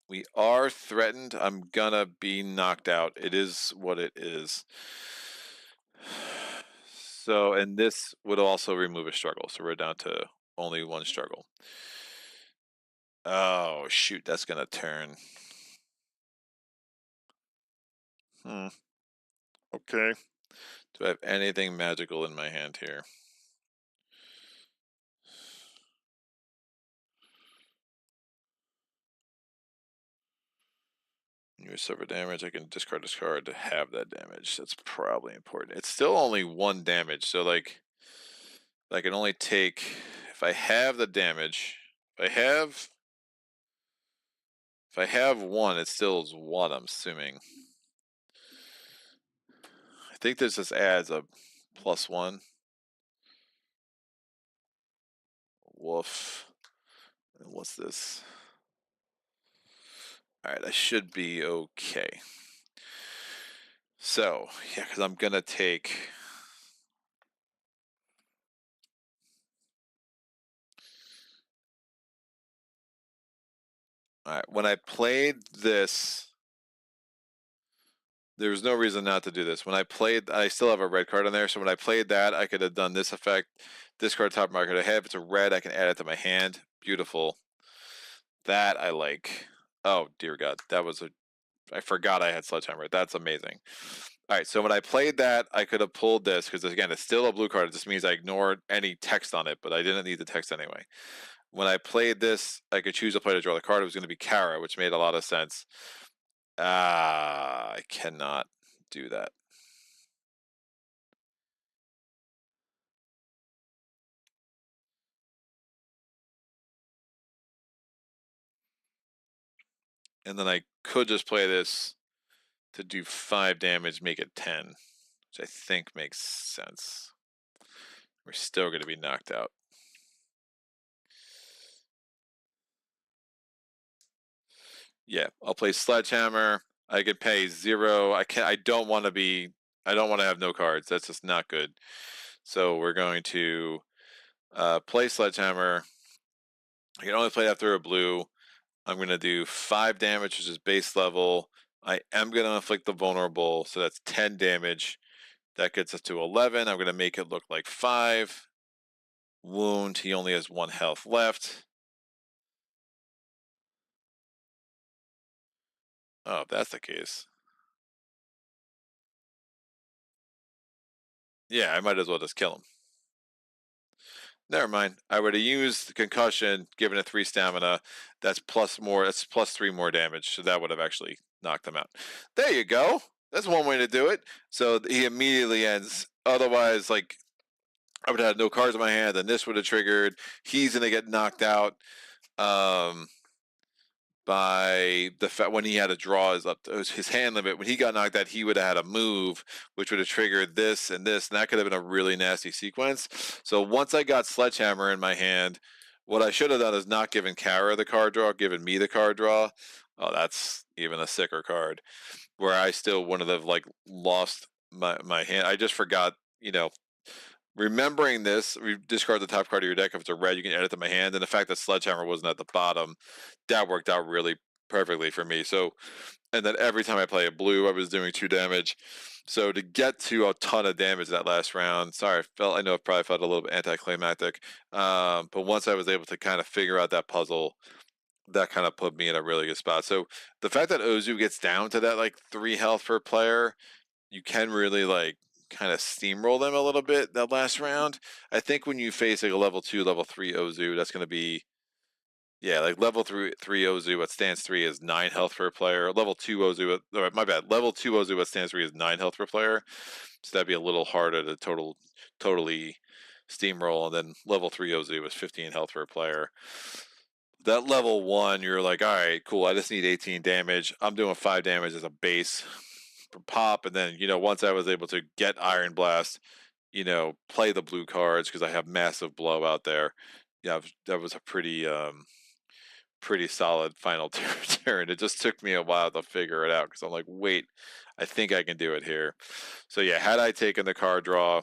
We are threatened. I'm gonna be knocked out. It is what it is. So, and this would also remove a struggle. So we're down to only 1 struggle. Oh, shoot. That's gonna turn. Okay. Do I have anything magical in my hand here? You suffer damage. I can discard this card to have that damage. That's probably important. It's still only 1 damage, so like I can only take if I have the damage. If I have 1, it still is 1. I'm assuming. I think this just adds a +1. Woof. And what's this? All right, I should be okay. So, yeah, because I'm going to take... All right, when I played this, there was no reason not to do this. When I played, I still have a red card on there, so when I played that, I could have done this effect. Discard top marker I have. If it's a red, I can add it to my hand. Beautiful. That I like. Oh, dear God. That was a... I forgot I had Sledgehammer. That's amazing. All right, so when I played that, I could have pulled this because, again, it's still a blue card. It just means I ignored any text on it, but I didn't need the text anyway. When I played this, I could choose a player to draw the card. It was going to be Kara, which made a lot of sense. I cannot do that. And then I could just play this to do 5 damage, make it 10, which I think makes sense. We're still going to be knocked out. Yeah, I'll play Sledgehammer. I could pay 0. I don't want to have no cards. That's just not good. So we're going to play Sledgehammer. I can only play after a blue. I'm going to do 5 damage, which is base level. I am going to inflict the vulnerable, so that's 10 damage. That gets us to 11. I'm going to make it look like 5. Wound. He only has 1 health left. Oh, if that's the case. Yeah, I might as well just kill him. Never mind. I would have used concussion, given it 3 stamina. That's plus 3 more damage. So that would have actually knocked him out. There you go. That's one way to do it. So he immediately ends. Otherwise, like, I would have had no cards in my hand, and this would have triggered. He's gonna get knocked out. By the fact when he had to draw his hand limit. When he got knocked out, he would have had a move, which would have triggered this, and that could have been a really nasty sequence. So once I got Sledgehammer in my hand, what I should have done is not given Kara the card draw, given me the card draw. Oh, that's even a sicker card. Where I still wouldn't have like lost my hand. I just forgot, remembering this, we discard the top card of your deck. If it's a red, you can add it to my hand. And the fact that Sledgehammer wasn't at the bottom, that worked out really perfectly for me. So, and then every time I play a blue, I was doing 2 damage. So to get to a ton of damage that last round, sorry, I know it probably felt a little bit anticlimactic. But once I was able to kind of figure out that puzzle, that kind of put me in a really good spot. So the fact that Ozu gets down to that like 3 health per player, you can really like kind of steamroll them a little bit that last round. I think when you face like a level 2, level 3 Ozu, that's going to be, yeah, like level 3 Ozu at stance 3 is 9 health per player. Level 2 Ozu, my bad, level 2 Ozu at stance 3 is 9 health per player. So that'd be a little harder to totally steamroll. And then level 3 Ozu is 15 health per player. That level 1, you're like, all right, cool. I just need 18 damage. I'm doing 5 damage as a base for pop. And then, once I was able to get Iron Blast, play the blue cards because I have massive blow out there. Yeah, that was a pretty solid final turn. It just took me a while to figure it out because I'm like, wait, I think I can do it here. So yeah, had I taken the card draw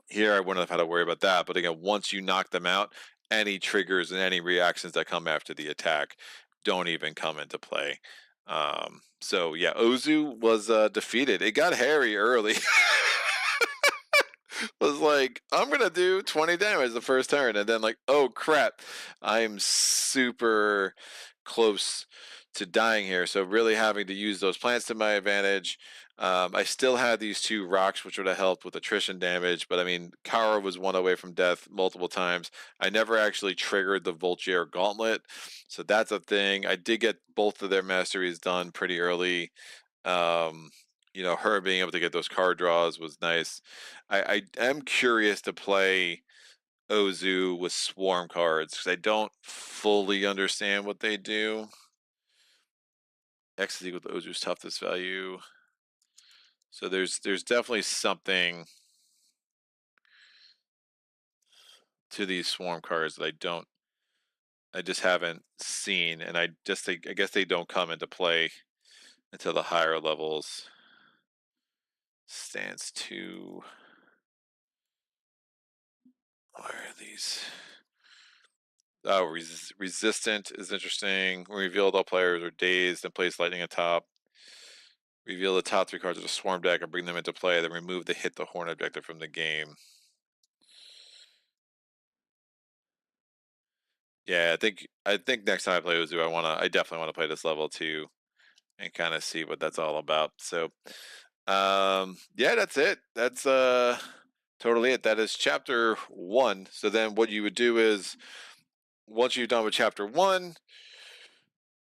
here, I wouldn't have had to worry about that. But again, once you knock them out, any triggers and any reactions that come after the attack don't even come into play. So yeah, Ozu was defeated. It got hairy early. Was like, I'm gonna do 20 damage the first turn, and then like, oh crap, I'm super close to dying here. So really having to use those plants to my advantage. I still had these 2 rocks, which would have helped with attrition damage, but I mean, Kara was 1 away from death multiple times. I never actually triggered the Voltaire Gauntlet, so that's a thing. I did get both of their masteries done pretty early. Her being able to get those card draws was nice. I am curious to play Ozu with swarm cards because I don't fully understand what they do. X is equal to Ozu's toughness value. So there's definitely something to these swarm cards that I just haven't seen, and I guess they don't come into play until the higher levels. Stance 2. Where are these? Oh, resistant is interesting. Revealed all players are dazed and place lightning atop. Reveal the top 3 cards of the swarm deck and bring them into play. Then remove the hit the horn objective from the game. Yeah, I think next time I play Uzu, I definitely want to play this level 2 and kind of see what that's all about. So, yeah, that's it. That's totally it. That is chapter 1. So then what you would do is once you've done with chapter 1,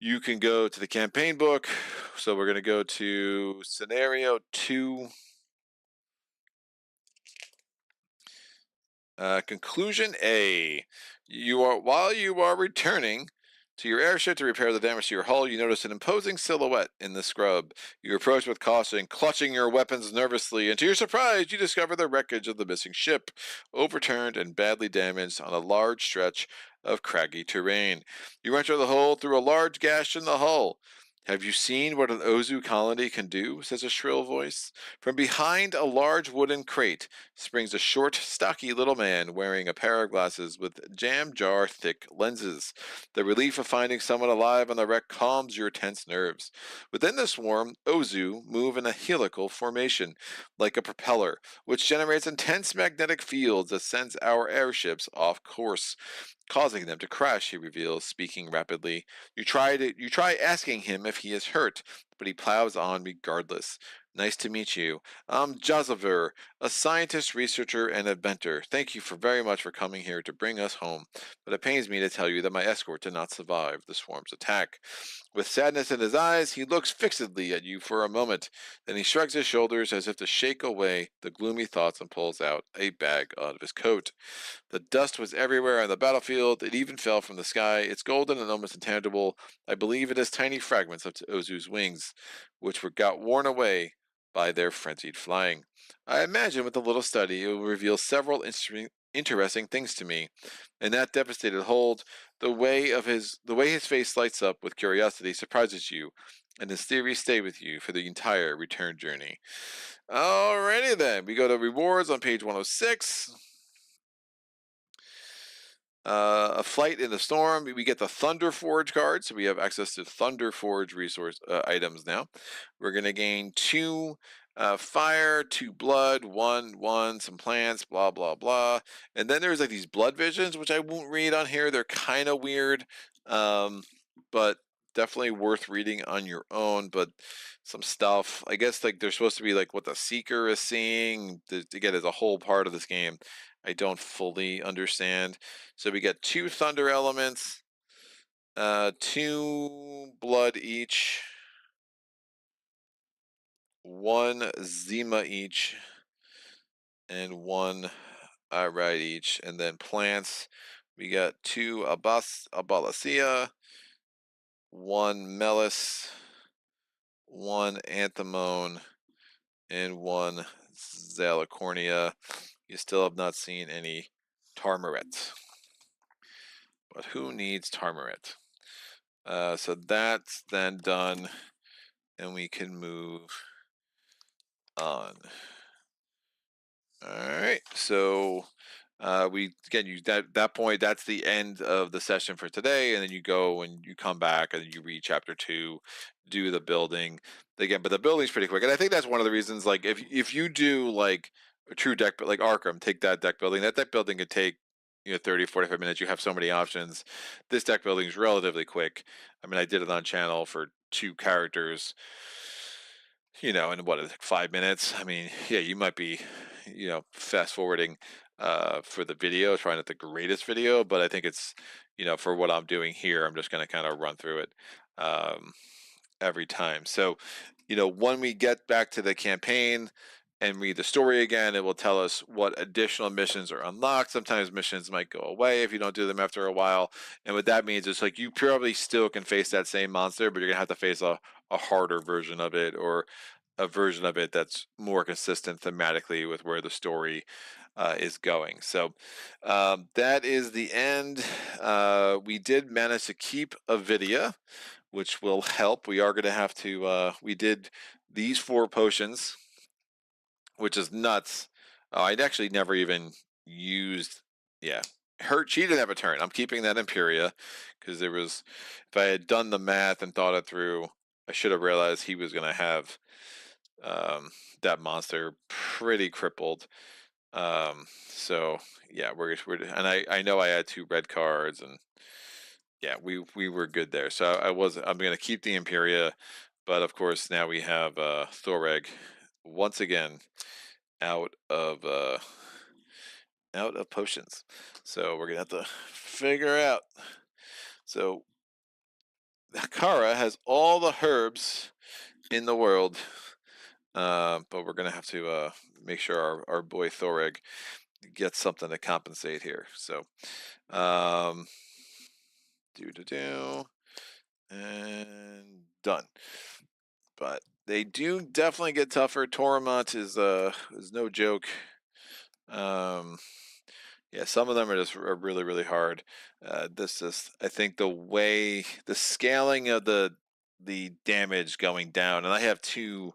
you can go to the campaign book. So we're going to go to scenario 2. Conclusion A. While you are returning to your airship to repair the damage to your hull, you notice an imposing silhouette in the scrub. You approach with caution, clutching your weapons nervously, and to your surprise, you discover the wreckage of the missing ship, overturned and badly damaged on a large stretch of craggy terrain. You enter the hull through a large gash in the hull. Have you seen what an Ozu colony can do? Says a shrill voice. From behind a large wooden crate springs a short, stocky little man wearing a pair of glasses with jam jar thick lenses. The relief of finding someone alive on the wreck calms your tense nerves. Within the swarm, Ozu move in a helical formation, like a propeller, which generates intense magnetic fields that sends our airships off course, causing them to crash, he reveals, speaking rapidly. You try asking him if he is hurt, but he plows on regardless. Nice to meet you. I'm Jazaver, a scientist, researcher, and inventor. Thank you for very much for coming here to bring us home. But it pains me to tell you that my escort did not survive the swarm's attack. With sadness in his eyes, he looks fixedly at you for a moment. Then he shrugs his shoulders as if to shake away the gloomy thoughts and pulls out a bag out of his coat. The dust was everywhere on the battlefield. It even fell from the sky. It's golden and almost intangible. I believe it is tiny fragments of Ozu's wings, which got worn away by their frenzied flying. I imagine with a little study, it will reveal several interesting things to me. In that devastated hold, the way his face lights up with curiosity surprises you, and his theories stay with you for the entire return journey. Alrighty then, we go to rewards on page 106. A flight in the storm. We get the Thunder Forge card, so we have access to Thunder Forge resource items now. We're gonna gain 2 fire, 2 blood, 1 some plants, blah blah blah. And then there's like these blood visions, which I won't read on here. They're kind of weird, but definitely worth reading on your own. But some stuff, I guess, like they're supposed to be like what the Seeker is seeing. Again, as a whole part of this game, I don't fully understand. So we get 2 thunder elements, 2 blood each, 1 Zima each, and 1 ride each. And then plants, we got 2 Abalacea, 1 Melis, 1 Anthemone, and 1 Zalicornia. You still have not seen any Tarmaret. But who needs Tarmaret? So that's then done, and we can move on. All right, so we again you that point, that's the end of the session for today, and then you go and you come back and you read chapter 2, do the building again. But the building's pretty quick, and I think that's one of the reasons. Like if you do like a true deck, but like Arkham, take that deck building. That deck building could take 30 45 minutes. You have so many options. This deck building is relatively quick. I mean, I did it on channel for 2 characters, in what, like 5 minutes. I mean, yeah, you might be, fast forwarding for the video. It's probably not the greatest video, but I think it's, for what I'm doing here, I'm just going to kind of run through it every time. So, when we get back to the campaign and read the story again, it will tell us what additional missions are unlocked. Sometimes missions might go away if you don't do them after a while. And what that means is like you probably still can face that same monster, but you're gonna have to face a harder version of it, or a version of it that's more consistent thematically with where the story is going. So that is the end. We did manage to keep a video, which will help. We are going to have to, we did these 4 potions, which is nuts. I'd actually never even used, yeah. She didn't have a turn. I'm keeping that Imperia because if I had done the math and thought it through, I should have realized he was going to have that monster pretty crippled. So yeah, and I know I had 2 red cards, and yeah, we were good there. So I'm going to keep the Imperia, but of course now we have Thoreg once again out of potions. So we're gonna have to figure out. So Kara has all the herbs in the world, but we're gonna have to make sure our boy Thoreg gets something to compensate here. So do and done. But they do definitely get tougher. Tormont is no joke. Yeah, some of them are just really, really hard. I think the scaling of the the damage going down. And I have two.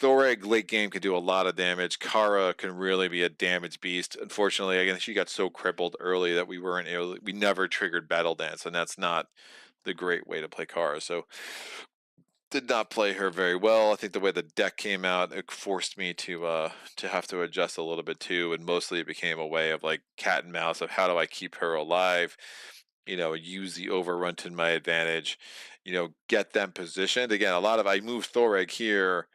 Thoreg late game can do a lot of damage. Kara can really be a damage beast. Unfortunately, again, she got so crippled early that we never triggered Battle Dance, and that's not the great way to play Kara. So did not play her very well. I think the way the deck came out, it forced me to have to adjust a little bit too, and mostly it became a way of like cat and mouse of how do I keep her alive, use the overrun to my advantage, get them positioned. Again, I moved Thoreg here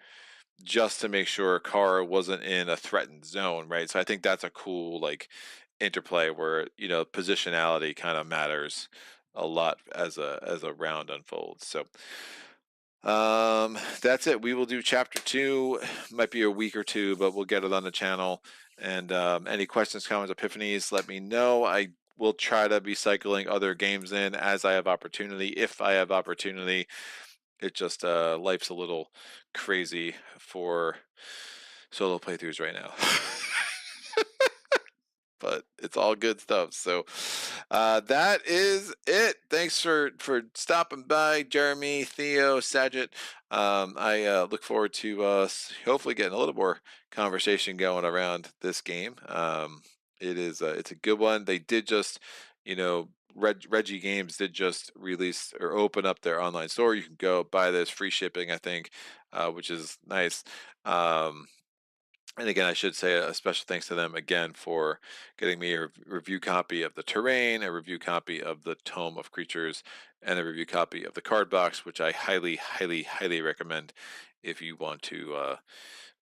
just to make sure Kara wasn't in a threatened zone, right? So I think that's a cool like interplay where positionality kind of matters a lot as a round unfolds. So that's it. We will do chapter 2. Might be a week or two, but we'll get it on the channel. And any questions, comments, epiphanies, let me know. I will try to be cycling other games in as I have opportunity, if I have opportunity. It just life's a little crazy for solo playthroughs right now. But it's all good stuff. So that is it. Thanks for stopping by, Jeremy, Theo, Sajit. I look forward to hopefully getting a little more conversation going around this game. It's a good one. They did just, Reggie Games did just release or open up their online store. You can go buy this, free shipping, I think, which is nice. And again, I should say a special thanks to them again for getting me a review copy of the Terrain, a review copy of the Tome of Creatures, and a review copy of the card box, which I highly, highly, highly recommend if you want to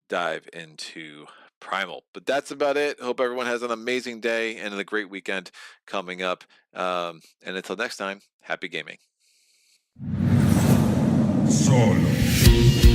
dive into Primal. But that's about it. Hope everyone has an amazing day and a great weekend coming up. And until next time, happy gaming. Solo.